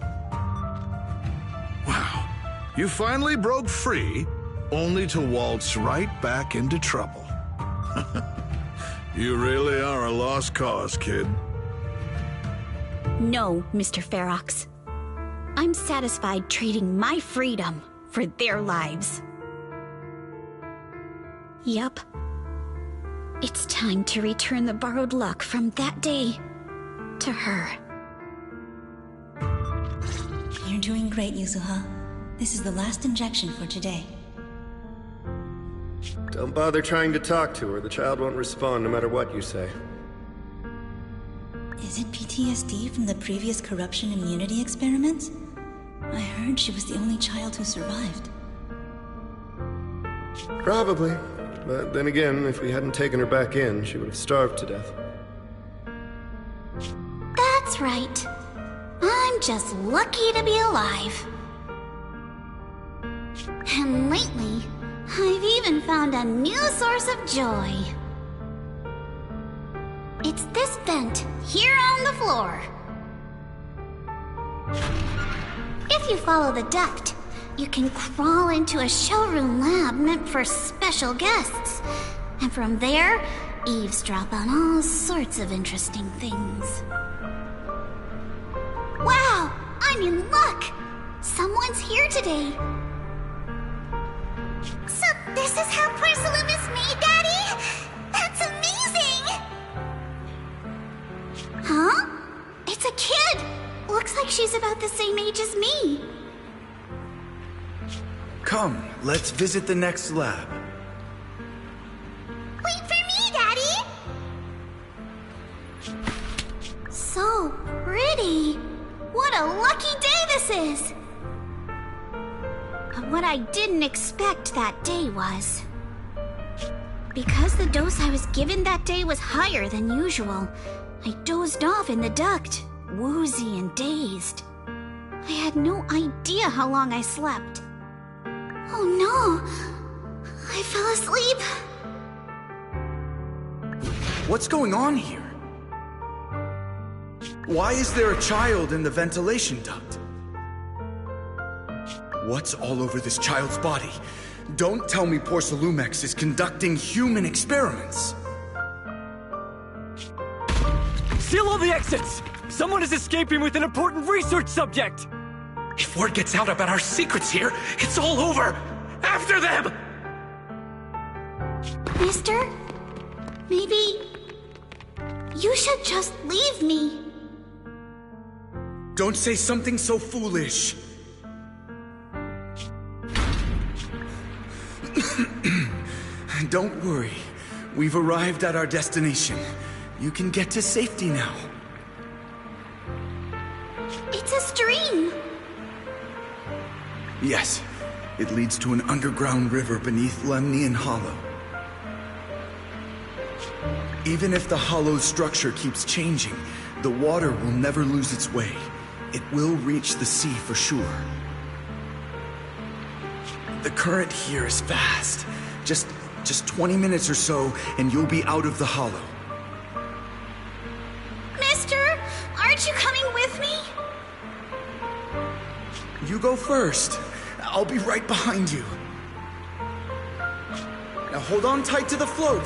Wow. You finally broke free, only to waltz right back into trouble. You really are a lost cause, kid. No, Mr. Ferox. I'm satisfied trading my freedom for their lives. Yup. It's time to return the borrowed luck from that day to her. You're doing great, Yuzuha. This is the last injection for today. Don't bother trying to talk to her. The child won't respond no matter what you say. Is it PTSD from the previous corruption immunity experiments? I heard she was the only child who survived. Probably. But then again, if we hadn't taken her back in, she would have starved to death. That's right. I'm just lucky to be alive. And lately, I've even found a new source of joy. It's this vent here on the floor. If you follow the duct, you can crawl into a showroom lab meant for special guests. And from there, eavesdrop on all sorts of interesting things. Wow! I'm in luck! Someone's here today. So this is how porcelain is made, Daddy? That's amazing! Huh? It's a kid! Looks like she's about the same age as me. Come, let's visit the next lab. Wait for me, Daddy! So pretty. What a lucky day this is! But what I didn't expect that day was... because the dose I was given that day was higher than usual, I dozed off in the duct, woozy and dazed. I had no idea how long I slept. Oh no! I fell asleep. What's going on here? Why is there a child in the ventilation duct? What's all over this child's body? Don't tell me Porcelumex is conducting human experiments. Seal all the exits! Someone is escaping with an important research subject! If word gets out about our secrets here, it's all over! After them! Mister? Maybe... you should just leave me. Don't say something so foolish. Don't worry. We've arrived at our destination. You can get to safety now. It's a stream! Yes, it leads to an underground river beneath Lemnian Hollow. Even if the hollow's structure keeps changing, the water will never lose its way. It will reach the sea for sure. The current here is fast. Just 20 minutes or so, and you'll be out of the hollow. Mister, aren't you coming with me? You go first. I'll be right behind you. Now hold on tight to the float.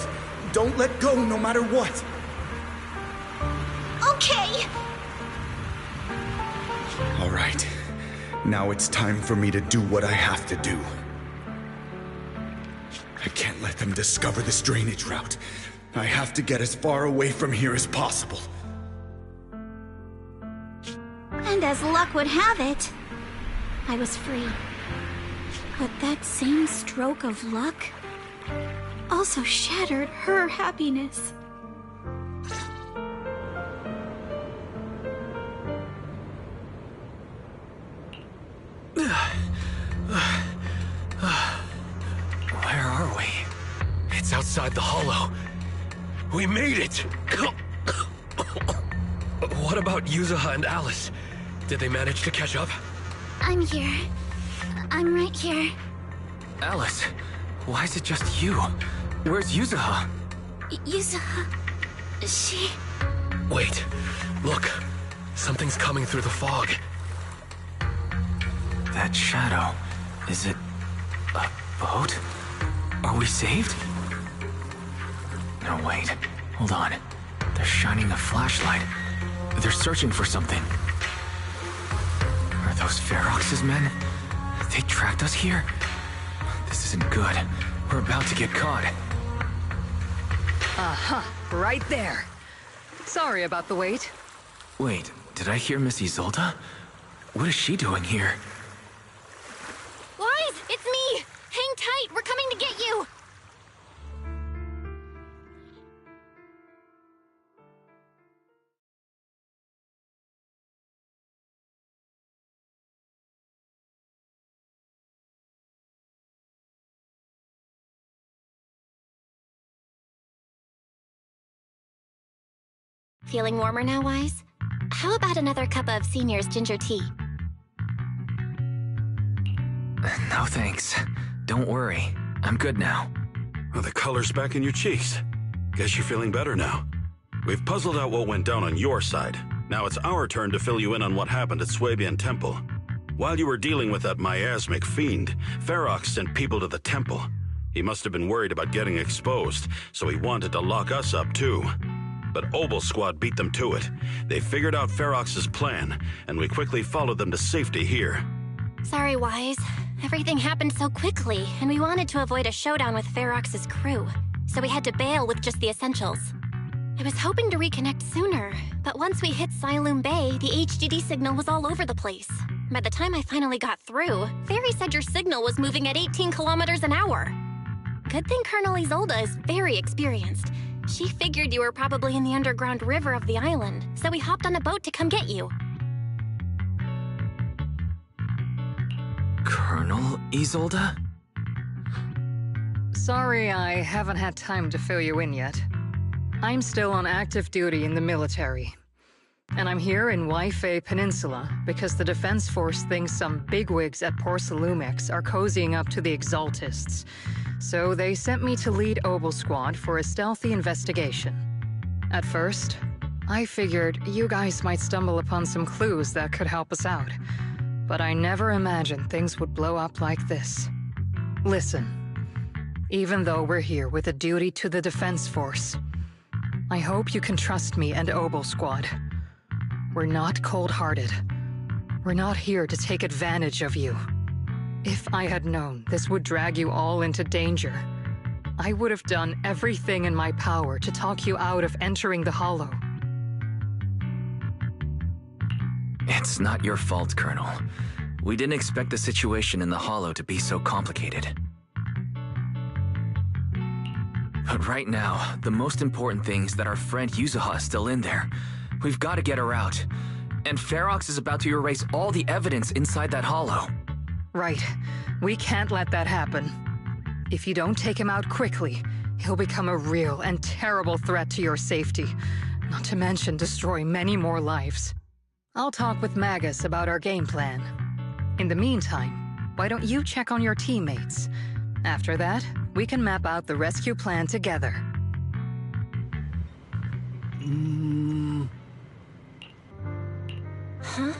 Don't let go no matter what. Okay. All right. Now it's time for me to do what I have to do. I can't let them discover this drainage route. I have to get as far away from here as possible. And as luck would have it, I was free. But that same stroke of luck also shattered her happiness. Where are we? It's outside the hollow. We made it! What about Yuzuha and Alice? Did they manage to catch up? I'm here. I'm right here. Alice, why is it just you? Where's Yuzuha? Yuzuha... she... Wait, look. Something's coming through the fog. That shadow, is it a boat? Are we saved? No, wait. Hold on. They're shining a flashlight. They're searching for something. Are those Ferox's men? They tracked us here? This isn't good. We're about to get caught. Aha, right there. Sorry about the wait. Wait, did I hear Miss Isolde? What is she doing here? Wise, it's me! Hang tight, we're coming to get you! Feeling warmer now, Wise? How about another cup of Senior's ginger tea? No thanks. Don't worry. I'm good now. Well, the color's back in your cheeks. Guess you're feeling better now. We've puzzled out what went down on your side. Now it's our turn to fill you in on what happened at Swabian Temple. While you were dealing with that miasmic fiend, Ferox sent people to the temple. He must have been worried about getting exposed, so he wanted to lock us up too. But Obel Squad beat them to it. They figured out Ferox's plan, and we quickly followed them to safety here. Sorry, Wise. Everything happened so quickly, and we wanted to avoid a showdown with Ferox's crew, so we had to bail with just the essentials. I was hoping to reconnect sooner, but once we hit Siloam Bay, the HDD signal was all over the place. By the time I finally got through, Fairy said your signal was moving at 18 kilometers an hour. Good thing Colonel Isolde is very experienced. She figured you were probably in the underground river of the island, so we hopped on a boat to come get you. Colonel Isolde? Sorry I haven't had time to fill you in yet. I'm still on active duty in the military. And I'm here in Waifei Peninsula because the Defense Force thinks some bigwigs at Porcelumex are cozying up to the Exaltists. So they sent me to lead Obel Squad for a stealthy investigation. At first, I figured you guys might stumble upon some clues that could help us out. But I never imagined things would blow up like this. Listen, even though we're here with a duty to the Defense Force, I hope you can trust me and Obel Squad. We're not cold-hearted. We're not here to take advantage of you. If I had known this would drag you all into danger, I would have done everything in my power to talk you out of entering the Hollow. It's not your fault, Colonel. We didn't expect the situation in the Hollow to be so complicated. But right now, the most important thing is that our friend Yuzuha is still in there. We've got to get her out. And Ferox is about to erase all the evidence inside that hollow. Right. We can't let that happen. If you don't take him out quickly, he'll become a real and terrible threat to your safety. Not to mention destroy many more lives. I'll talk with Magus about our game plan. In the meantime, why don't you check on your teammates? After that, we can map out the rescue plan together. Huh?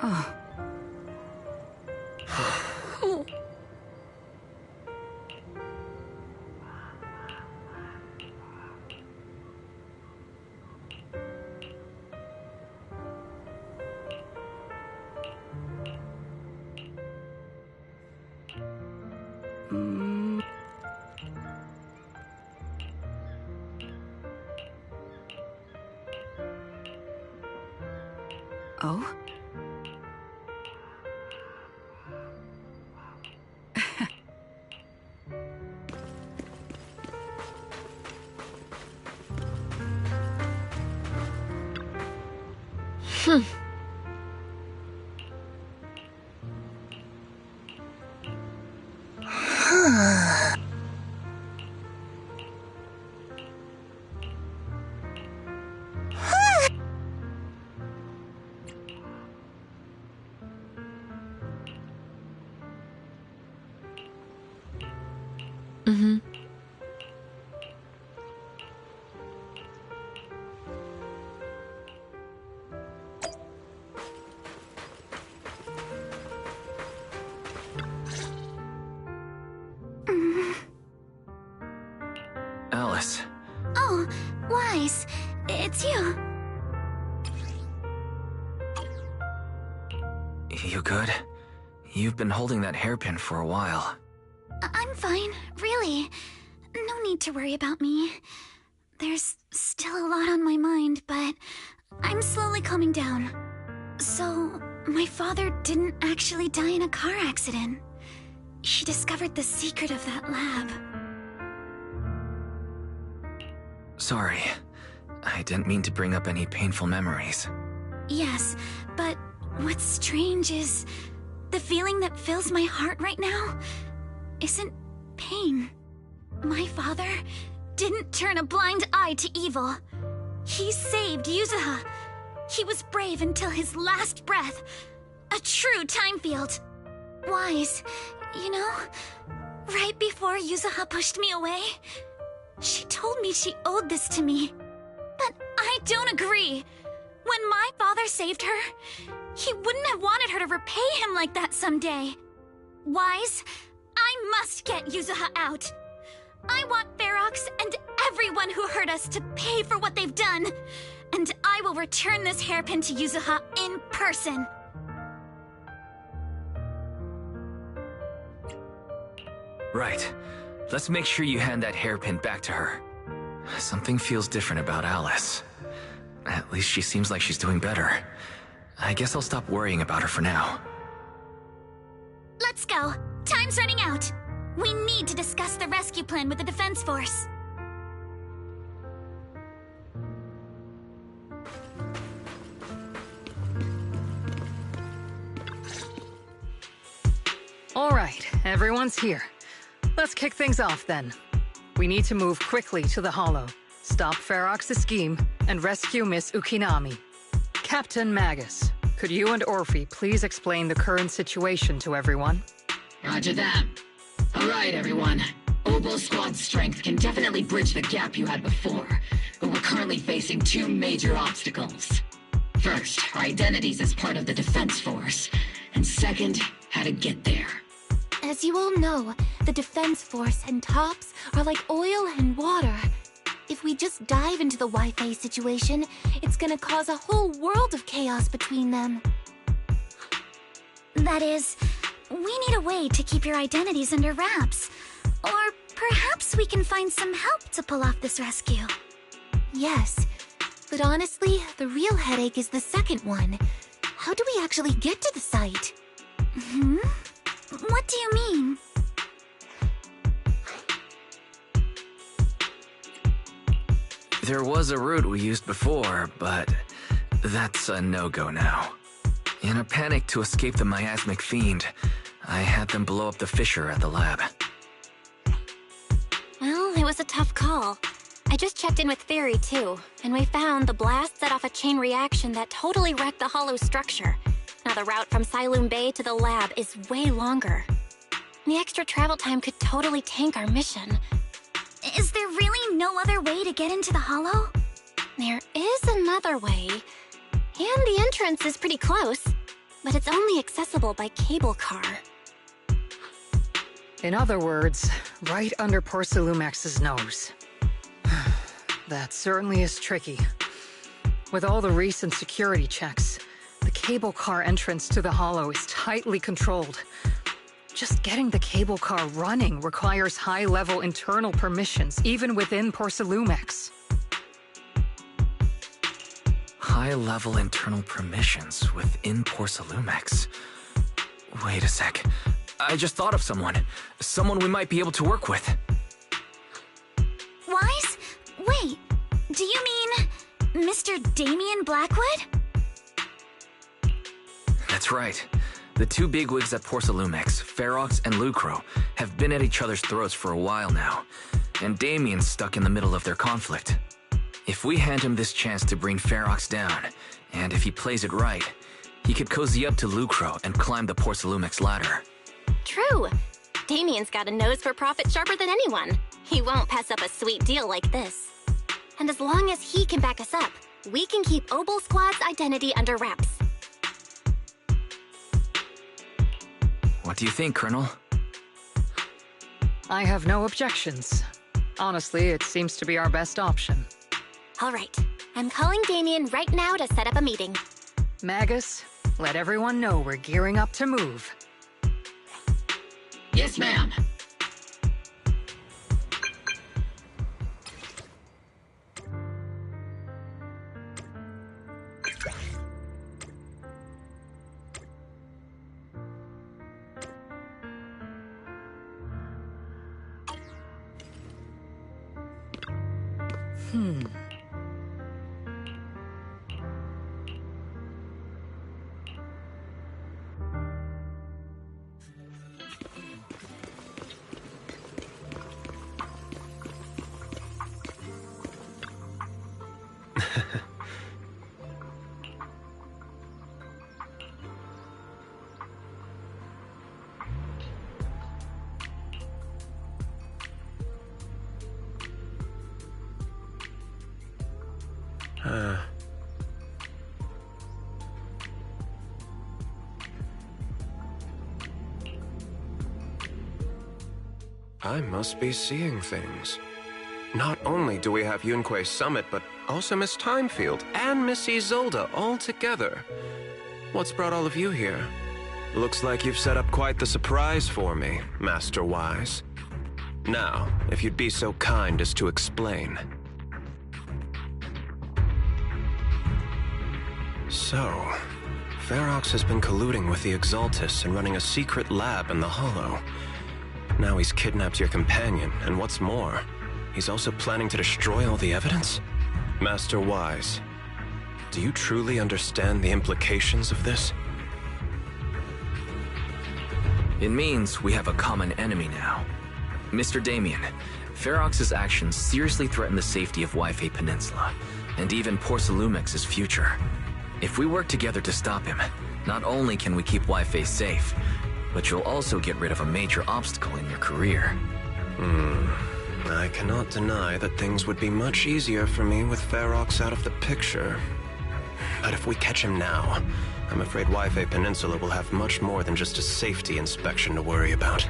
Oh. Oh? Alice. Oh, Wise. It's you. You good? You've been holding that hairpin for a while. I'm fine, really. No need to worry about me. There's still a lot on my mind, but I'm slowly calming down. So, my father didn't actually die in a car accident. He discovered the secret of that lab. Sorry. I didn't mean to bring up any painful memories. Yes, but what's strange is the feeling that fills my heart right now isn't pain. My father didn't turn a blind eye to evil. He saved Yuzuha. He was brave until his last breath. A true time field. Wise, you know, right before Yuzuha pushed me away, she told me she owed this to me. But I don't agree. When my father saved her, he wouldn't have wanted her to repay him like that someday. Wise, I must get Yuzuha out. I want Ferox and everyone who hurt us to pay for what they've done. And I will return this hairpin to Yuzuha in person. Right. Let's make sure you hand that hairpin back to her. Something feels different about Alice. At least she seems like she's doing better. I guess I'll stop worrying about her for now. Let's go. Time's running out. We need to discuss the rescue plan with the Defense Force. All right, everyone's here. Let's kick things off then. We need to move quickly to the Hollow, stop Ferox's scheme, and rescue Miss Ukinami. Captain Magus, could you and Orphe please explain the current situation to everyone? Roger that. All right, everyone. Oboe Squad's strength can definitely bridge the gap you had before, but we're currently facing two major obstacles. First, our identities as part of the defense force. And second, how to get there. As you all know, the defense force and TOPS are like oil and water. If we just dive into the Wi-Fi situation, it's gonna cause a whole world of chaos between them. That is, we need a way to keep your identities under wraps. Or perhaps we can find some help to pull off this rescue. Yes, but honestly, the real headache is the second one. How do we actually get to the site? What do you mean? There was a route we used before, but that's a no-go now. In a panic to escape the miasmic fiend, I had them blow up the fissure at the lab. Well, it was a tough call. I just checked in with Fairy too, and we found the blast set off a chain reaction that totally wrecked the hollow structure. Now the route from Siloam Bay to the lab is way longer. The extra travel time could totally tank our mission. Is there really no other way to get into the hollow? There is another way, and the entrance is pretty close, but it's only accessible by cable car. In other words, right under Porcelumex's nose. That certainly is tricky. With all the recent security checks, the cable car entrance to the hollow is tightly controlled. Just getting the cable car running requires high-level internal permissions, even within Porcelumex. High-level internal permissions within Porcelumex? Wait a sec. I just thought of someone. Someone we might be able to work with. Wise? Wait, do you mean Mr. Damien Blackwood? That's right. The two bigwigs at Porcelumex, Ferox and Lucro, have been at each other's throats for a while now, and Damien's stuck in the middle of their conflict. If we hand him this chance to bring Ferox down, and if he plays it right, he could cozy up to Lucro and climb the Porcelumex ladder. True. Damien's got a nose for profit sharper than anyone. He won't pass up a sweet deal like this. And as long as he can back us up, we can keep Obel Squad's identity under wraps. What do you think, Colonel? I have no objections. Honestly, it seems to be our best option. All right. I'm calling Damien right now to set up a meeting. Magus, let everyone know we're gearing up to move. Yes, ma'am. I must be seeing things. Not only do we have Yunque's summit, but also Miss Timefield and Miss Isolde all together. What's brought all of you here? Looks like you've set up quite the surprise for me, Master Wise. Now, if you'd be so kind as to explain. So, Ferox has been colluding with the Exaltus and running a secret lab in the Hollow. Now he's kidnapped your companion, and what's more, he's also planning to destroy all the evidence? Master Wise, do you truly understand the implications of this? It means we have a common enemy now. Mr. Damien, Ferox's actions seriously threaten the safety of Wi-Fi Peninsula, and even Porcelumex's future. If we work together to stop him, not only can we keep Wi-Fi safe, but you'll also get rid of a major obstacle in your career. I cannot deny that things would be much easier for me with Ferox out of the picture. But if we catch him now, I'm afraid Wi-Fi Peninsula will have much more than just a safety inspection to worry about.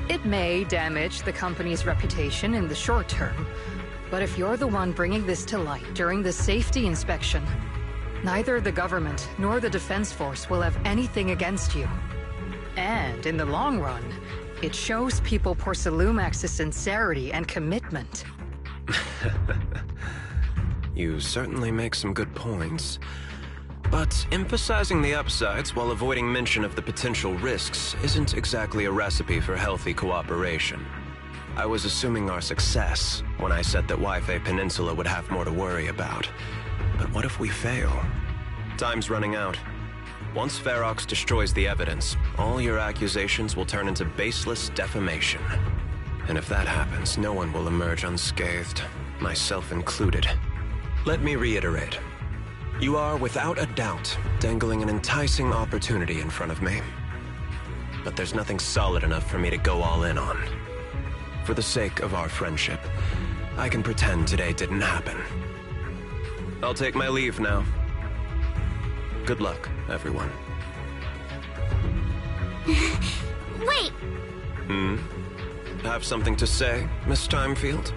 It may damage the company's reputation in the short term, but if you're the one bringing this to light during the safety inspection, neither the government nor the Defense Force will have anything against you. And in the long run, it shows people Porcelumax's sincerity and commitment. You certainly make some good points. But emphasizing the upsides while avoiding mention of the potential risks isn't exactly a recipe for healthy cooperation. I was assuming our success when I said that Wi-Fi Peninsula would have more to worry about. But what if we fail? Time's running out. Once Ferox destroys the evidence, all your accusations will turn into baseless defamation. And if that happens, no one will emerge unscathed, myself included. Let me reiterate. You are, without a doubt, dangling an enticing opportunity in front of me. But there's nothing solid enough for me to go all in on. For the sake of our friendship, I can pretend today didn't happen. I'll take my leave now. Good luck, everyone. Wait! Have something to say, Miss Timefield?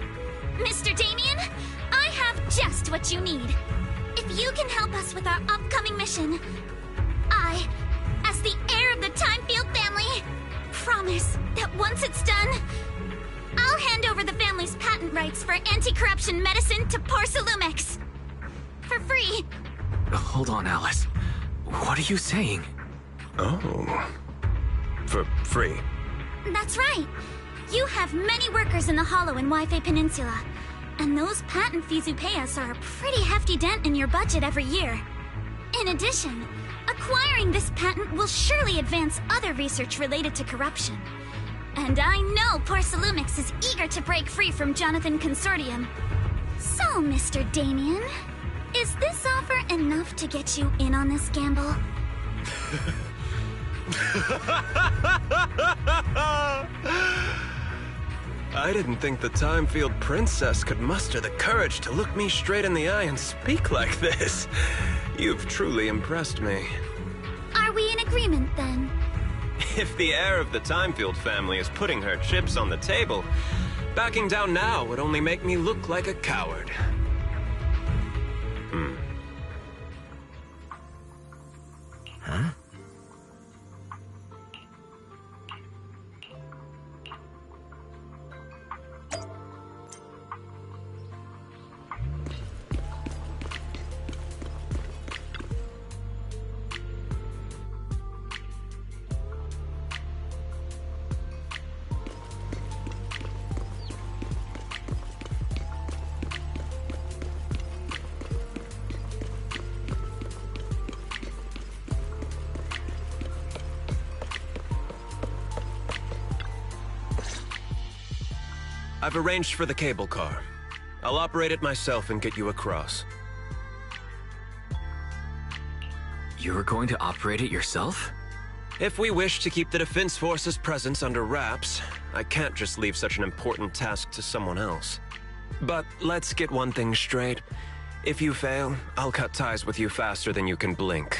Mr. Damien, I have just what you need. If you can help us with our upcoming mission, I, as the heir of the Timefield family, promise that once it's done, I'll hand over the family's patent rights for anti-corruption medicine to Porcelumex. For free. Hold on, Alice. What are you saying? Oh. For free? That's right. You have many workers in the Hollow and Wi-Fi Peninsula, and those patent fees you pay us are a pretty hefty dent in your budget every year. In addition, acquiring this patent will surely advance other research related to corruption. And I know Porcelumex is eager to break free from Jonathan Consortium. So, Mr. Damien, is this offer enough to get you in on this gamble? I didn't think the Timefield princess could muster the courage to look me straight in the eye and speak like this. You've truly impressed me. Are we in agreement, then? If the heir of the Timefield family is putting her chips on the table, backing down now would only make me look like a coward. Huh? I've arranged for the cable car. I'll operate it myself and get you across. You're going to operate it yourself? If we wish to keep the Defense Force's presence under wraps, I can't just leave such an important task to someone else. But let's get one thing straight. If you fail, I'll cut ties with you faster than you can blink.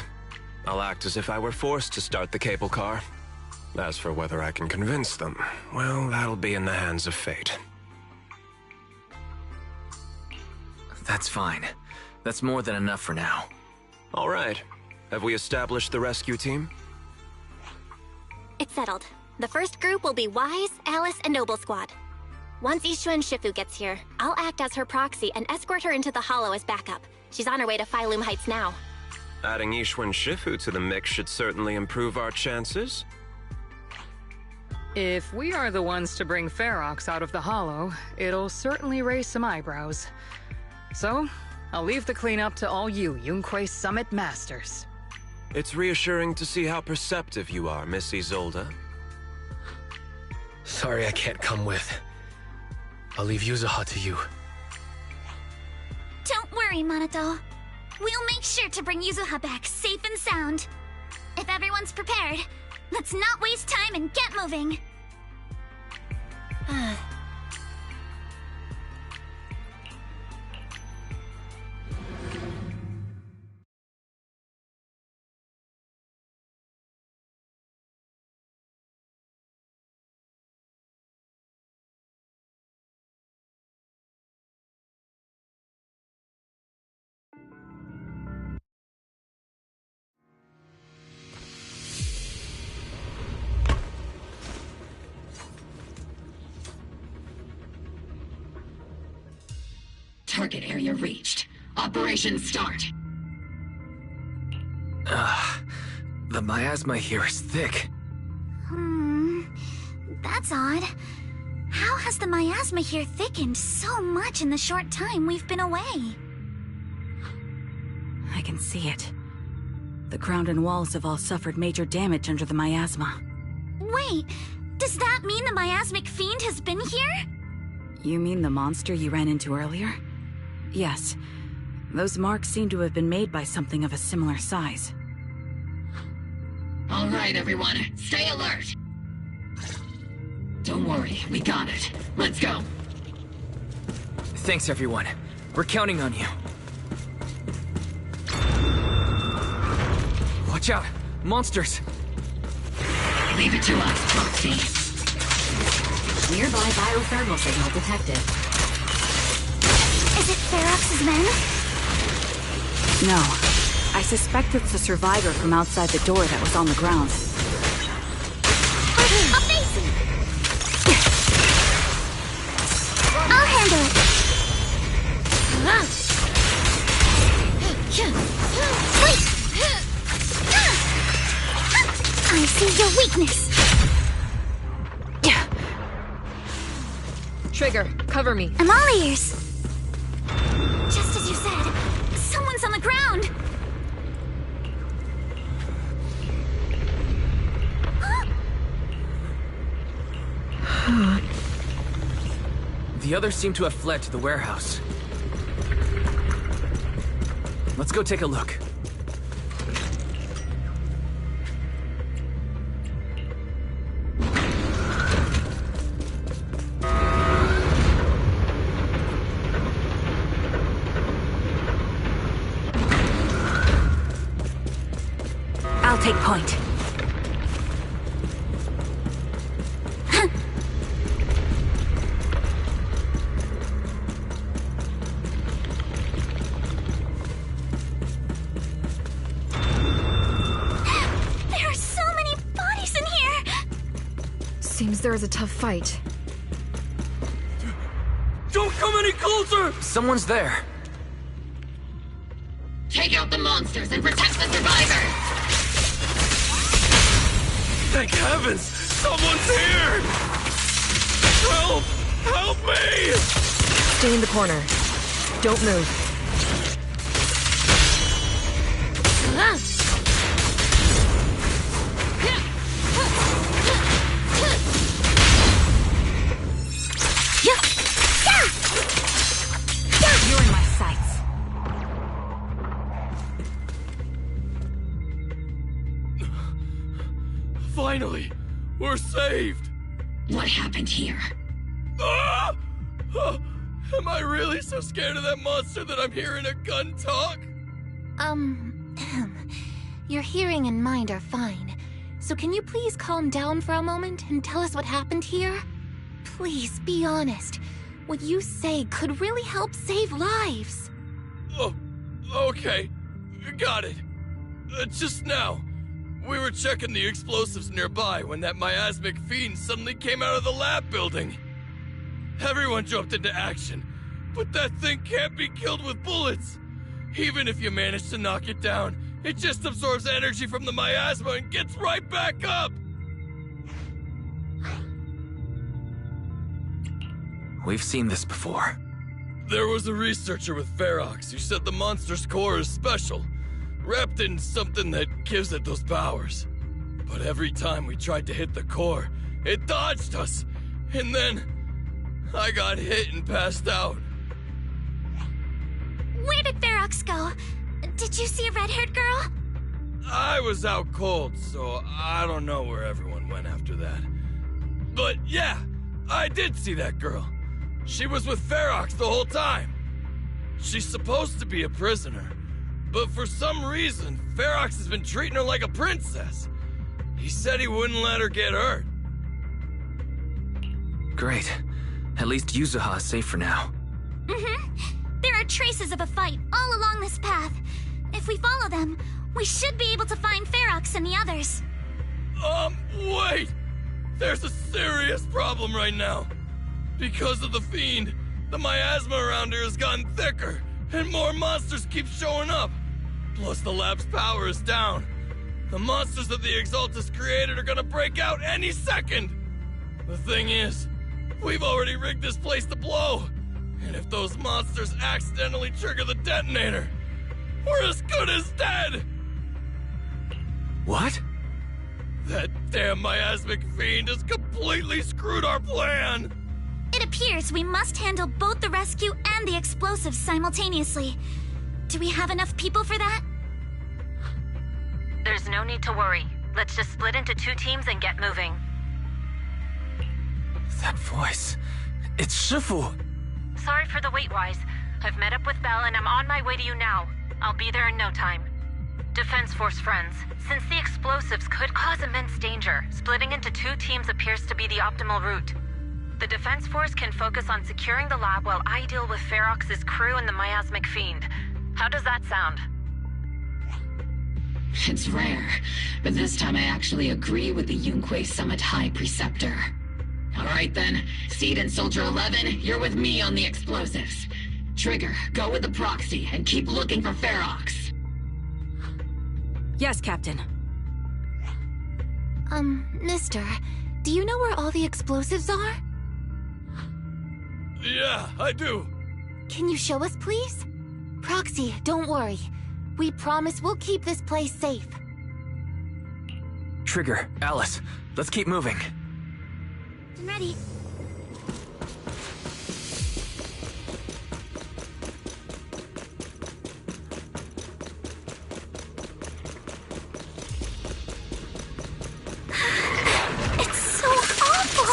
I'll act as if I were forced to start the cable car. As for whether I can convince them, well, that'll be in the hands of fate. That's fine. That's more than enough for now. All right. Have we established the rescue team? It's settled. The first group will be Wise, Alice, and Noble Squad. Once Ishuen Shifu gets here, I'll act as her proxy and escort her into the Hollow as backup. She's on her way to Phylum Heights now. Adding Ishuen Shifu to the mix should certainly improve our chances. If we are the ones to bring Ferox out of the Hollow, it'll certainly raise some eyebrows. So, I'll leave the cleanup to all you Yunquei Summit Masters. It's reassuring to see how perceptive you are, Miss Isolde. Sorry I can't come with. I'll leave Yuzuha to you. Don't worry, Minato. We'll make sure to bring Yuzuha back safe and sound. If everyone's prepared, let's not waste time and get moving. target area reached. Operation start. The miasma here is thick. That's odd. How has the miasma here thickened so much in the short time we've been away? I can see it. The ground and walls have all suffered major damage under the miasma. Wait, does that mean the miasmic fiend has been here? You mean the monster you ran into earlier? Yes. Those marks seem to have been made by something of a similar size. All right, everyone, stay alert. Don't worry, we got it. Let's go. Thanks, everyone. We're counting on you. Watch out! Monsters! Leave it to us, Proxy. Nearby biothermal signal detected. Is it Ferox's men? No. I suspect it's the survivor from outside the door that was on the ground. Amazing! I'll handle it. Wait! I see your weakness. Trigger, cover me. I'm all ears. Just as you said, someone's on the ground. The others seem to have fled to the warehouse. Let's go take a look. I'll take point. There are so many bodies in here. Seems there is a tough fight. Don't come any closer! Someone's there. Take out the monsters and protect the survivors! Thank heavens! Someone's here! Help! Help me! Stay in the corner. Don't move. You're in my sights. Finally! We're saved! What happened here? Ah! Am I really so scared of that monster that I'm hearing a gun talk? Your hearing and mind are fine. So can you please calm down for a moment and tell us what happened here? Please, be honest. What you say could really help save lives. Oh, okay. Got it. Just now, we were checking the explosives nearby when that miasmic fiend suddenly came out of the lab building. Everyone jumped into action, but that thing can't be killed with bullets. Even if you manage to knock it down, it just absorbs energy from the miasma and gets right back up. We've seen this before. There was a researcher with Ferox who said the monster's core is special, wrapped in something that gives it those powers. But every time we tried to hit the core, it dodged us, and then I got hit and passed out. Where did Ferox go? Did you see a red-haired girl? I was out cold, so I don't know where everyone went after that. But yeah, I did see that girl. She was with Ferox the whole time. She's supposed to be a prisoner, but for some reason, Ferox has been treating her like a princess. He said he wouldn't let her get hurt. Great. At least Yuzuha is safe for now. There are traces of a fight all along this path. If we follow them, we should be able to find Ferox and the others. Wait! There's a serious problem right now. Because of the fiend, the miasma around here has gotten thicker, and more monsters keep showing up. Plus the lab's power is down. The monsters that the Exaltus created are gonna break out any second. The thing is, we've already rigged this place to blow. And if those monsters accidentally trigger the detonator, we're as good as dead! What? That damn miasmic fiend has completely screwed our plan! It appears we must handle both the rescue and the explosives simultaneously. Do we have enough people for that? There's no need to worry. Let's just split into 2 teams and get moving. That voice... it's Shifu! Sorry for the wait, Wise. I've met up with Belle and I'm on my way to you now. I'll be there in no time. Defense Force friends, since the explosives could cause immense danger, splitting into 2 teams appears to be the optimal route. The Defense Force can focus on securing the lab while I deal with Ferox's crew and the miasmic fiend. How does that sound? It's rare, but this time I actually agree with the Yunque Summit High Preceptor. Alright then, Seed and Soldier 11, you're with me on the explosives. Trigger, go with the proxy and keep looking for Ferox. Yes, Captain. Mister, do you know where all the explosives are? Yeah, I do. Can you show us, please? Proxy, don't worry. We promise we'll keep this place safe. Trigger, Alice, let's keep moving. I'm ready. It's so awful!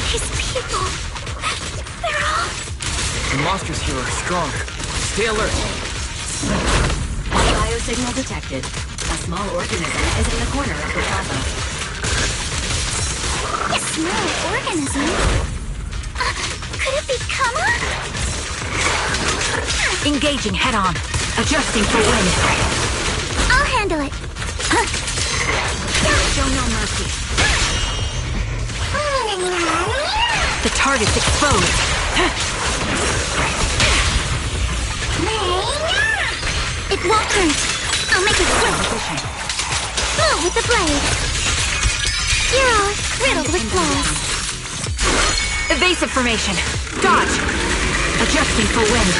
These people... they're all... The monsters here are strong. Stay alert. Biosignal detected. A small organism is in the corner of the plaza. A small organism? Could it be Kama? Engaging head-on. Adjusting for wind. I'll handle it. Show no mercy. The target's exposed. It won't hurt. I'll make it quick. Move with the blade. You're all riddled with flaws. Evasive formation. Dodge. Adjusting for wind.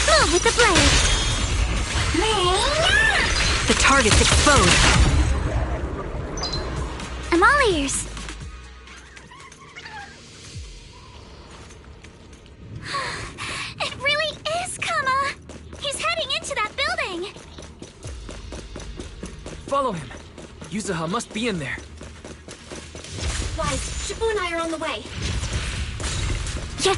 Move with the blade. The target's exposed. I'm all ears. It really is Kama. He's heading into that building. Follow him. Yuzuha must be in there. Wise, Shifu and I are on the way. Yeah.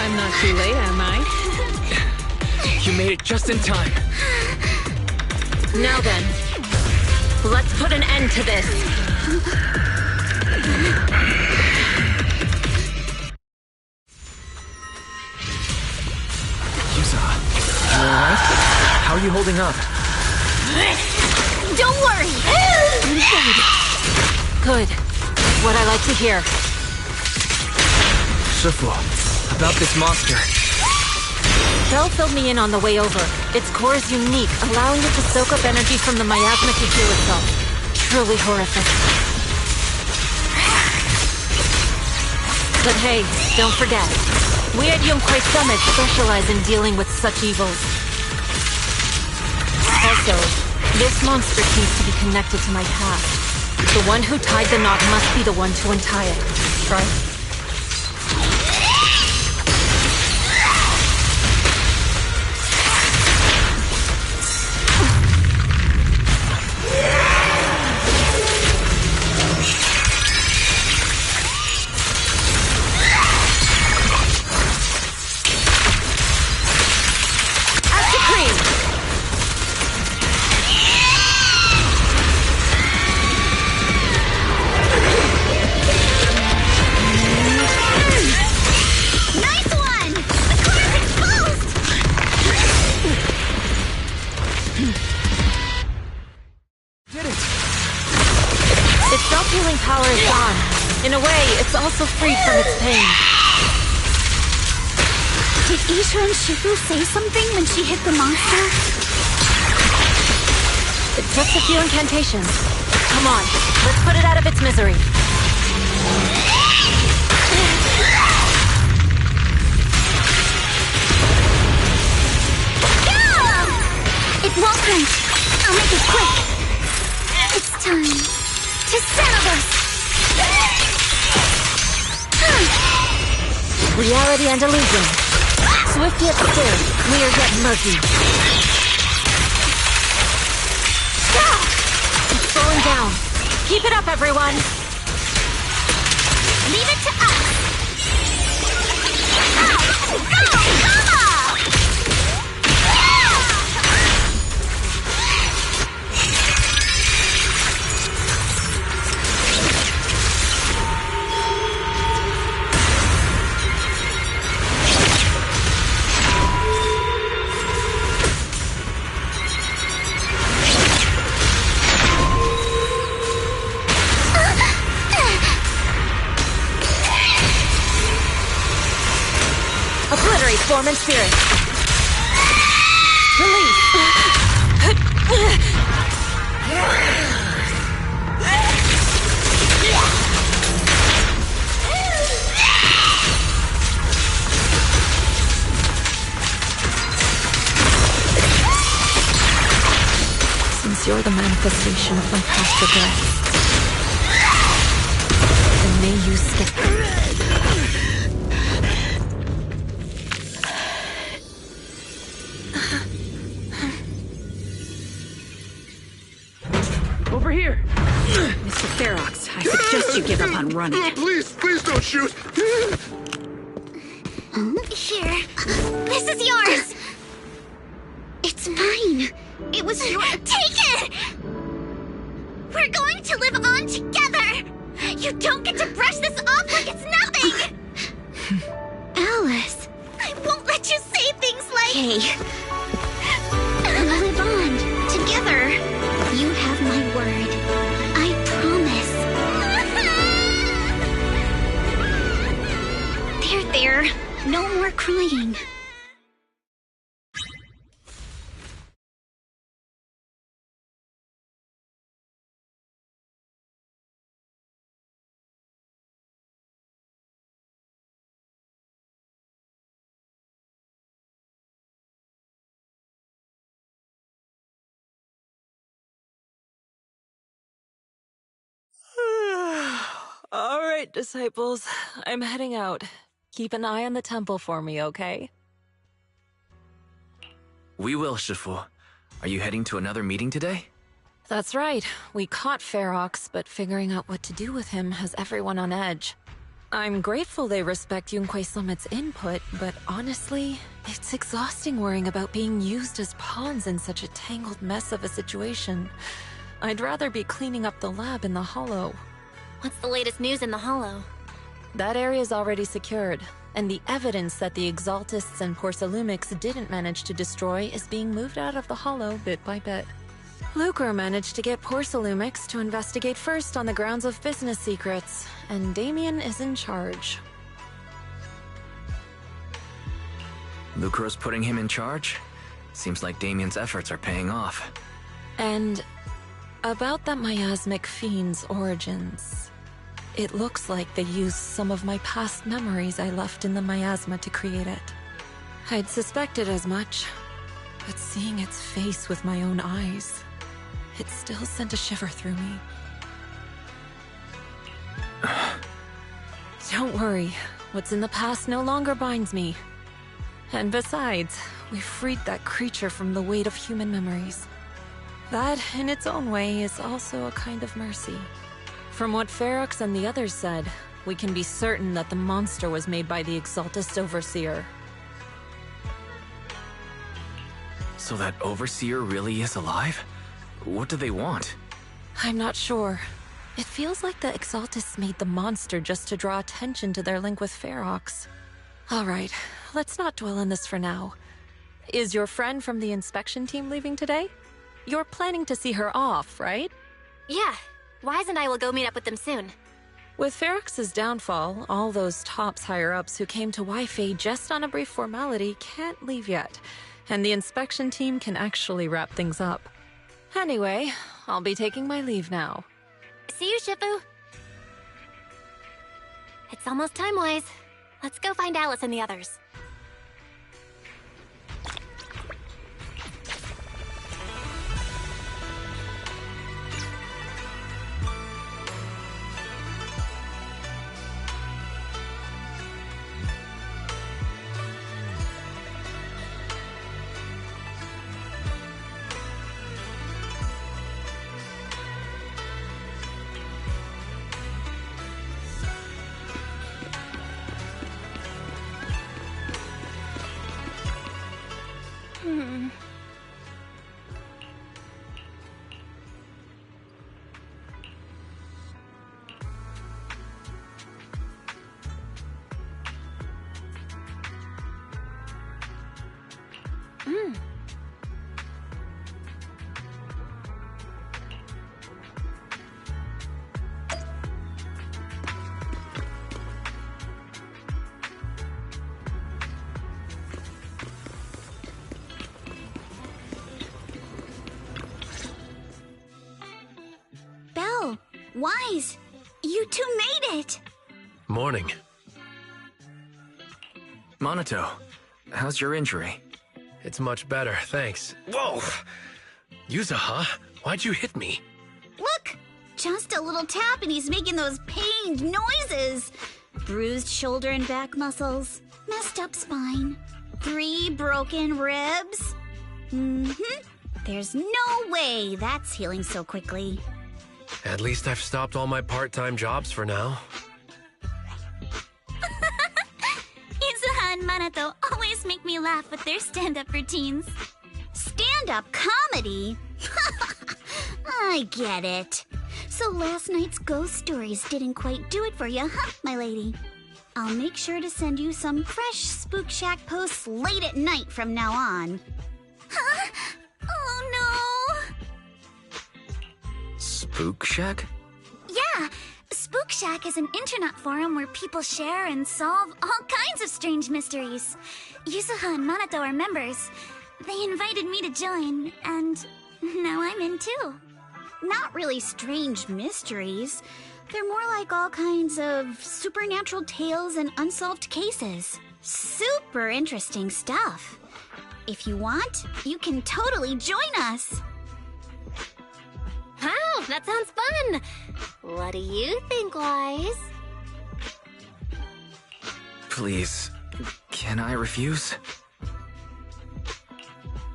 I'm not too late, am I? You made it just in time. Now then, let's put an end to this. Yuzuha, you alright? How are you holding up? Don't worry. I'm good. Good. What I like to hear. Shifu, about this monster. Belle filled me in on the way over. Its core is unique, allowing it to soak up energy from the miasma to heal itself. Truly horrific. But hey, don't forget, we at Yunque Summit specialize in dealing with such evils. Also, this monster seems to be connected to my past. The one who tied the knot must be the one to untie it, right? In a way, it's also freed from its pain. Did Isha and Shifu say something when she hit the monster? It's just a few incantations. Come on, let's put it out of its misery. It won't hurt. I'll make it quick. It's time to settle this. Reality and illusion. Swift yet still, clear yet murky. It's slowing down. Keep it up, everyone. Leave it to us. Go, come on! Obliterate form and spirit. Release. Since you're the manifestation of my past regrets, then may you skip them. Over here! Mr. Ferox, I suggest you give up on running. Please don't shoot! Here. This is yours! It's mine. It was your... Take it! We're going to live on together! You don't get to brush this off like it's nothing! Alice, I won't let you say things like... Hey. We'll live on, together. You have my word. I promise. There. No more crying. All right, disciples. I'm heading out. Keep an eye on the temple for me, okay? We will, Shifu. Are you heading to another meeting today? That's right. We caught Ferox, but figuring out what to do with him has everyone on edge. I'm grateful they respect Yunquei Summit's input, but honestly, it's exhausting worrying about being used as pawns in such a tangled mess of a situation. I'd rather be cleaning up the lab in the Hollow. What's the latest news in the Hollow? That area's already secured, and the evidence that the Exaltists and Porcelumix didn't manage to destroy is being moved out of the Hollow bit by bit. Lucre managed to get Porcelumix to investigate first on the grounds of business secrets, and Damien is in charge. Lucro's putting him in charge? Seems like Damien's efforts are paying off. And about that miasmic fiend's origins. It looks like they used some of my past memories I left in the miasma to create it. I'd suspected as much, but seeing its face with my own eyes, it still sent a shiver through me. Don't worry, what's in the past no longer binds me. And besides, we freed that creature from the weight of human memories. That, in its own way, is also a kind of mercy. From what Ferox and the others said, we can be certain that the monster was made by the Exaltist Overseer. So that Overseer really is alive? What do they want? I'm not sure. It feels like the Exaltists made the monster just to draw attention to their link with Ferox. Alright, let's not dwell on this for now. Is your friend from the inspection team leaving today? You're planning to see her off, right? Yeah. Wise and I will go meet up with them soon. With Ferox's downfall, all those tops higher-ups who came to Wi-Fi just on a brief formality can't leave yet, and the inspection team can actually wrap things up. Anyway, I'll be taking my leave now. See you, Shifu. It's almost time, Wise. Let's go find Alice and the others. Wise, you two made it! Morning. Monato, how's your injury? It's much better, thanks. Whoa! Yuza, huh? Why'd you hit me? Look! Just a little tap and he's making those pained noises. Bruised shoulder and back muscles, messed up spine, 3 broken ribs. There's no way that's healing so quickly. At least I've stopped all my part-time jobs for now. Izuha and Manato always make me laugh with their stand-up routines. Stand-up comedy? I get it. So last night's ghost stories didn't quite do it for you, huh, my lady? I'll make sure to send you some fresh Spook Shack posts late at night from now on. Huh? Oh no! Spook Shack? Yeah, Spook Shack is an internet forum where people share and solve all kinds of strange mysteries. Yusuha and Manato are members. They invited me to join, and now I'm in too. Not really strange mysteries. They're more like all kinds of supernatural tales and unsolved cases. Super interesting stuff. If you want, you can totally join us. Wow, that sounds fun! What do you think, Wise? Please, can I refuse?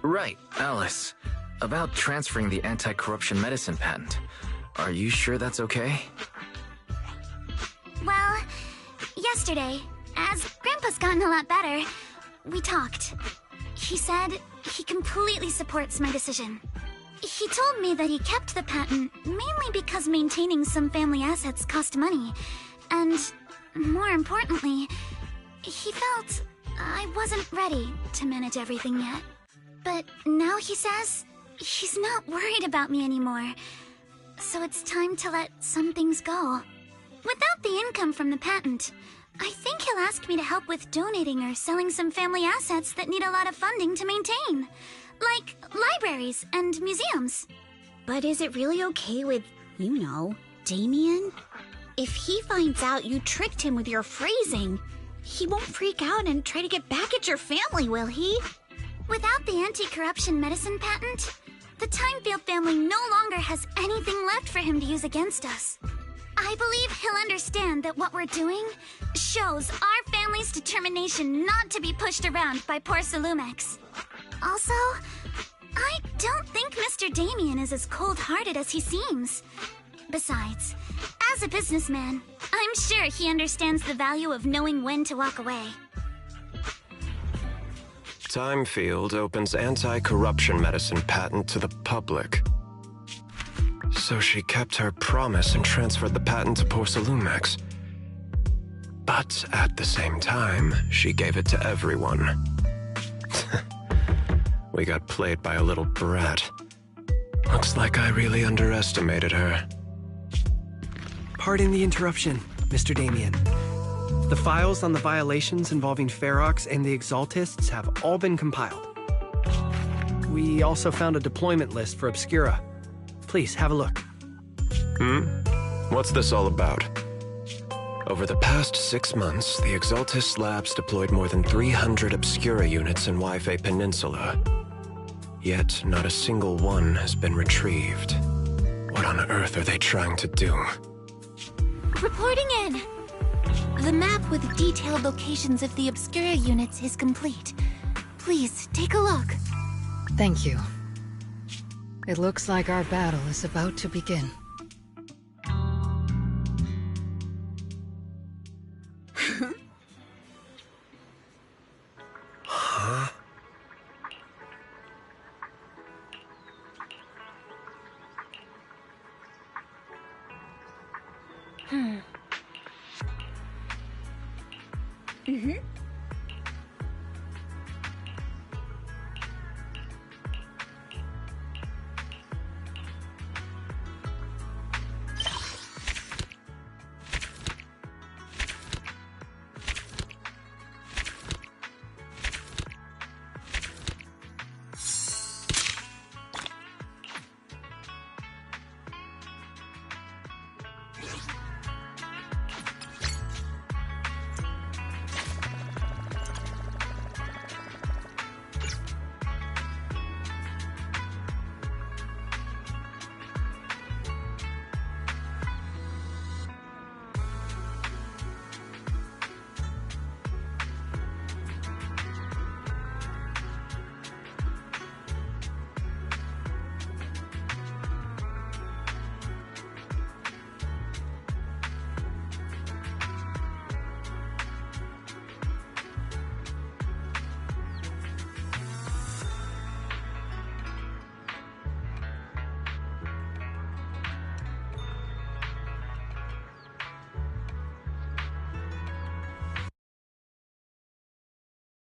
Right, Alice. About transferring the anti-corruption medicine patent. Are you sure that's okay? Well, yesterday, as Grandpa's gotten a lot better, we talked. He said he completely supports my decision. He told me that he kept the patent mainly because maintaining some family assets cost money. And, more importantly, he felt I wasn't ready to manage everything yet. But now he says he's not worried about me anymore. So it's time to let some things go. Without the income from the patent, I think he'll ask me to help with donating or selling some family assets that need a lot of funding to maintain. Like libraries and museums. But is it really okay with, you know, Damien? If he finds out you tricked him with your phrasing, he won't freak out and try to get back at your family, will he? Without the anti-corruption medicine patent, the Timefield family no longer has anything left for him to use against us. I believe he'll understand that what we're doing shows our family's determination not to be pushed around by poor Salumex. Also, I don't think Mr. Damien is as cold-hearted as he seems. Besides, as a businessman, I'm sure he understands the value of knowing when to walk away. Timefield opens anti-corruption medicine patent to the public. So she kept her promise and transferred the patent to poor Salumex. But at the same time, she gave it to everyone. We got played by a little brat. Looks like I really underestimated her. Pardon the interruption. Mr. Damien. The files on the violations involving Ferox and the Exaltists have all been compiled. We also found a deployment list for Obscura. Please, have a look. What's this all about? Over the past 6 months, the Exaltist Labs deployed more than 300 Obscura units in Wi-Fi Peninsula. Yet, not a single one has been retrieved. What on earth are they trying to do? Reporting in. The map with detailed locations of the Obscura units is complete. Please, take a look. Thank you. It looks like our battle is about to begin. Huh?